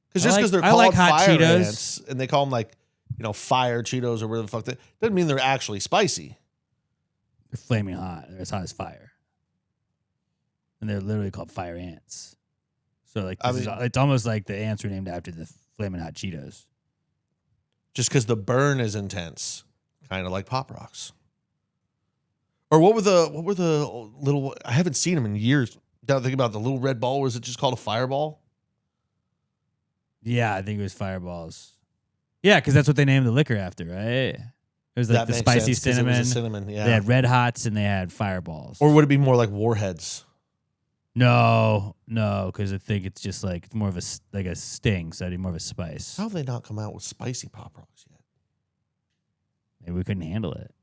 Speaker 4: Because just because they're
Speaker 2: I
Speaker 4: called
Speaker 2: like hot
Speaker 4: fire
Speaker 2: Cheetos.
Speaker 4: ants and they call them like, you know, fire Cheetos or whatever the fuck, that doesn't mean they're actually spicy.
Speaker 2: They're flaming hot. They're as hot as fire. And they're literally called fire ants. So like, it's almost like the ants were named after the flaming hot Cheetos.
Speaker 4: Just because the burn is intense, kind of like Pop Rocks. Or what were the little? I haven't seen them in years. Now think about the little red ball. Was it just called a fireball?
Speaker 2: Yeah, I think it was Fireballs. Yeah, because that's what they named the liquor after, right? It was like
Speaker 4: That
Speaker 2: the
Speaker 4: makes
Speaker 2: spicy
Speaker 4: sense, 'cause it was
Speaker 2: cinnamon.
Speaker 4: a cinnamon, yeah.
Speaker 2: They had Red Hots and they had Fireballs.
Speaker 4: Or would it be more like Warheads?
Speaker 2: No, because I think it's just like it's more of a sting, so it'd be more of a spice.
Speaker 4: How have they not come out with spicy Pop Rocks yet?
Speaker 2: Maybe we couldn't handle it.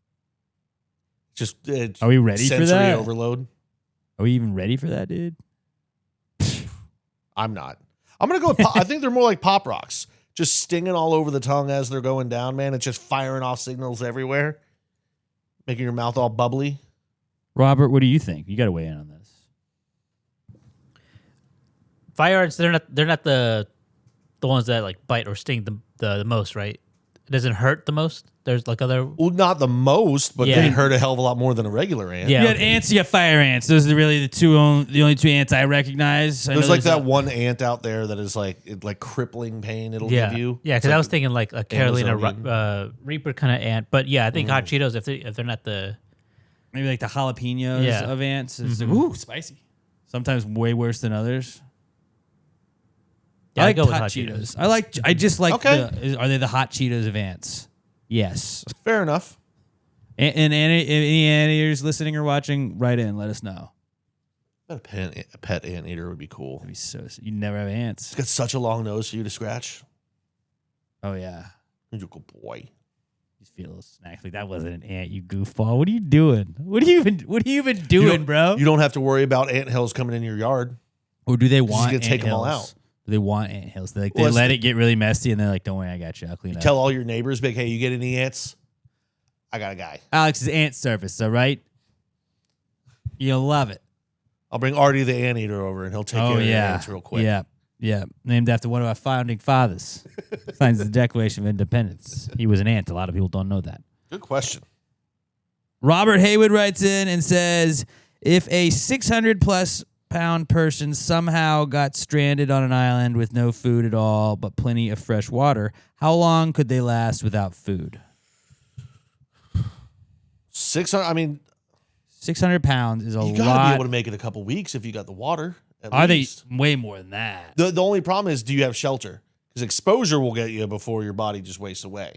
Speaker 4: Just
Speaker 2: Are we ready for
Speaker 4: sensory
Speaker 2: that?
Speaker 4: overload.
Speaker 2: Are we even ready for that, dude?
Speaker 4: I'm not. I'm gonna go with I think they're more like Pop Rocks, just stinging all over the tongue as they're going down. Man, it's just firing off signals everywhere, making your mouth all bubbly.
Speaker 2: Robert, what do you think? You got to weigh in on this.
Speaker 3: Fire ants, they're not the ones that like bite or sting the most, right? It doesn't hurt the most. There's like other.
Speaker 4: Well, not the most, but
Speaker 3: Yeah.
Speaker 4: they hurt a hell of a lot more than a regular ant.
Speaker 3: Yeah.
Speaker 2: You got ants, you got fire ants. Those are really the only two ants I recognize. I
Speaker 4: There's
Speaker 2: know
Speaker 4: like that one ant out that is like crippling pain it'll
Speaker 3: Yeah,
Speaker 4: give you.
Speaker 3: yeah.
Speaker 4: It's
Speaker 3: Because I
Speaker 4: like
Speaker 3: was thinking like a Carolina
Speaker 4: Amazonian.
Speaker 3: Reaper kind of ant, but yeah, I think hot Cheetos if they're not the
Speaker 2: maybe like the jalapenos
Speaker 3: Yeah.
Speaker 2: of ants. It's like, ooh, spicy. Sometimes way worse than others.
Speaker 3: Yeah,
Speaker 2: I
Speaker 3: I'd
Speaker 2: like
Speaker 3: go with
Speaker 2: hot
Speaker 3: hot
Speaker 2: Cheetos.
Speaker 3: Cheetos.
Speaker 2: I just like
Speaker 4: Okay.
Speaker 2: are they the hot Cheetos of ants? Yes.
Speaker 4: Fair enough.
Speaker 2: And any anteaters listening or watching, write in. Let us know.
Speaker 4: A pet anteater would be cool.
Speaker 2: That'd be you never have ants.
Speaker 4: It's got such a long nose for you to scratch.
Speaker 2: Oh yeah.
Speaker 4: You're a good boy.
Speaker 2: You feel little snacks like that wasn't an ant, you goofball. What are you doing? What are you even doing, bro?
Speaker 4: You don't have to worry about ant hills coming in your yard.
Speaker 2: Or do they
Speaker 4: Just
Speaker 2: want
Speaker 4: gonna take them all
Speaker 2: anthills?
Speaker 4: out.
Speaker 2: They want anthills. They
Speaker 4: Well,
Speaker 2: let it get really messy, and they're like, "Don't worry, I got you. I'll clean up."
Speaker 4: Tell all your neighbors, big, hey, you get any ants? I got a guy.
Speaker 2: Alex's ant service. All right, you'll love it.
Speaker 4: I'll bring Artie the anteater over, and he'll take care of the ants real quick.
Speaker 2: Yeah. Named after one of our founding fathers. Signs the Declaration of Independence. He was an ant. A lot of people don't know that.
Speaker 4: Good question.
Speaker 2: Robert Haywood writes in and says, if a 600-plus pound person somehow got stranded on an island with no food at all but plenty of fresh water, how long could they last without food?
Speaker 4: 600. I mean,
Speaker 2: 600 pounds is a
Speaker 4: you gotta
Speaker 2: lot.
Speaker 4: be able to make it a couple weeks if you got the water.
Speaker 2: Are
Speaker 4: least.
Speaker 2: they way more than that?
Speaker 4: The only problem is, do you have shelter? Because exposure will get you before your body just wastes away.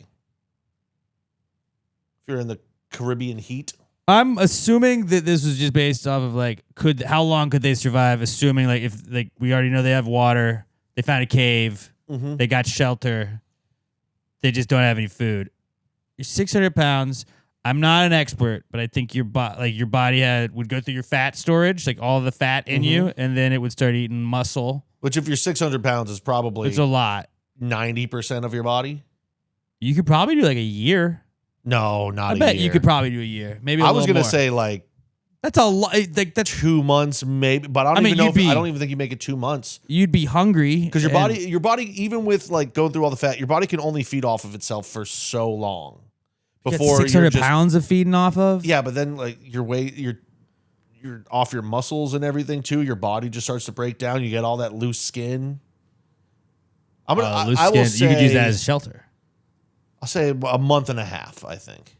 Speaker 4: If you're in the Caribbean heat.
Speaker 2: I'm assuming that this was just based off of like, how long could they survive? Assuming like if like we already know they have water, they found a cave, they got shelter, they just don't have any food. You're 600 pounds. I'm not an expert, but I think your body would go through your fat storage, like all the fat in you, and then it would start eating muscle.
Speaker 4: Which, if you're 600 pounds, is probably
Speaker 2: It's a lot.
Speaker 4: 90% of your body.
Speaker 2: You could probably do like a year.
Speaker 4: No, not
Speaker 2: I
Speaker 4: a
Speaker 2: bet
Speaker 4: year.
Speaker 2: you could probably do a year. Maybe
Speaker 4: I was
Speaker 2: going to
Speaker 4: say like
Speaker 2: that's a lot. Like that's
Speaker 4: 2 months, maybe, but I don't even know. I don't even think you make it 2 months
Speaker 2: you'd be hungry
Speaker 4: because your body, even with like going through all the fat, your body can only feed off of itself for so long before
Speaker 2: 600
Speaker 4: you're
Speaker 2: pounds of feeding off of.
Speaker 4: Yeah, but then like your weight, you're off your muscles and everything too. Your body just starts to break down. You get all that loose skin. I'm gonna.
Speaker 2: Loose
Speaker 4: I will
Speaker 2: skin.
Speaker 4: say,
Speaker 2: You could use that as shelter.
Speaker 4: I'll say a month and a half. I think.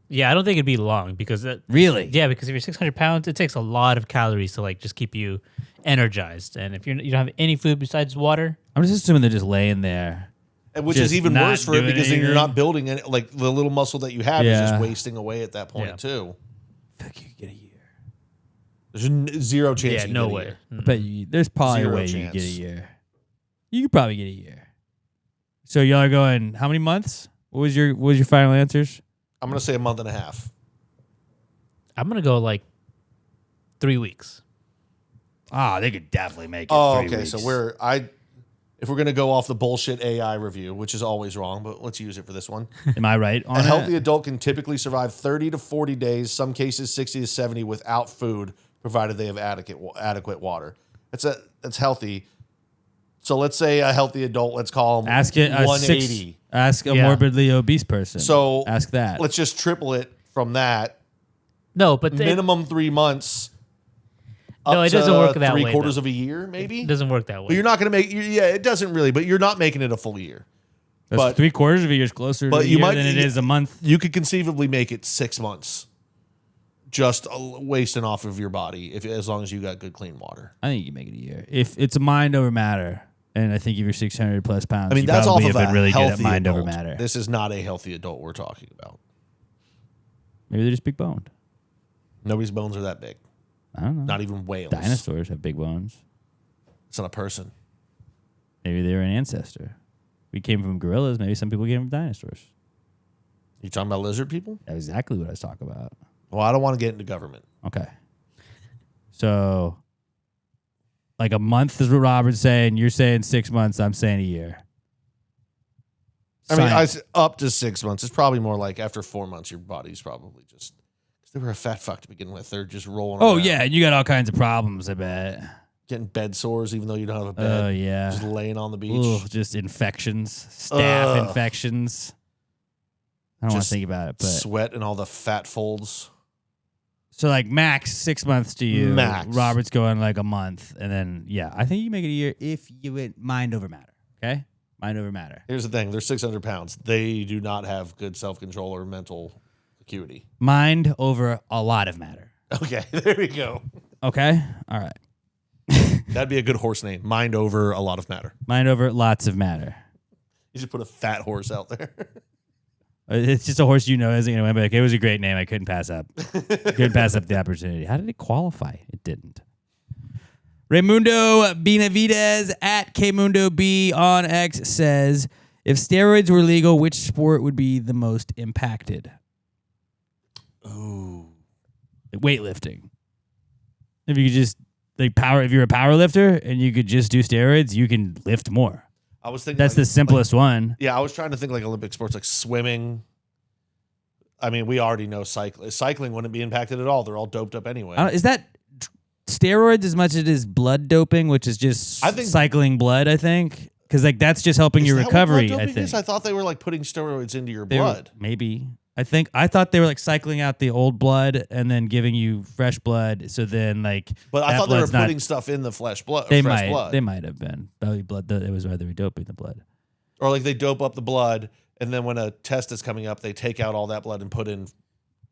Speaker 3: Yeah, I don't think it'd be long because
Speaker 2: Really?
Speaker 3: Yeah, because if you're 600 pounds, it takes a lot of calories to like just keep you energized. And if you don't have any food besides water,
Speaker 2: I'm just assuming they're just laying there.
Speaker 4: And which
Speaker 2: Just
Speaker 4: is even
Speaker 2: not
Speaker 4: worse for it
Speaker 2: doing
Speaker 4: because then you're
Speaker 2: anything.
Speaker 4: not building any, like the little muscle that you have is
Speaker 2: Yeah.
Speaker 4: just wasting away at that point
Speaker 3: Yeah.
Speaker 4: too.
Speaker 2: I think you could get a year.
Speaker 4: There's zero chance.
Speaker 3: yeah,
Speaker 4: you
Speaker 3: no
Speaker 4: get a
Speaker 3: way.
Speaker 4: year.
Speaker 2: I bet you. There's probably
Speaker 4: Zero
Speaker 2: a way you
Speaker 4: chance.
Speaker 2: could get a year. You could probably get a year. So y'all are going how many months? What was your final answers?
Speaker 4: I'm gonna say a month and a half.
Speaker 3: I'm gonna go like 3 weeks.
Speaker 2: Ah, they could definitely make it.
Speaker 4: Oh,
Speaker 2: 3
Speaker 4: okay.
Speaker 2: weeks.
Speaker 4: So if we're gonna go off the bullshit AI review, which is always wrong, but let's use it for this one.
Speaker 2: Am I right on
Speaker 4: A healthy
Speaker 2: that?
Speaker 4: adult can typically survive 30 to 40 days, some cases 60 to 70 without food, provided they have adequate water. That's healthy. So let's say a healthy adult, let's call them
Speaker 2: Ask it.
Speaker 4: 180.
Speaker 2: Ask a
Speaker 3: Yeah.
Speaker 2: morbidly obese person.
Speaker 4: So
Speaker 2: ask that.
Speaker 4: Let's just triple it from that.
Speaker 3: No, but
Speaker 4: Minimum 3 months.
Speaker 3: No,
Speaker 4: up
Speaker 3: it doesn't
Speaker 4: to
Speaker 3: work that way,
Speaker 4: 3/4
Speaker 3: though.
Speaker 4: of a year, maybe.
Speaker 3: it doesn't work that way.
Speaker 4: But you're not going to make. Yeah, it doesn't really. But you're not making it a full year.
Speaker 2: That's
Speaker 4: but-
Speaker 2: 3/4 of a year's closer to
Speaker 4: but
Speaker 2: a
Speaker 4: you
Speaker 2: year
Speaker 4: might-
Speaker 2: than it is a month.
Speaker 4: You could conceivably make it 6 months, just wasting off of your body, as long as you got good clean water.
Speaker 2: I think you can make it a year. If it's a mind over matter, and I think if you're 600 plus pounds,
Speaker 4: I mean,
Speaker 2: you
Speaker 4: that's off
Speaker 2: probably
Speaker 4: of
Speaker 2: have
Speaker 4: a
Speaker 2: been really good
Speaker 4: healthy
Speaker 2: at mind
Speaker 4: adult.
Speaker 2: over matter.
Speaker 4: This is not a healthy adult we're talking about.
Speaker 2: Maybe they're just big boned.
Speaker 4: Nobody's bones are that big.
Speaker 2: I don't know.
Speaker 4: Not even whales.
Speaker 2: Dinosaurs have big bones.
Speaker 4: It's not a person.
Speaker 2: Maybe they were an ancestor. We came from gorillas. Maybe some people came from dinosaurs.
Speaker 4: You talking about lizard people?
Speaker 2: That's exactly what I was talking about.
Speaker 4: Well, I don't want to get into government.
Speaker 2: Okay. So, like a month is what Robert's saying. You're saying 6 months. I'm saying a year.
Speaker 4: I mean,
Speaker 2: Science.
Speaker 4: up to 6 months. It's probably more like after 4 months, your body's probably just. Because they were a fat fuck to begin with. They're just rolling
Speaker 2: Oh,
Speaker 4: around,
Speaker 2: yeah. And you got all kinds of problems, I bet.
Speaker 4: getting bed sores even though you don't have a bed.
Speaker 2: Oh, yeah.
Speaker 4: Just laying on the beach.
Speaker 2: Ugh, just infections, staph
Speaker 4: Ugh.
Speaker 2: infections. I don't want to
Speaker 4: Just
Speaker 2: think about it, but
Speaker 4: sweat and all the fat folds.
Speaker 2: so like max 6 months to you.
Speaker 4: Max.
Speaker 2: Robert's going like a month, and then I think you make it a year if you went mind over matter. Okay, mind over matter.
Speaker 4: Here's the thing: they're 600 pounds. They do not have good self-control or mental acuity.
Speaker 2: Mind over a lot of matter.
Speaker 4: Okay, there we go.
Speaker 2: Okay, all right.
Speaker 4: That'd be a good horse name. Mind over a lot of matter.
Speaker 2: Mind over lots of matter.
Speaker 4: You should put a fat horse out there.
Speaker 2: It's just a horse isn't going to win, but it was a great name. I couldn't pass up. Couldn't pass up the opportunity. How did it qualify? It didn't. Raimundo Benavidez at KMundoB on X says, if steroids were legal, which sport would be the most impacted?
Speaker 4: Ooh.
Speaker 2: Weightlifting. If you could just like power. If you're a power lifter and you could just do steroids, you can lift more.
Speaker 4: I was thinking
Speaker 2: That's the simplest one.
Speaker 4: Yeah, I was trying to think like Olympic sports, like swimming. I mean, we already know cycling wouldn't be impacted at all. They're all doped up anyway.
Speaker 2: Is that steroids as much as it is blood doping, which is just cycling blood? I think because like that's just helping your recovery. I think.
Speaker 4: I thought they were like putting steroids into your blood.
Speaker 2: Maybe. I thought they were like cycling out the old blood and then giving you fresh blood. So then like,
Speaker 4: but I thought they were putting stuff in the fresh blood.
Speaker 2: They might have been belly blood. It was rather doping the blood,
Speaker 4: or like they dope up the blood, and then when a test is coming up, they take out all that blood and put in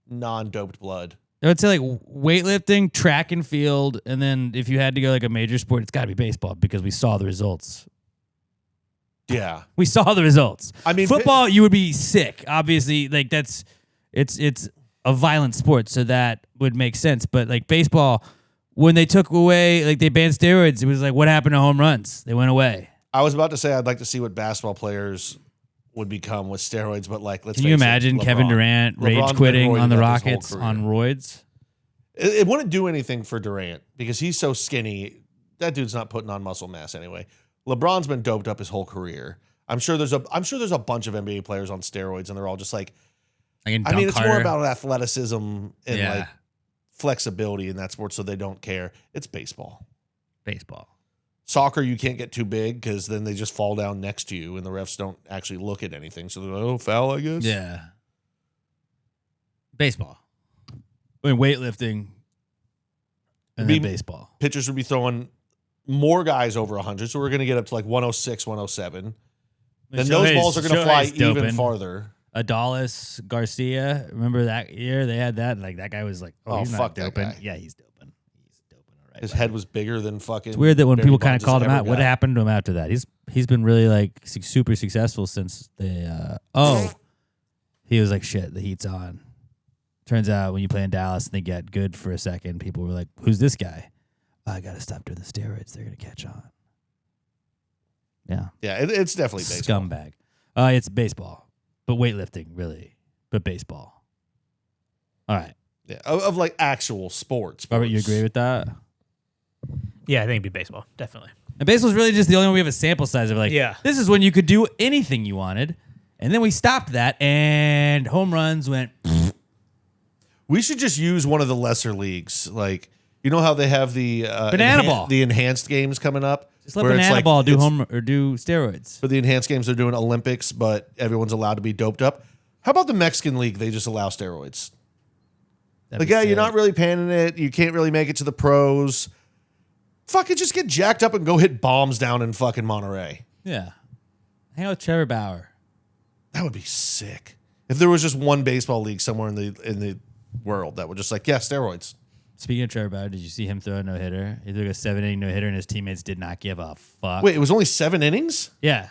Speaker 4: non-doped blood.
Speaker 2: I would say like weightlifting, track and field, and then if you had to go like a major sport, it's got to be baseball because we saw the results.
Speaker 4: Yeah,
Speaker 2: we saw the results.
Speaker 4: I mean,
Speaker 2: football, you would be sick. Obviously, like it's a violent sport, so that would make sense. But like baseball, when they took away, like they banned steroids, it was like what happened to home runs? They went away.
Speaker 4: I was about to say I'd like to see what basketball players would become with steroids, but like
Speaker 2: Can you imagine Kevin Durant rage quitting on the Rockets on roids?
Speaker 4: It wouldn't do anything for Durant because he's so skinny. That dude's not putting on muscle mass anyway. LeBron's been doped up his whole career. I'm sure there's a bunch of NBA players on steroids, and they're all just like. I mean, it's more about athleticism and like flexibility in that sport, so they don't care. It's baseball. Soccer, you can't get too big because then they just fall down next to you, and the refs don't actually look at anything. So they're like, "Oh, foul, I guess."
Speaker 2: Yeah. Baseball. I mean, weightlifting. And then baseball.
Speaker 4: Pitchers would be throwing more guys over 100, so we're going to get up to like 106, 107. Then those balls are going to fly even farther.
Speaker 2: Adalis Garcia, remember that year they had that? Like that guy was like, "Oh, he's not doping." That guy. Yeah, he's doping. He's doping. All right.
Speaker 4: His head was bigger than fucking.
Speaker 2: It's weird that when people kind of called him out, what happened to him after that? He's been really like super successful since they. He was like, "Shit, the heat's on." Turns out when you play in Dallas and they get good for a second, people were like, "Who's this guy?" I got to stop doing the steroids. They're going to catch on. Yeah.
Speaker 4: Yeah, it's definitely baseball.
Speaker 2: Scumbag. It's baseball, but weightlifting, really. But baseball. All right.
Speaker 4: Yeah, of like actual sports.
Speaker 2: Robert, you agree with that?
Speaker 3: Yeah, I think it'd be baseball. Definitely.
Speaker 2: And baseball's really just the only one we have a sample size of. Like, this is when you could do anything you wanted. And then we stopped that, and home runs went.
Speaker 4: We should just use one of the lesser leagues. Like, you know how they have the
Speaker 2: banana ball,
Speaker 4: the enhanced games coming up.
Speaker 2: Just let banana ball do do steroids.
Speaker 4: For the enhanced games, they're doing Olympics, but everyone's allowed to be doped up. How about the Mexican league? They just allow steroids. Like, yeah, you're not really paying it. You can't really make it to the pros. Fucking just get jacked up and go hit bombs down in fucking Monterey.
Speaker 2: Yeah, hang out with Trevor Bauer.
Speaker 4: That would be sick. If there was just one baseball league somewhere in the world that would just like, yeah, steroids.
Speaker 2: Speaking of Trevor Bauer, did you see him throw a no-hitter? He threw a 7-inning no-hitter, and his teammates did not give a fuck.
Speaker 4: Wait, it was only 7 innings?
Speaker 2: Yeah.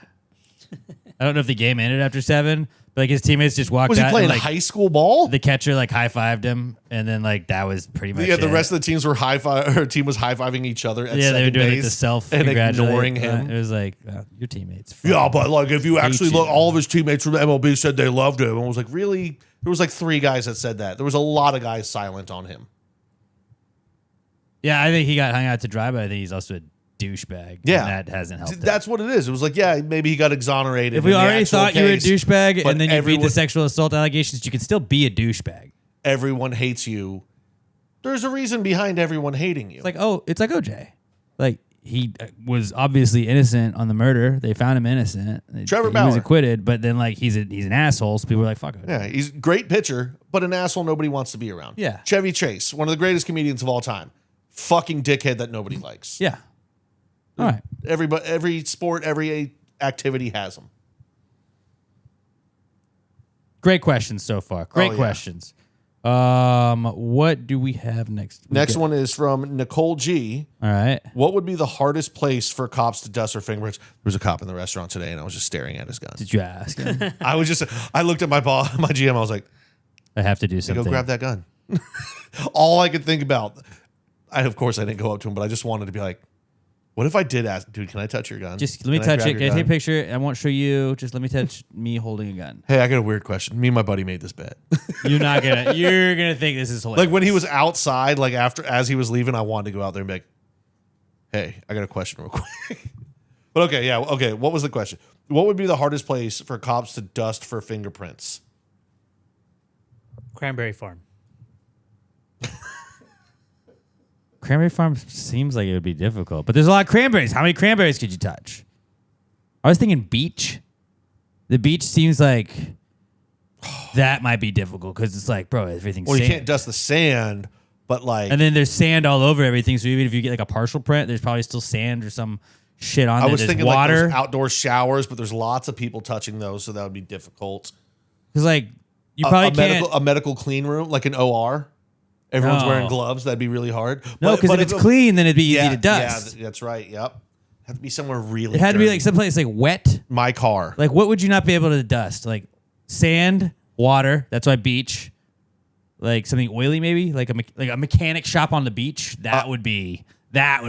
Speaker 2: I don't know if the game ended after 7, but like his teammates just walked out.
Speaker 4: Was he playing
Speaker 2: and, like,
Speaker 4: high school ball?
Speaker 2: The catcher like high-fived him, and then like that was pretty much
Speaker 4: the rest of the teams were her team was high-fiving each other at
Speaker 2: they were doing
Speaker 4: base
Speaker 2: like the self
Speaker 4: and ignoring him.
Speaker 2: It was like, your teammates.
Speaker 4: Yeah, but like if you actually look, all of his teammates from the MLB said they loved him. And I was like, really? There was like 3 guys that said that. There was a lot of guys silent on him.
Speaker 2: Yeah, I think he got hung out to dry, but I think he's also a douchebag.
Speaker 4: Yeah.
Speaker 2: And that hasn't helped.
Speaker 4: That's what it is. It was like, yeah, maybe he got exonerated.
Speaker 2: If we already thought you were a douchebag and then you beat
Speaker 4: everyone,
Speaker 2: the sexual assault allegations, you can still be a douchebag.
Speaker 4: Everyone hates you. There's a reason behind everyone hating you.
Speaker 2: It's like OJ. Like, he was obviously innocent on the murder. They found him innocent.
Speaker 4: Trevor Bauer.
Speaker 2: He was acquitted, but then like he's an asshole, so people were like, fuck him.
Speaker 4: Yeah, he's a great pitcher, but an asshole nobody wants to be around.
Speaker 2: Yeah.
Speaker 4: Chevy Chase, one of the greatest comedians of all time. Fucking dickhead that nobody likes.
Speaker 2: Yeah. All right.
Speaker 4: Every sport, every activity has them.
Speaker 2: Great questions so far. Great questions. What do we have next?
Speaker 4: Next one is from Nicole G.
Speaker 2: All right.
Speaker 4: What would be the hardest place for cops to dust their fingerprints? There was a cop in the restaurant today, and I was just staring at his gun.
Speaker 2: Did you ask him?
Speaker 4: I looked at my GM. I was like,
Speaker 2: I have to do something.
Speaker 4: Go grab that gun. All I could think about. Of course, I didn't go up to him, but I just wanted to be like, what if I did ask, dude, can I touch your gun?
Speaker 2: Just let me touch it. Can I take a picture? I won't show you. Just let me touch me holding a gun.
Speaker 4: Hey, I got a weird question. Me and my buddy made this bet.
Speaker 2: You're gonna think this is hilarious.
Speaker 4: Like when he was outside, like as he was leaving, I wanted to go out there and be like, Hey, I got a question real quick. But okay, yeah, okay. What was the question? What would be the hardest place for cops to dust for fingerprints?
Speaker 3: Cranberry Farm.
Speaker 2: Cranberry Farm seems like it would be difficult, but there's a lot of cranberries. How many cranberries could you touch? I was thinking beach. The beach seems like that might be difficult because it's like, bro, everything's
Speaker 4: Well,
Speaker 2: sand.
Speaker 4: you can't dust the sand, but like,
Speaker 2: And then there's sand all over everything. So even if you get like a partial print, there's probably still sand or some shit on
Speaker 4: I
Speaker 2: there.
Speaker 4: was
Speaker 2: There's
Speaker 4: thinking
Speaker 2: water.
Speaker 4: like those outdoor showers, but there's lots of people touching those, so that would be difficult.
Speaker 2: Because like you probably can't.
Speaker 4: A medical clean room, like an OR. Everyone's
Speaker 2: No.
Speaker 4: wearing gloves. That'd be really hard.
Speaker 2: No, because if it's clean, then it'd be easy to dust.
Speaker 4: Yeah, that's right. Yep. Had to be somewhere really.
Speaker 2: It had to be
Speaker 4: dirty.
Speaker 2: like someplace like wet.
Speaker 4: My car.
Speaker 2: Like what would you not be able to dust? Like sand, water. That's why beach. Like something oily, maybe like a mechanic shop on the beach. That would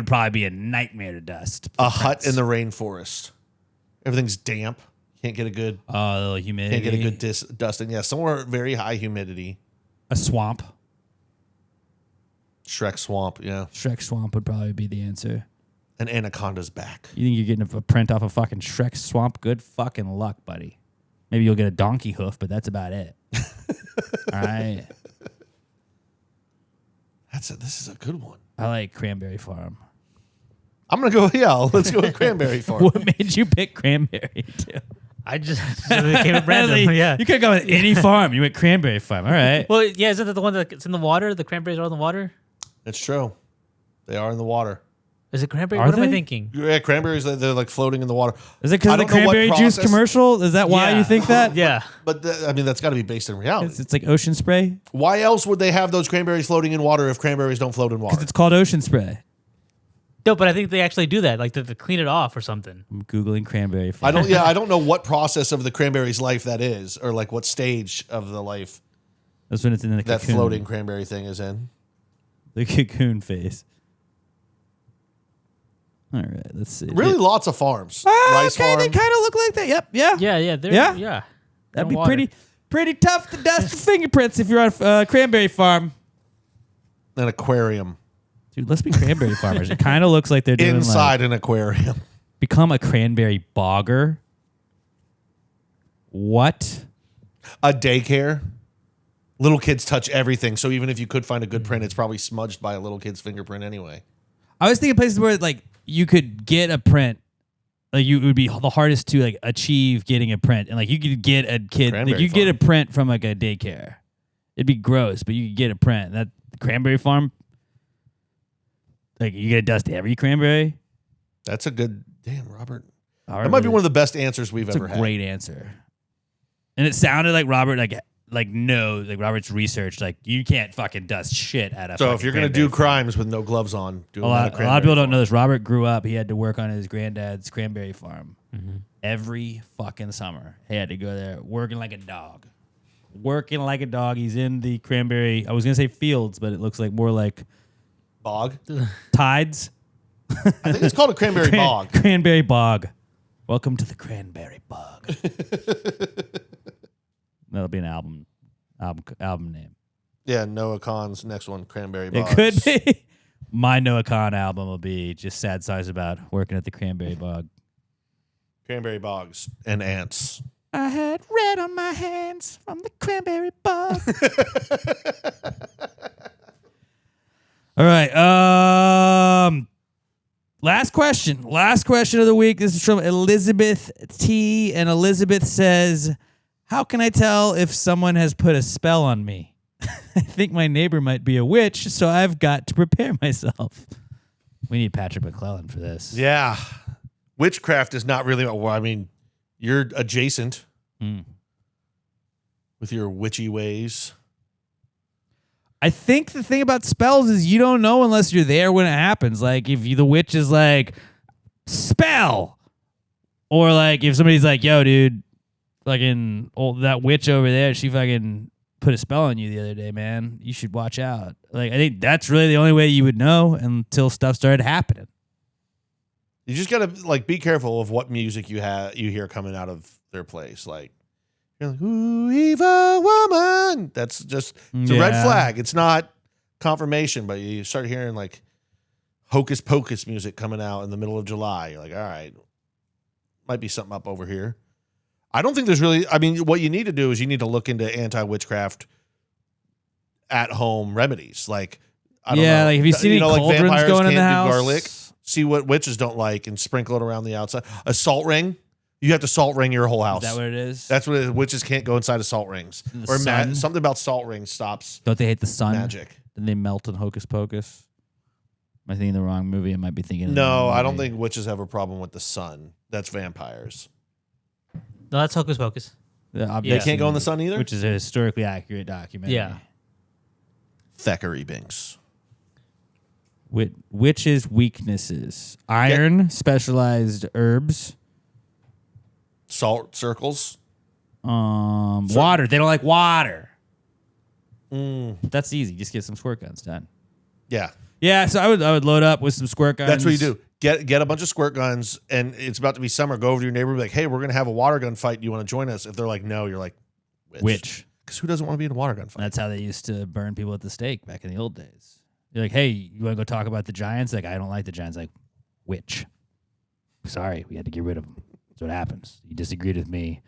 Speaker 2: probably be a nightmare to dust.
Speaker 4: A hut in the rainforest. Everything's damp. Can't get a good.
Speaker 2: Humidity.
Speaker 4: Can't get a good dusting. Yeah, somewhere very high humidity.
Speaker 2: A swamp.
Speaker 4: Shrek Swamp. Yeah,
Speaker 2: Shrek Swamp would probably be the answer.
Speaker 4: and Anaconda's back.
Speaker 2: You think you're getting a print off a fucking Shrek Swamp? Good fucking luck, buddy. Maybe you'll get a donkey hoof, but that's about it. All right.
Speaker 4: This is a good one.
Speaker 2: I like Cranberry Farm.
Speaker 4: I'm gonna go. Yeah, let's go with Cranberry Farm.
Speaker 2: What made you pick Cranberry, too?
Speaker 3: I just it came up random. Yeah.
Speaker 2: You could have gone with any farm. You went Cranberry Farm. All right.
Speaker 3: Well, yeah, isn't that the one that's in the water? The cranberries are in the water?
Speaker 4: It's true. They are in the water.
Speaker 3: Is it cranberry?
Speaker 2: Are
Speaker 3: What am I
Speaker 2: they?
Speaker 3: thinking?
Speaker 4: Yeah, cranberries. They're like floating in the water.
Speaker 2: Is it because
Speaker 4: I
Speaker 2: of the
Speaker 4: don't know what
Speaker 2: cranberry juice
Speaker 4: process-
Speaker 2: commercial? Is that why
Speaker 3: Yeah.
Speaker 2: you think that?
Speaker 3: Yeah.
Speaker 4: But I mean, that's got to be based in reality.
Speaker 2: It's like ocean spray?
Speaker 4: Why else would they have those cranberries floating in water if cranberries don't float in water?
Speaker 2: It's called ocean spray.
Speaker 3: No, but I think they actually do that, like to clean it off or something.
Speaker 2: I'm Googling Cranberry Farm.
Speaker 4: I don't know what process of the cranberry's life that is, or like what stage of the life
Speaker 2: That's when it's in the
Speaker 4: that
Speaker 2: cocoon.
Speaker 4: floating cranberry thing is in.
Speaker 2: The cocoon phase. All right, let's see.
Speaker 4: Really, lots of farms.
Speaker 2: Ah,
Speaker 4: Rice
Speaker 2: okay,
Speaker 4: farm.
Speaker 2: they kind of look like that. Yep, yeah.
Speaker 3: Yeah.
Speaker 2: Yeah?
Speaker 3: Yeah.
Speaker 2: That'd
Speaker 3: In
Speaker 2: be
Speaker 3: water.
Speaker 2: pretty tough to dust for fingerprints if you're on a cranberry farm.
Speaker 4: An aquarium.
Speaker 2: Dude, let's be cranberry farmers. It kind of looks like they're doing
Speaker 4: Inside
Speaker 2: like,
Speaker 4: an aquarium.
Speaker 2: become a cranberry bogger. What?
Speaker 4: A daycare. Little kids touch everything, so even if you could find a good print, it's probably smudged by a little kid's fingerprint anyway.
Speaker 2: I was thinking places where like you could get a print. Like it would be the hardest to like achieve getting a print, and like you could get a kid, like
Speaker 4: Cranberry
Speaker 2: you get a
Speaker 4: farm.
Speaker 2: print from like a daycare. It'd be gross, but you could get a print. That cranberry farm, like you get to dust every cranberry.
Speaker 4: That's a good damn, Robert.
Speaker 2: That
Speaker 4: That might be one of the best answers we've
Speaker 2: It's
Speaker 4: ever
Speaker 2: a
Speaker 4: had.
Speaker 2: great answer, and it sounded like Robert like Robert's research. Like you can't fucking dust shit at a.
Speaker 4: So
Speaker 2: fucking
Speaker 4: if you're gonna
Speaker 2: cranberry
Speaker 4: do
Speaker 2: farm.
Speaker 4: crimes with no gloves on, do
Speaker 2: A lot of people don't know this. Robert grew up. He had to work on his granddad's cranberry farm every fucking summer. He had to go there working like a dog. Working like a dog. He's in the cranberry. I was gonna say fields, but it looks like more like
Speaker 4: bog.
Speaker 2: tides.
Speaker 4: I think it's called a cranberry bog.
Speaker 2: Cranberry bog. Welcome to the cranberry bog. That'll be an album name.
Speaker 4: Yeah, Noah Kahan's next one, cranberry
Speaker 2: It
Speaker 4: bog.
Speaker 2: could be. My Noah Kahan album will be just sad songs about working at the cranberry bog.
Speaker 4: Cranberry bogs and ants.
Speaker 2: I had red on my hands from the cranberry bog. All right. Last question. Last question of the week. This is from Elizabeth T. And Elizabeth says, how can I tell if someone has put a spell on me? I think my neighbor might be a witch, so I've got to prepare myself. We need Patrick McClellan for this.
Speaker 4: Yeah. Witchcraft is not really, well, I mean, you're adjacent with your witchy ways.
Speaker 2: I think the thing about spells is you don't know unless you're there when it happens. Like if the witch is like, spell. Or like if somebody's like, yo, dude, fucking that witch over there, she fucking put a spell on you the other day, man. You should watch out. Like I think that's really the only way you would know until stuff started happening.
Speaker 4: You just gotta like be careful of what music you hear coming out of their place. Like you're like, ooh, evil woman. That's just it's a red
Speaker 2: Yeah.
Speaker 4: flag. It's not confirmation, but you start hearing like hocus pocus music coming out in the middle of July. You're like, all right, might be something up over here. I don't think there's really, I mean, what you need to do is you need to look into anti-witchcraft at home remedies. Like, I don't know.
Speaker 2: Like have you seen any cauldrons
Speaker 4: vampires
Speaker 2: going in
Speaker 4: can't
Speaker 2: the
Speaker 4: do
Speaker 2: house?
Speaker 4: garlic. See what witches don't like and sprinkle it around the outside. A salt ring. You have to salt ring your whole house.
Speaker 2: Is that what it is?
Speaker 4: That's what it is. Witches can't go inside of salt rings.
Speaker 2: The
Speaker 4: Or
Speaker 2: sun?
Speaker 4: something about salt rings stops
Speaker 2: Don't they hate the sun?
Speaker 4: magic.
Speaker 2: Then they melt in Hocus Pocus. Am I thinking the wrong movie? I might be thinking. Of the
Speaker 4: No,
Speaker 2: wrong
Speaker 4: I don't
Speaker 2: movie.
Speaker 4: think witches have a problem with the sun. That's vampires.
Speaker 3: No, that's Hocus Pocus.
Speaker 2: The
Speaker 4: They
Speaker 2: obvious
Speaker 4: can't go in the
Speaker 2: movie,
Speaker 4: sun either?
Speaker 2: which is a historically accurate documentary.
Speaker 3: Yeah.
Speaker 4: Thackeray Binks.
Speaker 2: Witches' weaknesses: iron, specialized herbs,
Speaker 4: Salt circles.
Speaker 2: water. They don't like water. That's easy. Just get some squirt guns done.
Speaker 4: Yeah.
Speaker 2: Yeah, so I would load up with some squirt guns.
Speaker 4: That's what you do. Get a bunch of squirt guns, and it's about to be summer. Go over to your neighbor and be like, hey, we're going to have a water gun fight. Do you want to join us? If they're like, no, you're like,
Speaker 2: Witch.
Speaker 4: Because who doesn't want to be in a water gun fight?
Speaker 2: That's how they used to burn people at the stake back in the old days. You're like, hey, you want to go talk about the Giants? Like, I don't like the Giants. Like, witch. Sorry, we had to get rid of them. That's what happens. You disagreed with me.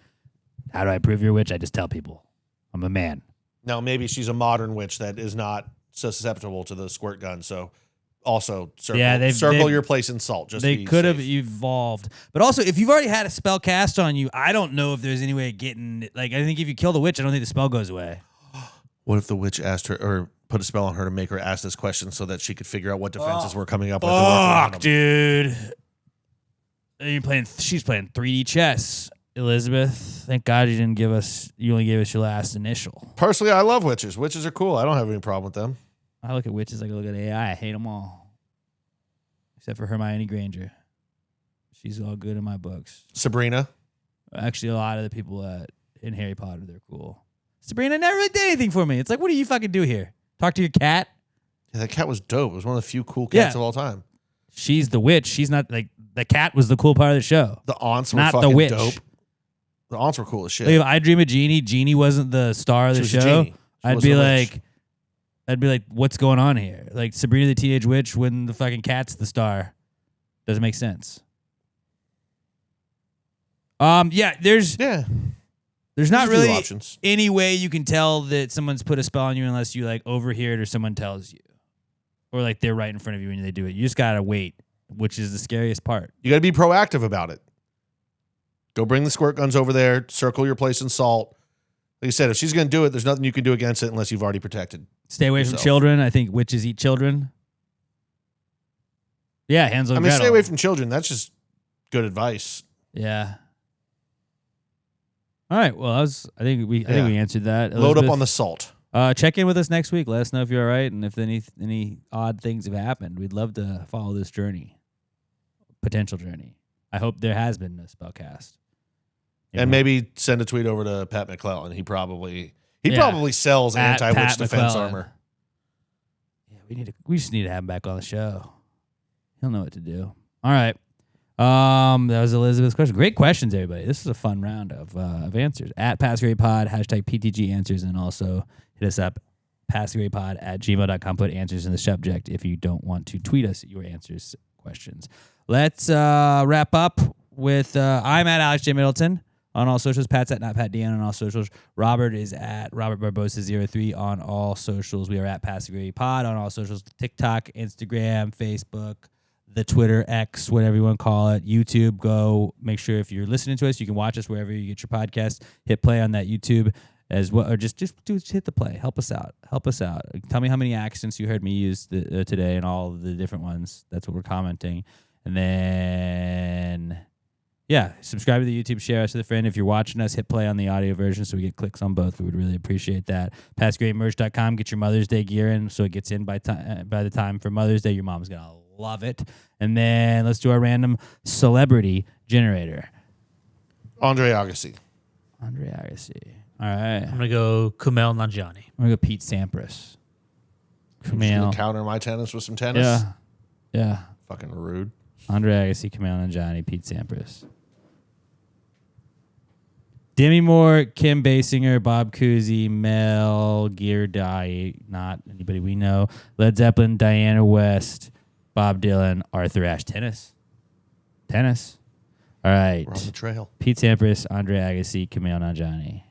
Speaker 2: How do I prove you're a witch? I just tell people. I'm a man.
Speaker 4: Now, maybe she's a modern witch that is not susceptible to the squirt gun. So also circle, circle your place in salt. Just
Speaker 2: they
Speaker 4: be
Speaker 2: could have
Speaker 4: safe.
Speaker 2: evolved. But also, if you've already had a spell cast on you, I don't know if there's any way of getting it. Like, I think if you kill the witch, I don't think the spell goes away.
Speaker 4: What if the witch asked her or put a spell on her to make her ask this question so that she could figure out what defenses were coming up with?
Speaker 2: Fuck, dude. She's playing 3D chess, Elizabeth. Thank God you only gave us your last initial.
Speaker 4: Personally, I love witches. Witches are cool. I don't have any problem with them.
Speaker 2: I look at witches like I look at AI. I hate them all. Except for Hermione Granger. She's all good in my books.
Speaker 4: Sabrina.
Speaker 2: Actually, a lot of the people in Harry Potter, they're cool. Sabrina never really did anything for me. It's like, what do you fucking do here? Talk to your cat?
Speaker 4: Yeah, that cat was dope. It was one of the few cool cats of all time.
Speaker 2: She's the witch. She's not like the cat was the cool part of the show.
Speaker 4: The aunts were
Speaker 2: Not the
Speaker 4: fucking
Speaker 2: witch.
Speaker 4: dope. The aunts were cool as shit.
Speaker 2: Like, if I Dream of Jeannie, Jeannie wasn't the star of the
Speaker 4: She was a
Speaker 2: show.
Speaker 4: genie. She
Speaker 2: I'd
Speaker 4: wasn't
Speaker 2: be
Speaker 4: a witch.
Speaker 2: like, what's going on here? Like Sabrina the Teenage Witch when the fucking cat's the star. Doesn't make sense. Yeah, there's not
Speaker 4: There's a few
Speaker 2: really
Speaker 4: options.
Speaker 2: any way you can tell that someone's put a spell on you unless you like overhear it or someone tells you. Or like they're right in front of you when they do it. You just gotta wait, which is the scariest part.
Speaker 4: You got to be proactive about it. Go bring the squirt guns over there. Circle your place in salt. Like I said, if she's going to do it, there's nothing you can do against it unless you've already protected.
Speaker 2: Stay away from
Speaker 4: yourself.
Speaker 2: children. I think witches eat children. Yeah, Hansel
Speaker 4: I
Speaker 2: and
Speaker 4: mean,
Speaker 2: Gretel.
Speaker 4: stay away from children. That's just good advice.
Speaker 2: Yeah. All right. Well, I think we answered that.
Speaker 4: Load up
Speaker 2: Elizabeth,
Speaker 4: on the salt.
Speaker 2: check in with us next week. Let us know if you're all right and if any odd things have happened. We'd love to follow this journey, potential journey. I hope there has been a spellcast.
Speaker 4: And maybe send a tweet over to Pat McClellan. He probably sells
Speaker 2: At
Speaker 4: anti-witch
Speaker 2: Pat
Speaker 4: defense
Speaker 2: McClellan.
Speaker 4: armor.
Speaker 2: Yeah, we just need to have him back on the show. He'll know what to do. All right. That was Elizabeth's question. Great questions, everybody. This is a fun round of answers. At PassGradePod, hashtag PTG answers, and also hit us up, PassGradePod@gmail.com. Put answers in the subject if you don't want to tweet us your answers questions. Let's wrap up with I'm at Alex J. Middleton on all socials. Pat's at NotPatDN on all socials. Robert is at Robert Barbosa03 on all socials. We are at PassGradePod on all socials. TikTok, Instagram, Facebook, the Twitter, X, whatever you want to call it, YouTube. Go make sure if you're listening to us, you can watch us wherever you get your podcast. Hit play on that YouTube as well, or just hit the play. Help us out. Tell me how many accents you heard me use today and all the different ones. That's what we're commenting. And then, yeah, subscribe to the YouTube, share us with a friend. If you're watching us, hit play on the audio version so we get clicks on both. We would really appreciate that. PassGradeMerch.com. Get your Mother's Day gear in so it gets in by the time for Mother's Day. Your mom's going to love it. And then let's do our random celebrity generator.
Speaker 4: Andre Agassi.
Speaker 2: All right.
Speaker 3: I'm gonna go Kumail Nanjiani.
Speaker 2: I'm going to go Pete Sampras.
Speaker 4: I'm just gonna
Speaker 2: Kumail.
Speaker 4: counter my tennis with some tennis.
Speaker 2: Yeah.
Speaker 4: Fucking rude.
Speaker 2: Andre Agassi, Kumail Nanjiani, Pete Sampras. Demi Moore, Kim Basinger, Bob Cousy, Mel Girdai, not anybody we know. Led Zeppelin, Diana West, Bob Dylan, Arthur Ashe. Tennis. All right.
Speaker 4: We're on the trail.
Speaker 2: Pete Sampras, Andre Agassi, Kumail Nanjiani.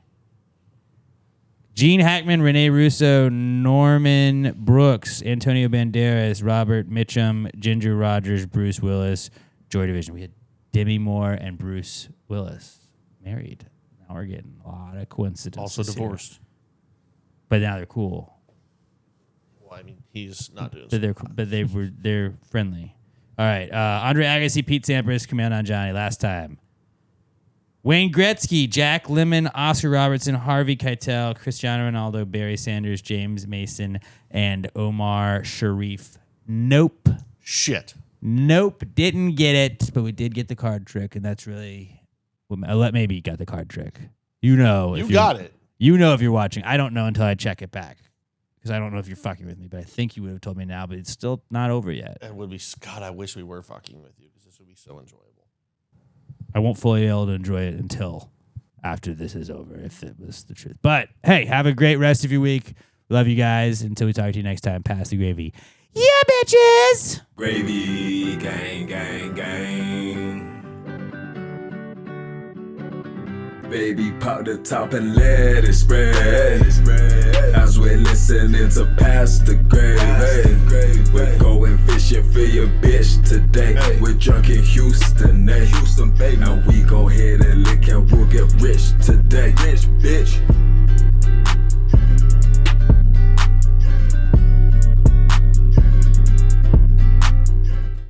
Speaker 2: Gene Hackman, Rene Russo, Norman Brooks, Antonio Banderas, Robert Mitchum, Ginger Rogers, Bruce Willis, Joy Division. We had Demi Moore and Bruce Willis married. Now we're getting a lot of coincidences.
Speaker 4: Also divorced.
Speaker 2: Here. But now they're cool.
Speaker 4: Well, I mean, he's not doing
Speaker 2: But they're friendly. All right. Andre Agassi, Pete Sampras, Kumail Nanjiani. Last time. Wayne Gretzky, Jack Lemmon, Oscar Robertson, Harvey Keitel, Cristiano Ronaldo, Barry Sanders, James Mason, and Omar Sharif. Nope.
Speaker 4: Shit.
Speaker 2: Nope. Didn't get it, but we did get the card trick, and that's really... Maybe you got the card trick. You know.
Speaker 4: You got it.
Speaker 2: You know if you're watching. I don't know until I check it back. Because I don't know if you're fucking with me, but I think you would have told me now, but it's still not over yet.
Speaker 4: It would be... God, I wish we were fucking with you, because this would be so enjoyable.
Speaker 2: I won't fully be able to enjoy it until after this is over, if it was the truth. But, hey, have a great rest of your week. Love you guys. Until we talk to you next time, pass the gravy. Yeah, bitches!
Speaker 1: Gravy, gang, gang, gang. Baby, pop the top and let it spread. As we're listening to Pass the Gravy. We're going fishing for your bitch today. We're drunk in Houston, baby. And we go ahead and lick and we'll get rich today. Rich, bitch.